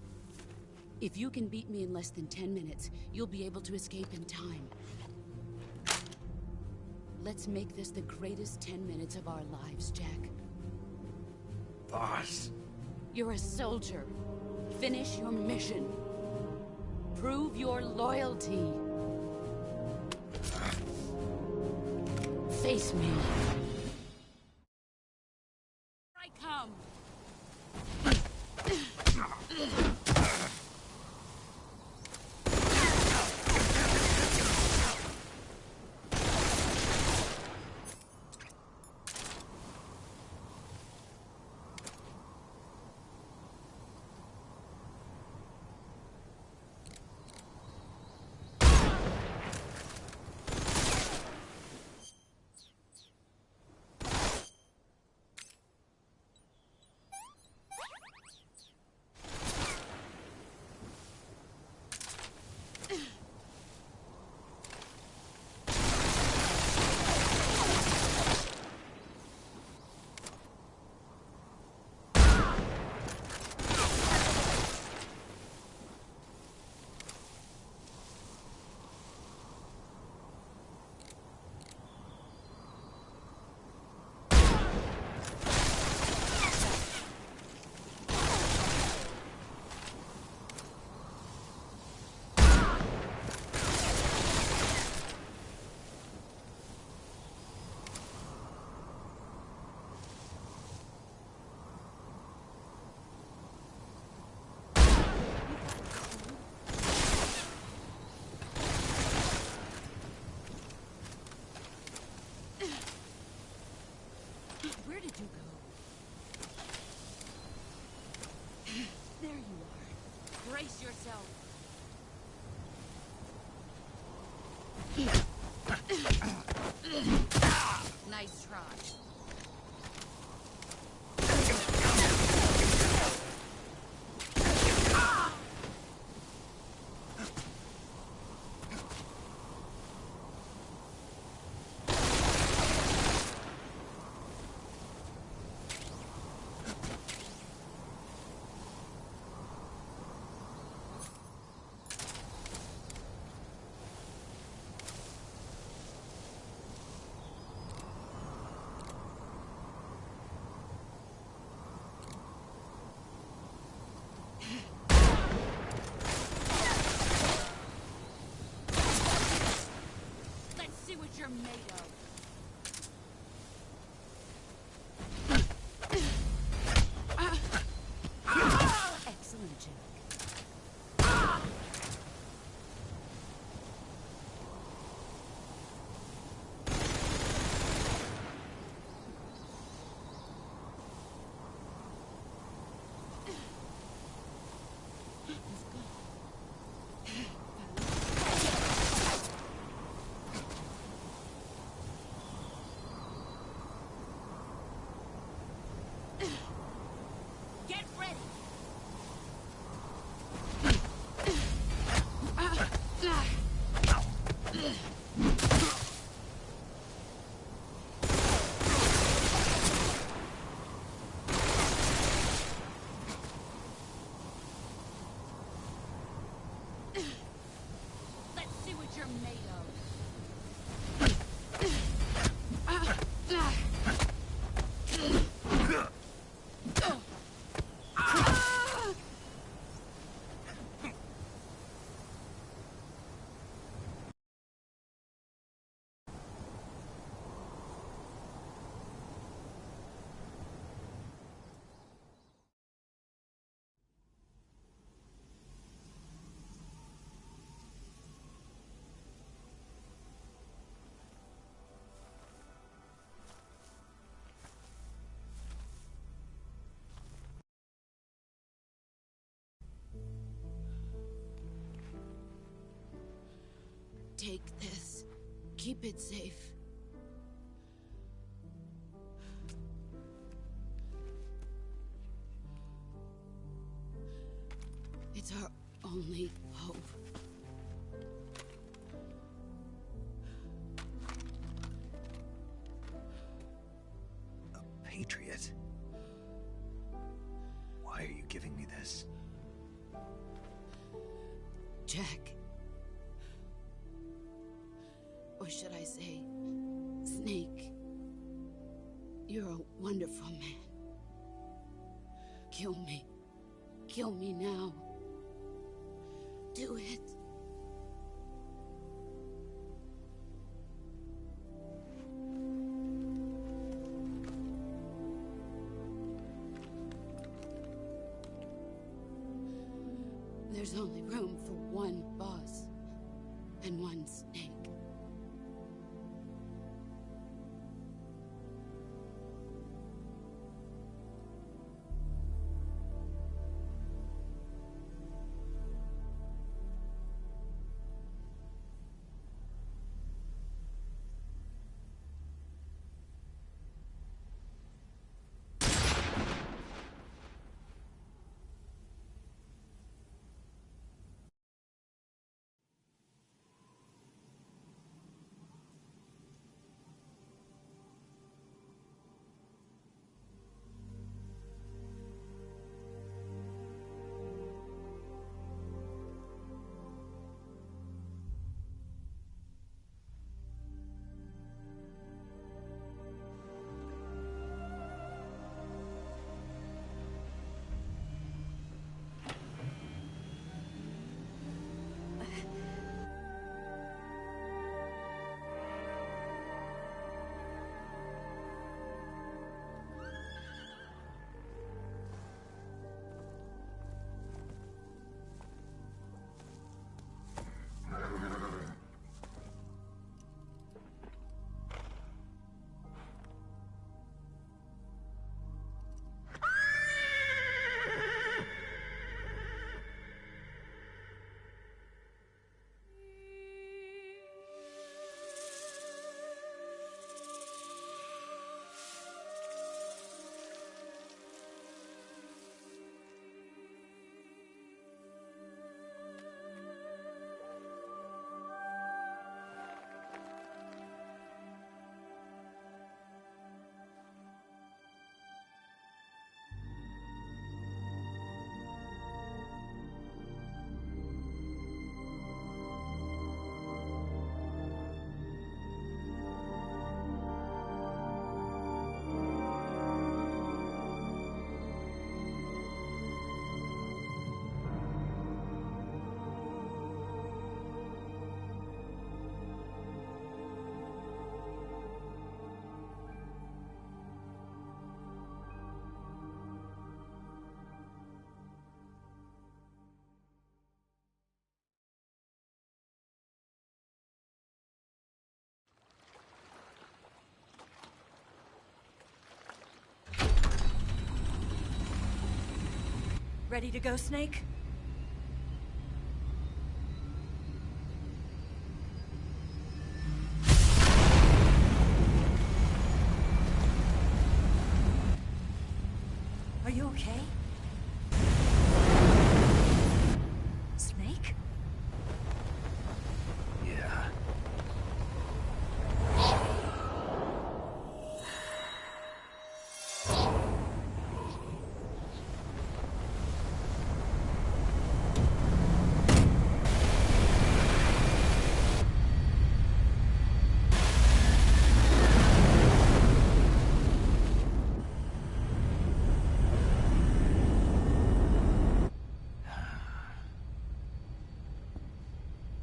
If you can beat me in less than 10 minutes, you'll be able to escape in time. Let's make this the greatest 10 minutes of our lives, Jack. Boss. You're a soldier. Finish your mission. Prove your loyalty. Face me. Here I come. Where did you go? There you are. Brace yourself. Nice try. you're made of. Excellent, Jack. Get ready! Let's see what you're made of. Take this. Keep it safe. It's our only hope. A patriot? Why are you giving me this? Jack. Or should I say, Snake? You're a wonderful man. Kill me. Kill me now. Do it. There's only room for one boss and one Snake. Ready to go, Snake? Are you okay? Snake? Yeah.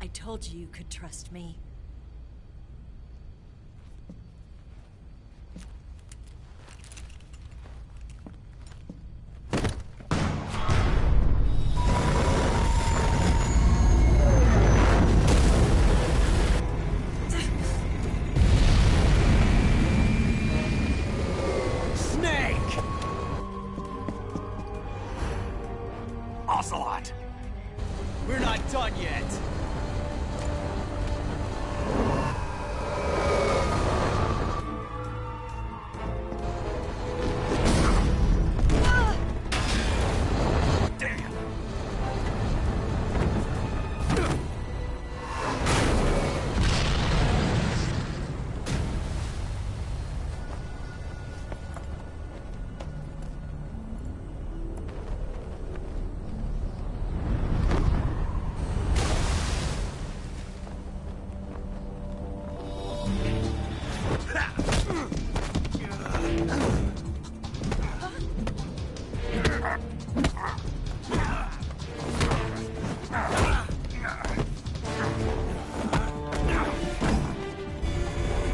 I told you you could trust me. Snake! Ocelot! We're not done yet.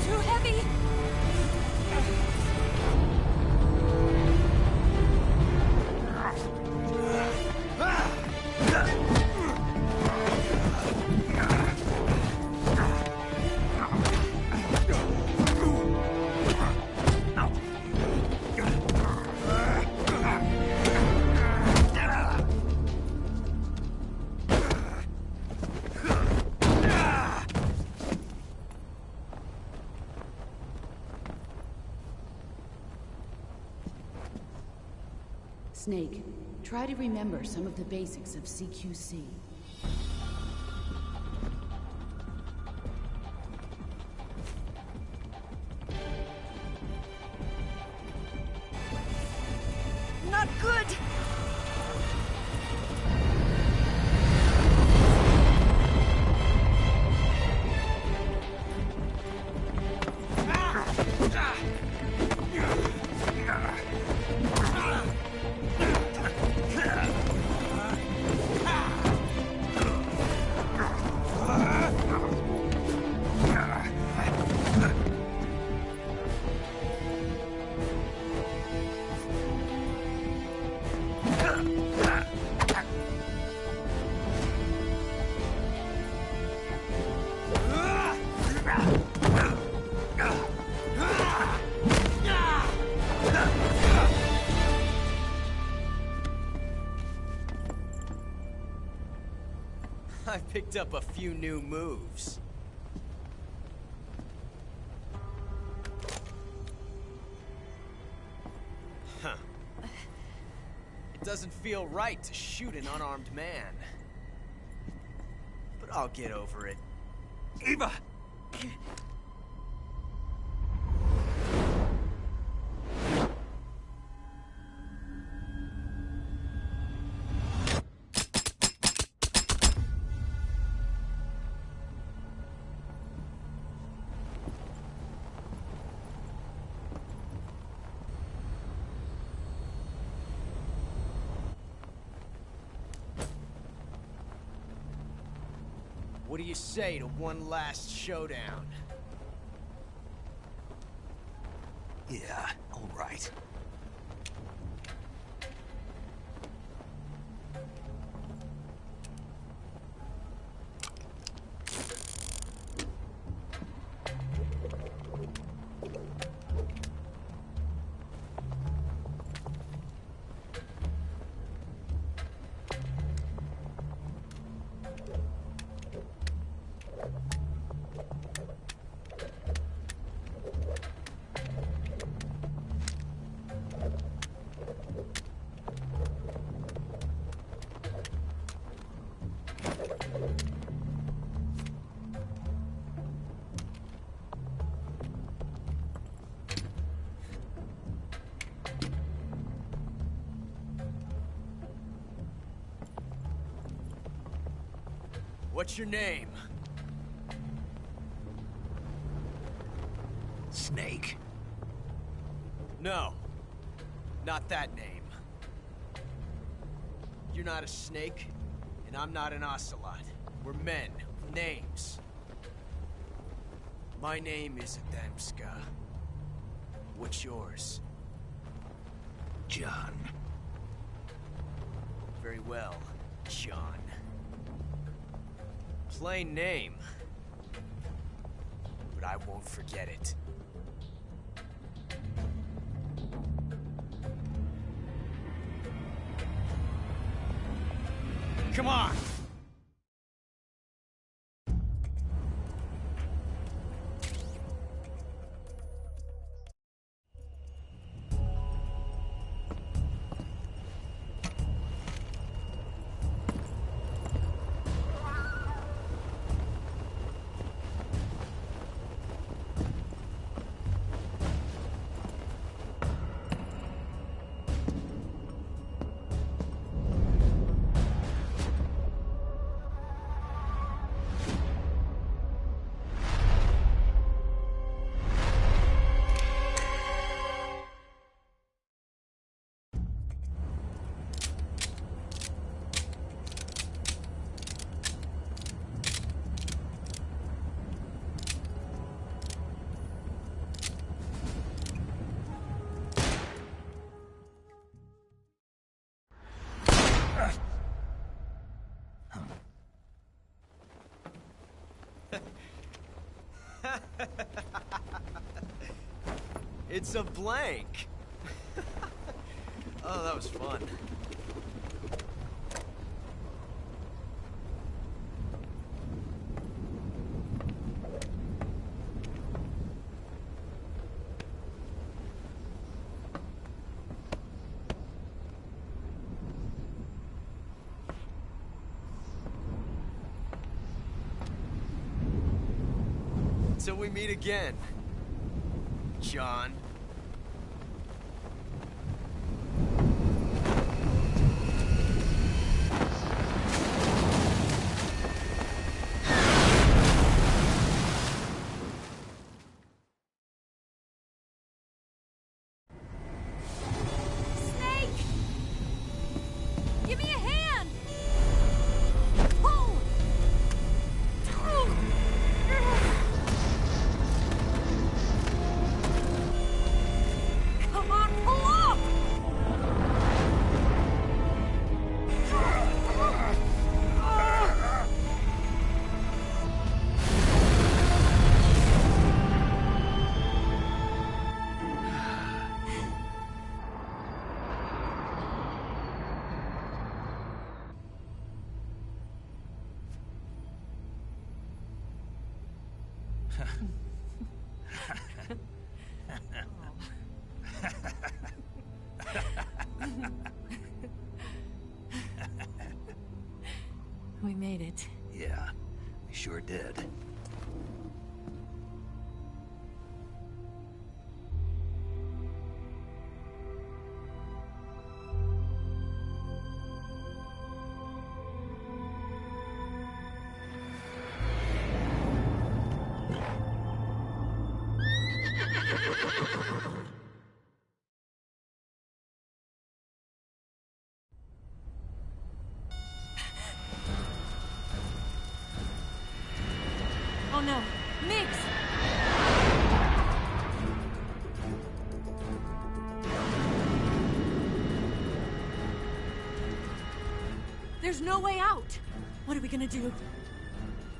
Too heavy! Snake, try to remember some of the basics of CQC. Not good! I picked up a few new moves. Huh. It doesn't feel right to shoot an unarmed man. But I'll get over it. Eva! What do you say to one last showdown? Yeah, all right. What's your name? Snake. No. Not that name. You're not a snake, and I'm not an ocelot. We're men with names. My name is Adamska. What's yours? John. Very well, John. Plain name. But I won't forget it. Come on! It's a blank. Oh, that was fun. Till we meet again, John. Give me a hand! Pull! Come on, pull up! We made it. Yeah, we sure did. Oh no, Mix! There's no way out! What are we gonna do?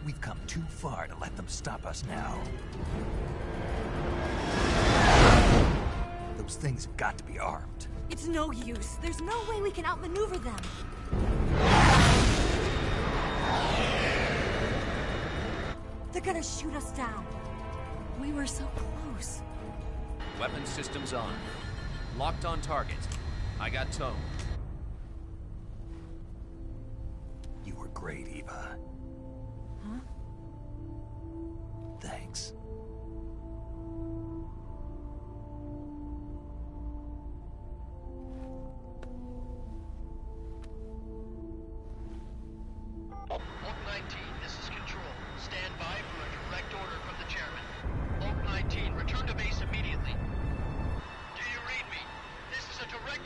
We've come too far to let them stop us now. Those things have got to be armed. It's no use. There's no way we can outmaneuver them. They're gonna shoot us down. We were so close. Weapon systems on. Locked on target. I got towed. You were great, Eva. Huh? Thanks. Block 19, this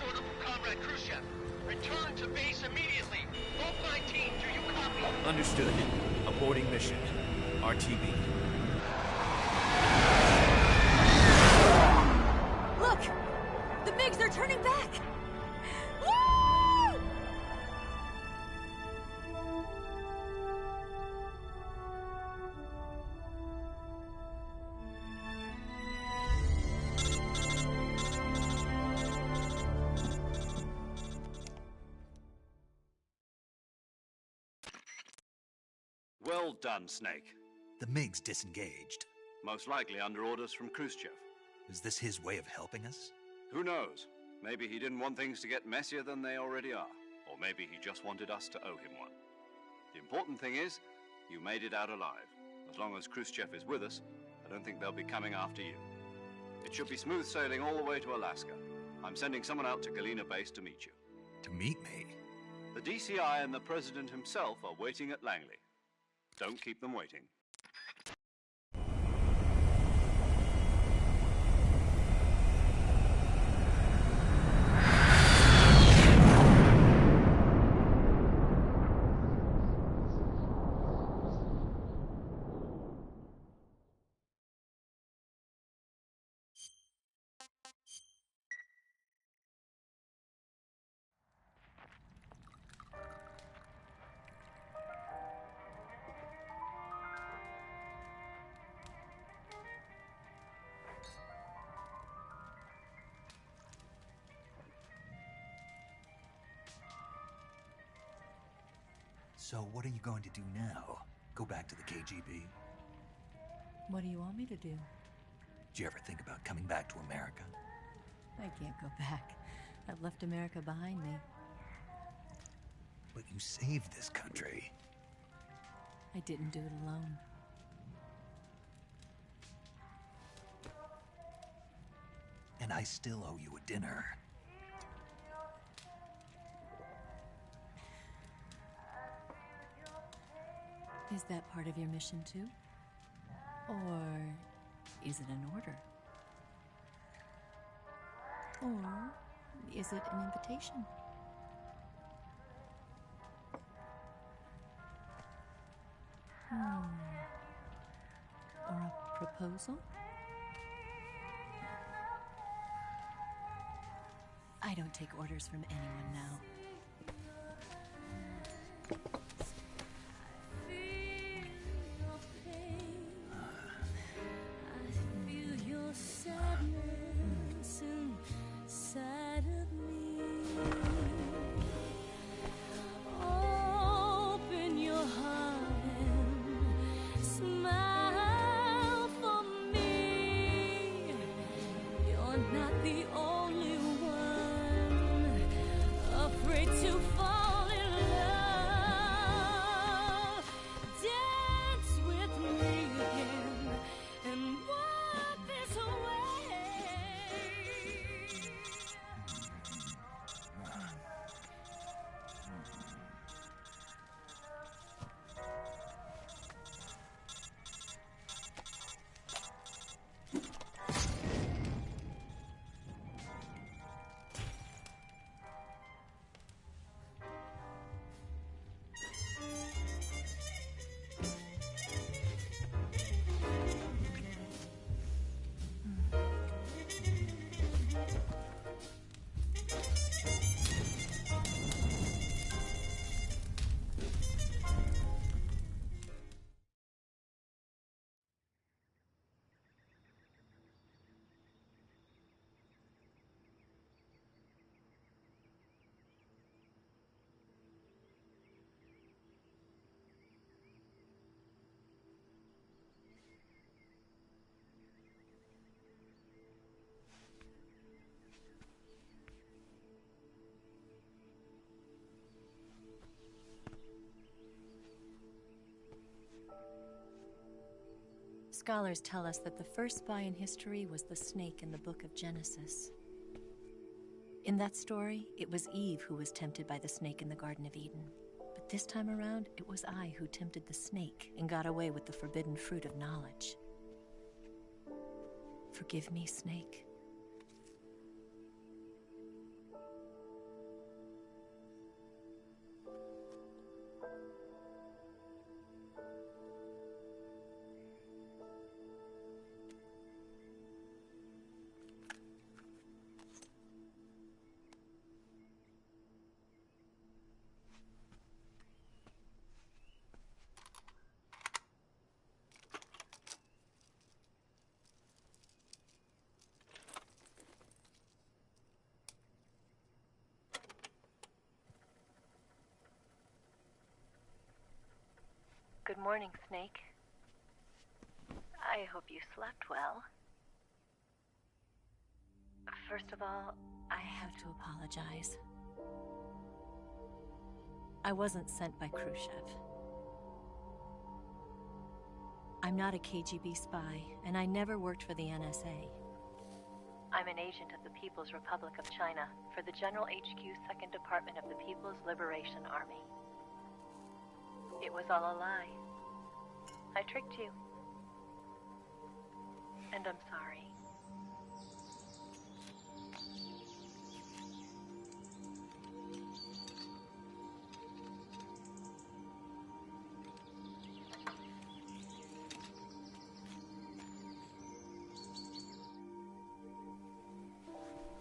order from Comrade Khrushchev. Return to base immediately. Vault 19, do you copy? Understood. Aborting mission. RTB. Look! The MiGs are turning back! Woo! Well done, Snake. The MiGs disengaged. Most likely under orders from Khrushchev. Is this his way of helping us? Who knows? Maybe he didn't want things to get messier than they already are. Or maybe he just wanted us to owe him one. The important thing is, you made it out alive. As long as Khrushchev is with us, I don't think they'll be coming after you. It should be smooth sailing all the way to Alaska. I'm sending someone out to Galena Base to meet you. To meet me? The DCI and the President himself are waiting at Langley. Don't keep them waiting. So what are you going to do now? Go back to the KGB? What do you want me to do? Did you ever think about coming back to America? I can't go back. I've left America behind me. But you saved this country. I didn't do it alone. And I still owe you a dinner. Is that part of your mission too? Or is it an order? Or is it an invitation? Or a proposal? I don't take orders from anyone now. Scholars tell us that the first spy in history was the snake in the book of Genesis. In that story, it was Eve who was tempted by the snake in the Garden of Eden. But this time around, it was I who tempted the snake and got away with the forbidden fruit of knowledge. Forgive me, Snake. Good morning, Snake. I hope you slept well. First of all, I have to apologize. I wasn't sent by Khrushchev. I'm not a KGB spy, and I never worked for the NSA. I'm an agent of the People's Republic of China for the General HQ 2nd Department of the People's Liberation Army. It was all a lie. I tricked you. And I'm sorry.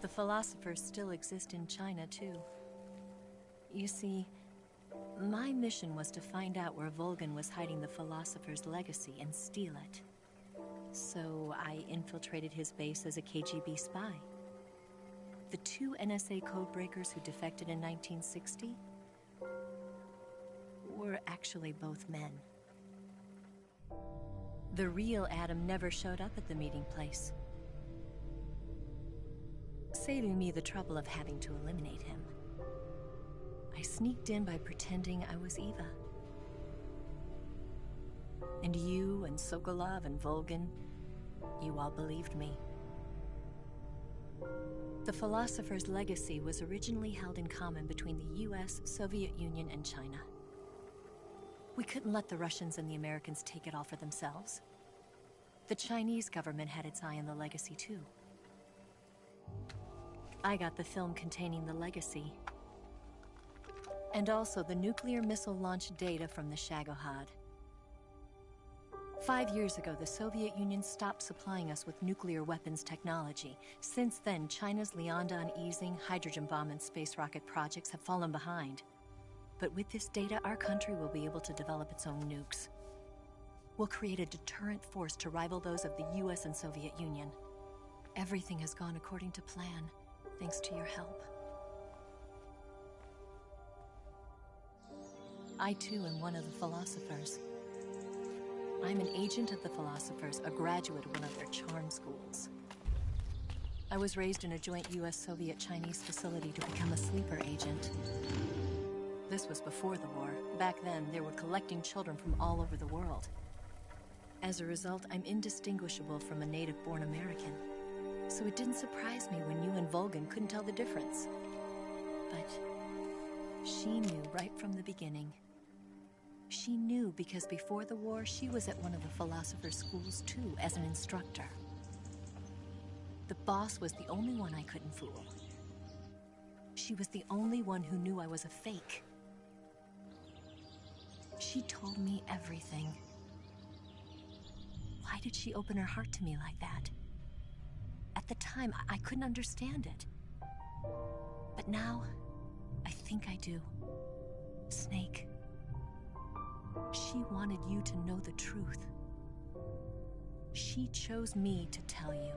The philosophers still exist in China, too. You see, my mission was to find out where Volgin was hiding the philosopher's legacy and steal it. So I infiltrated his base as a KGB spy. The 2 NSA codebreakers who defected in 1960 were actually both men. The real Adam never showed up at the meeting place, saving me the trouble of having to eliminate him. I sneaked in by pretending I was Eva. And you and Sokolov and Volgin, you all believed me. The philosopher's legacy was originally held in common between the US, Soviet Union, and China. We couldn't let the Russians and the Americans take it all for themselves. The Chinese government had its eye on the legacy, too. I got the film containing the legacy, and also the nuclear missile launch data from the Shagohod. 5 years ago, the Soviet Union stopped supplying us with nuclear weapons technology. Since then, China's Liaodong easing, hydrogen bomb, and space rocket projects have fallen behind. But with this data, our country will be able to develop its own nukes. We'll create a deterrent force to rival those of the US and Soviet Union. Everything has gone according to plan, thanks to your help. I too am one of the philosophers. I'm an agent of the philosophers, a graduate of one of their charm schools. I was raised in a joint US-Soviet-Chinese facility to become a sleeper agent. This was before the war. Back then, they were collecting children from all over the world. As a result, I'm indistinguishable from a native-born American. So it didn't surprise me when you and Volgin couldn't tell the difference. But she knew right from the beginning. She knew because before the war, she was at one of the philosopher's schools too, as an instructor. The boss was the only one I couldn't fool. She was the only one who knew I was a fake. She told me everything. Why did she open her heart to me like that? At the time, I couldn't understand it. But now, I think I do. Snake. She wanted you to know the truth. She chose me to tell you.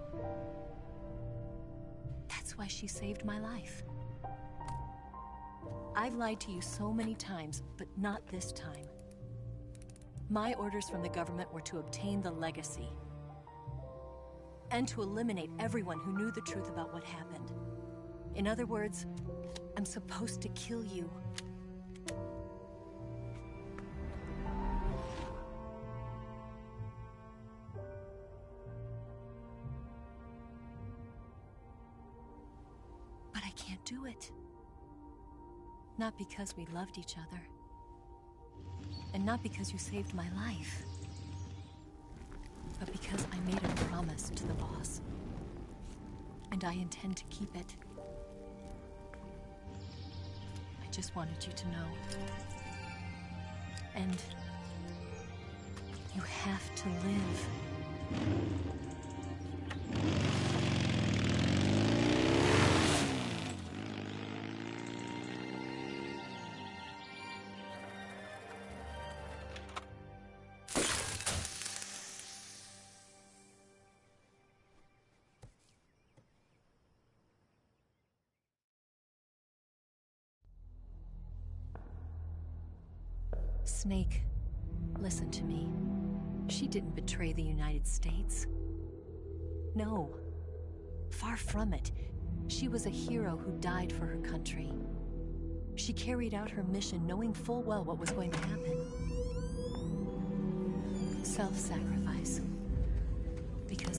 That's why she saved my life. I've lied to you so many times, but not this time. My orders from the government were to obtain the legacy and to eliminate everyone who knew the truth about what happened. In other words, I'm supposed to kill you. But I can't do it. Not because we loved each other. And not because you saved my life. But because I made a promise to the boss. And I intend to keep it. I just wanted you to know. And you have to live. Snake, Listen to me. She didn't betray the United States. No. Far from it. She was a hero who died for her country. She carried out her mission knowing full well what was going to happen. Self-sacrifice. Because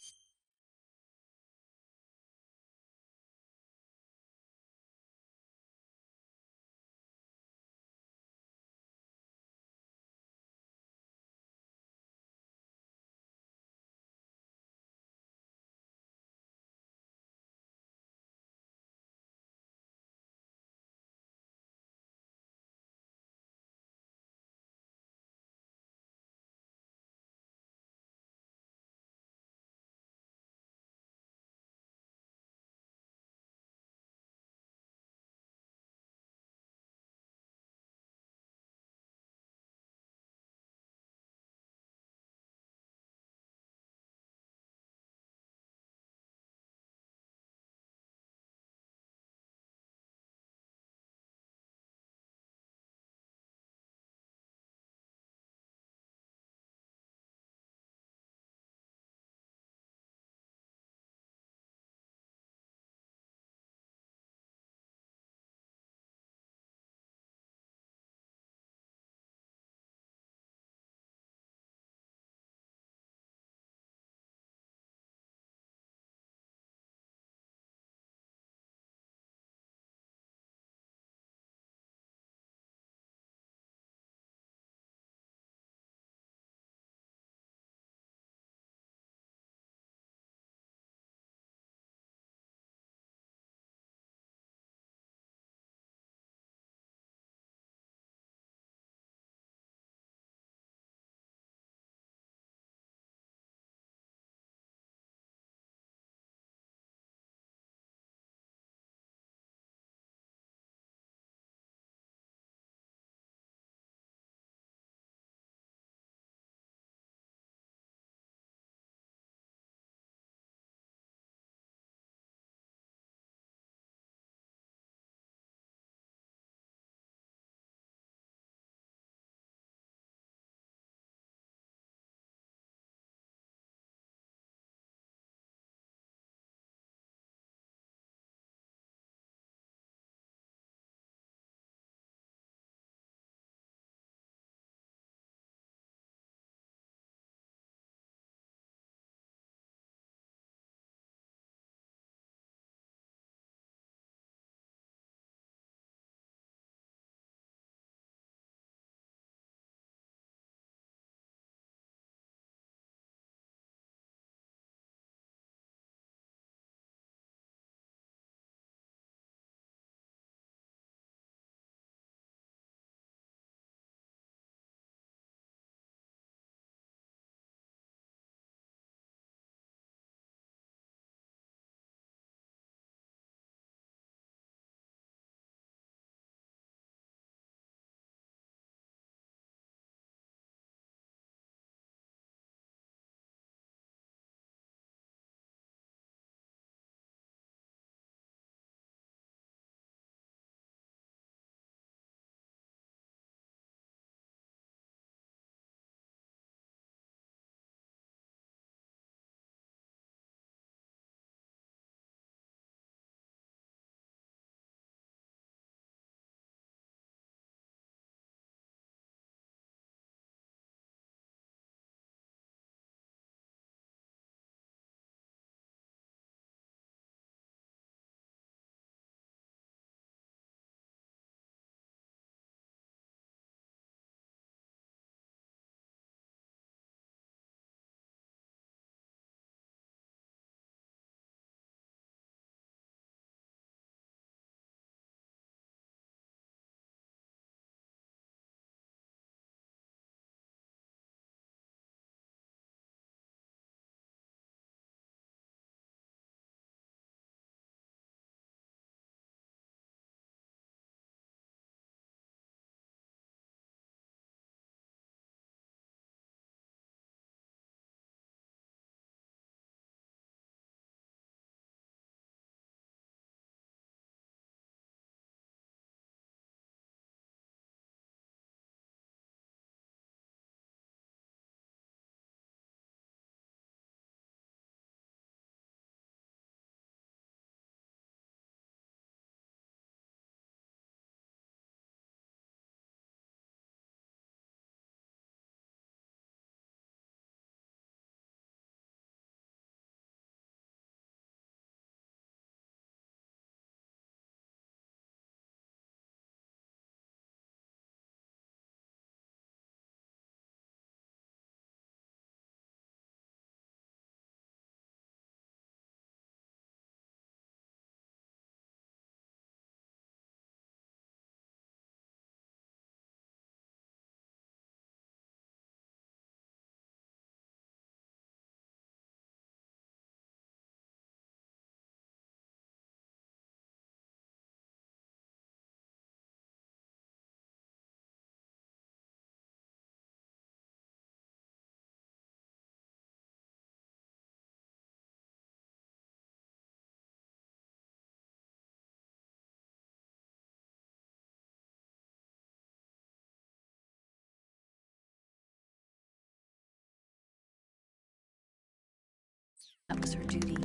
That was her duty.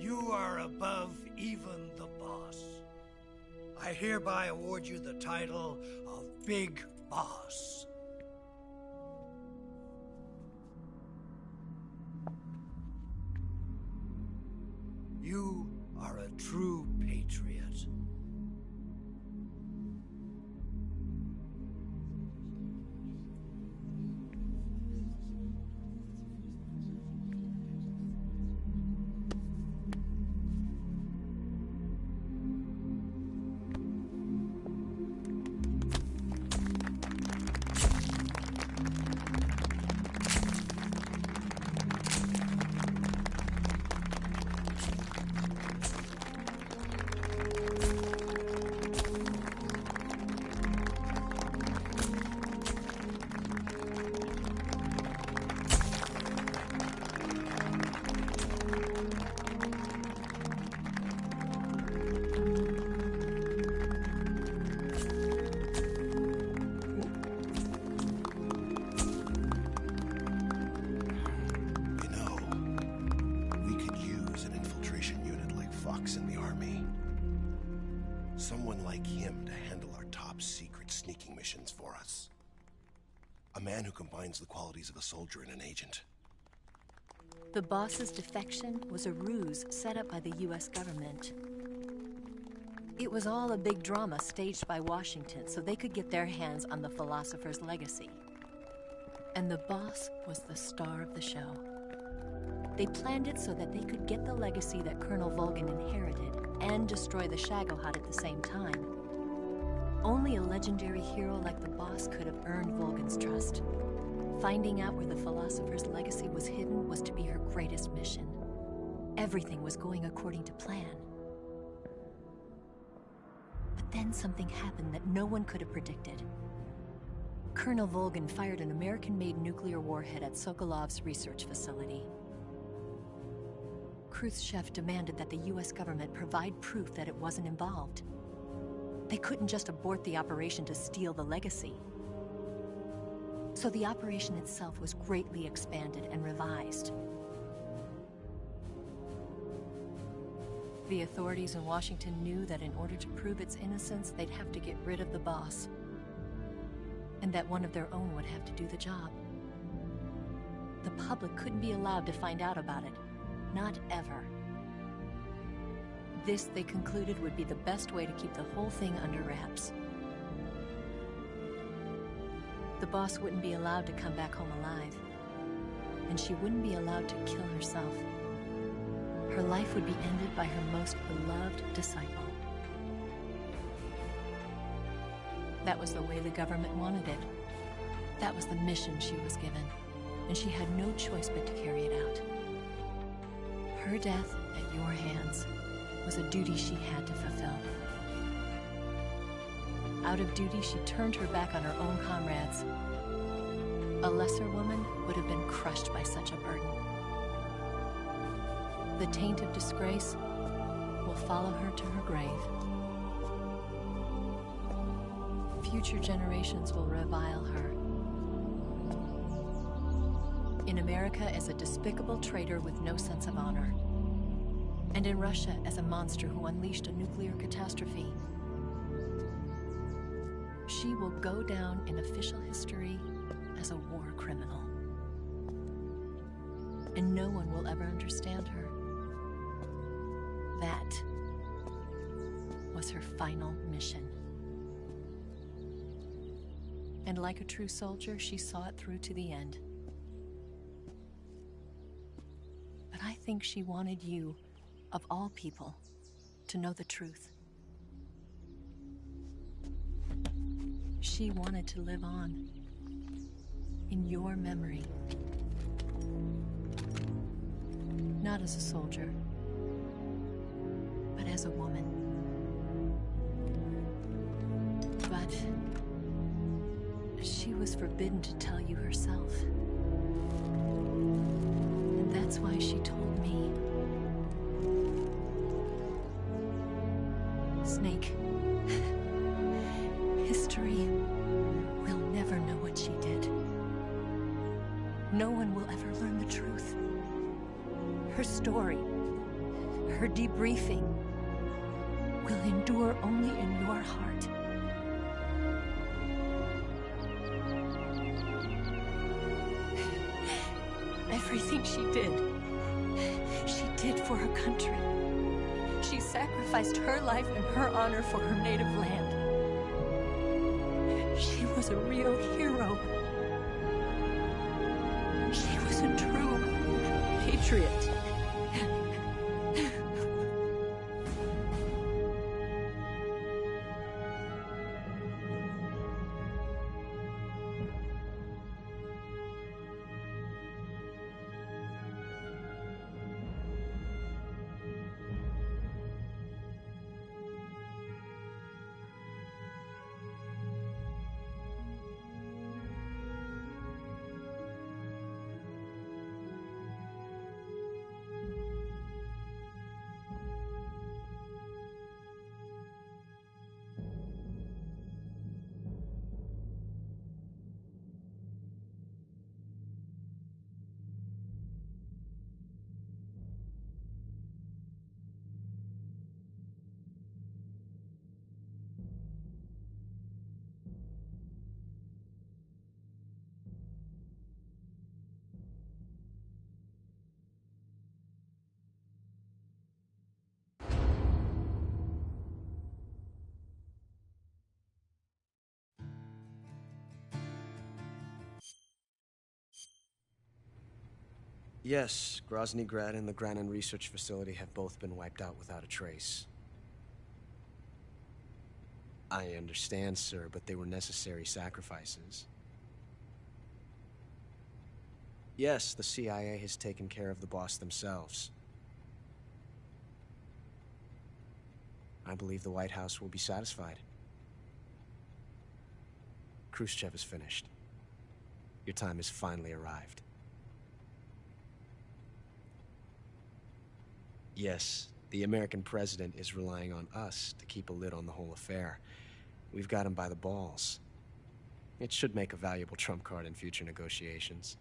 You are above even the boss. I hereby award you the title of Big Boss. You are a true patriot. Someone like him to handle our top secret sneaking missions for us. A man who combines the qualities of a soldier and an agent. The boss's defection was a ruse set up by the US government. It was all a big drama staged by Washington so they could get their hands on the philosopher's legacy. And the boss was the star of the show. They planned it so that they could get the legacy that Colonel Volgin inherited and destroy the Shagohod at the same time. Only a legendary hero like the boss could have earned Volgin's trust. Finding out where the philosopher's legacy was hidden was to be her greatest mission. Everything was going according to plan. But then something happened that no one could have predicted. Colonel Volgin fired an American-made nuclear warhead at Sokolov's research facility. Khrushchev demanded that the US government provide proof that it wasn't involved. They couldn't just abort the operation to steal the legacy. So the operation itself was greatly expanded and revised. The authorities in Washington knew that in order to prove its innocence, they'd have to get rid of the boss. And that one of their own would have to do the job. The public couldn't be allowed to find out about it. Not ever. This, they concluded, would be the best way to keep the whole thing under wraps. The boss wouldn't be allowed to come back home alive. And she wouldn't be allowed to kill herself. Her life would be ended by her most beloved disciple. That was the way the government wanted it. That was the mission she was given. And she had no choice but to carry it out. Her death at your hands was a duty she had to fulfill. Out of duty, she turned her back on her own comrades. A lesser woman would have been crushed by such a burden. The taint of disgrace will follow her to her grave. Future generations will revile her. In America as a despicable traitor with no sense of honor. And in Russia as a monster who unleashed a nuclear catastrophe. She will go down in official history as a war criminal. And no one will ever understand her. That was her final mission. And like a true soldier, she saw it through to the end. But I think she wanted you, of all people, to know the truth. She wanted to live on in your memory. Not as a soldier, but as a woman. She was forbidden to tell you herself. And that's why she told me. Snake. History will never know what she did. No one will ever learn the truth. Her story, her debriefing, will endure only in your heart. Everything she did for her country. She sacrificed her life and her honor for her native land. She was a real hero. She was a true patriot. Yes, Grozny Grad and the Granin Research Facility have both been wiped out without a trace. I understand, sir, but they were necessary sacrifices. Yes, the CIA has taken care of the boss themselves. I believe the White House will be satisfied. Khrushchev is finished. Your time has finally arrived. Yes, the American president is relying on us to keep a lid on the whole affair. We've got him by the balls. It should make a valuable trump card in future negotiations.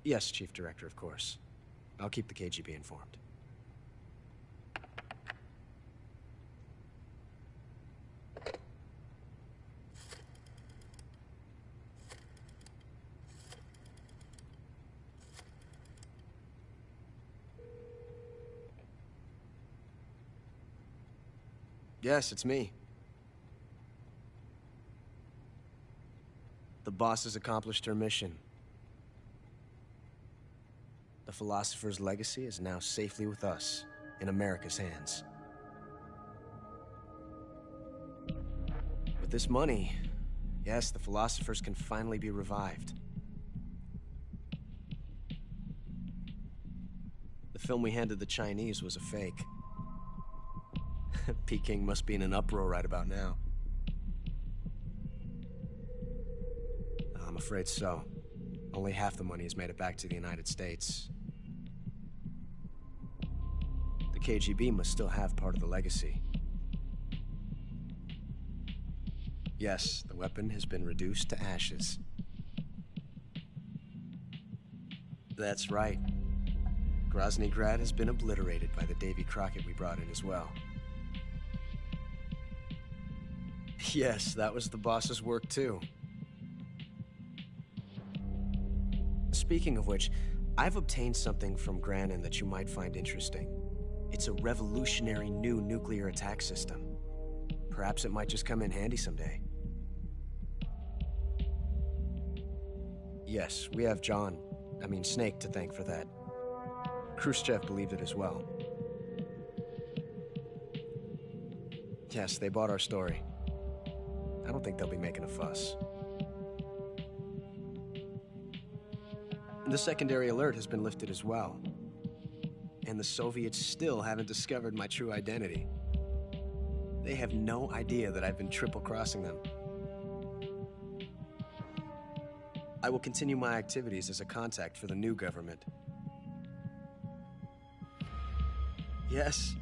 Yes, Chief Director, of course. I'll keep the KGB informed. Yes, it's me. The boss has accomplished her mission. The philosopher's legacy is now safely with us, in America's hands. With this money, yes, the philosophers can finally be revived. The film we handed the Chinese was a fake. Peking must be in an uproar right about now. I'm afraid so. Only half the money has made it back to the United States. The KGB must still have part of the legacy. Yes, the weapon has been reduced to ashes. That's right. Grozny Grad has been obliterated by the Davy Crockett we brought in as well. Yes, that was the boss's work too. Speaking of which, I've obtained something from Granin that you might find interesting. It's a revolutionary new nuclear attack system. Perhaps it might just come in handy someday. Yes, we have Snake to thank for that. Khrushchev believed it as well. Yes, they bought our story. I don't think they'll be making a fuss. The secondary alert has been lifted as well. And the Soviets still haven't discovered my true identity. They have no idea that I've been triple-crossing them. I will continue my activities as a contact for the new government. Yes,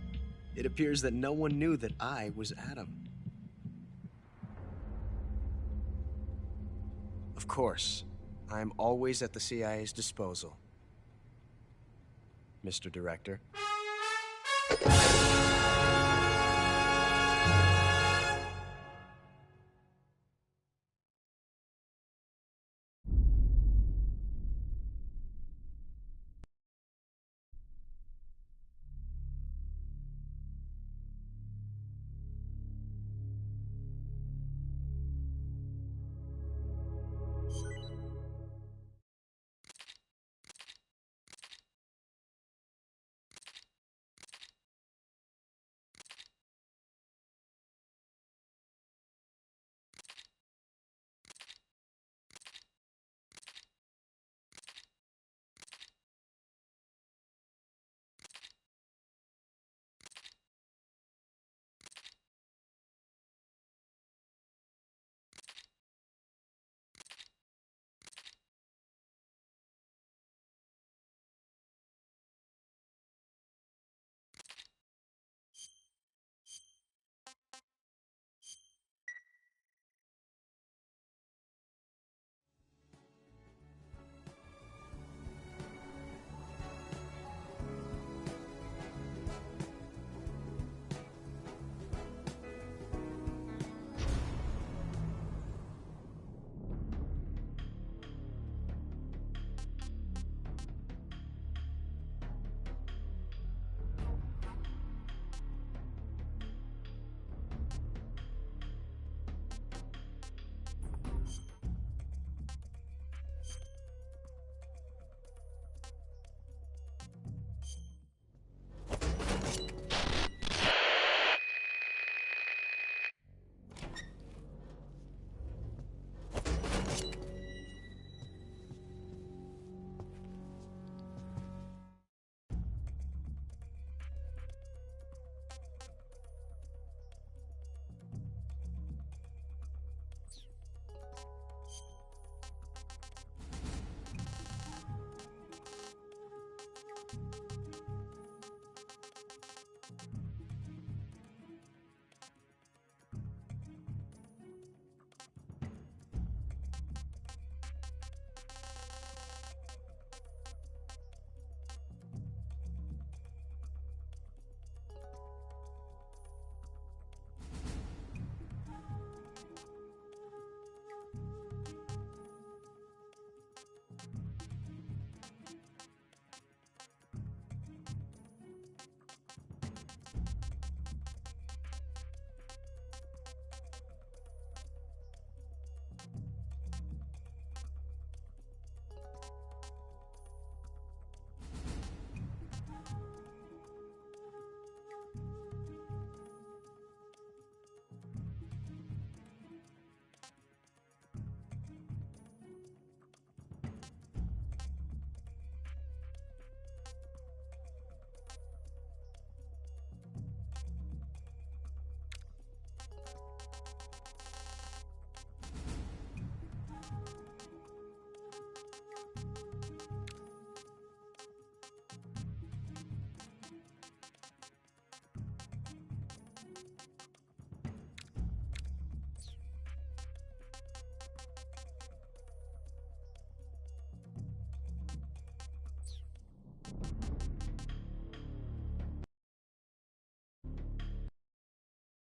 it appears that no one knew that I was Adam. Of course, I am always at the CIA's disposal, Mr. Director.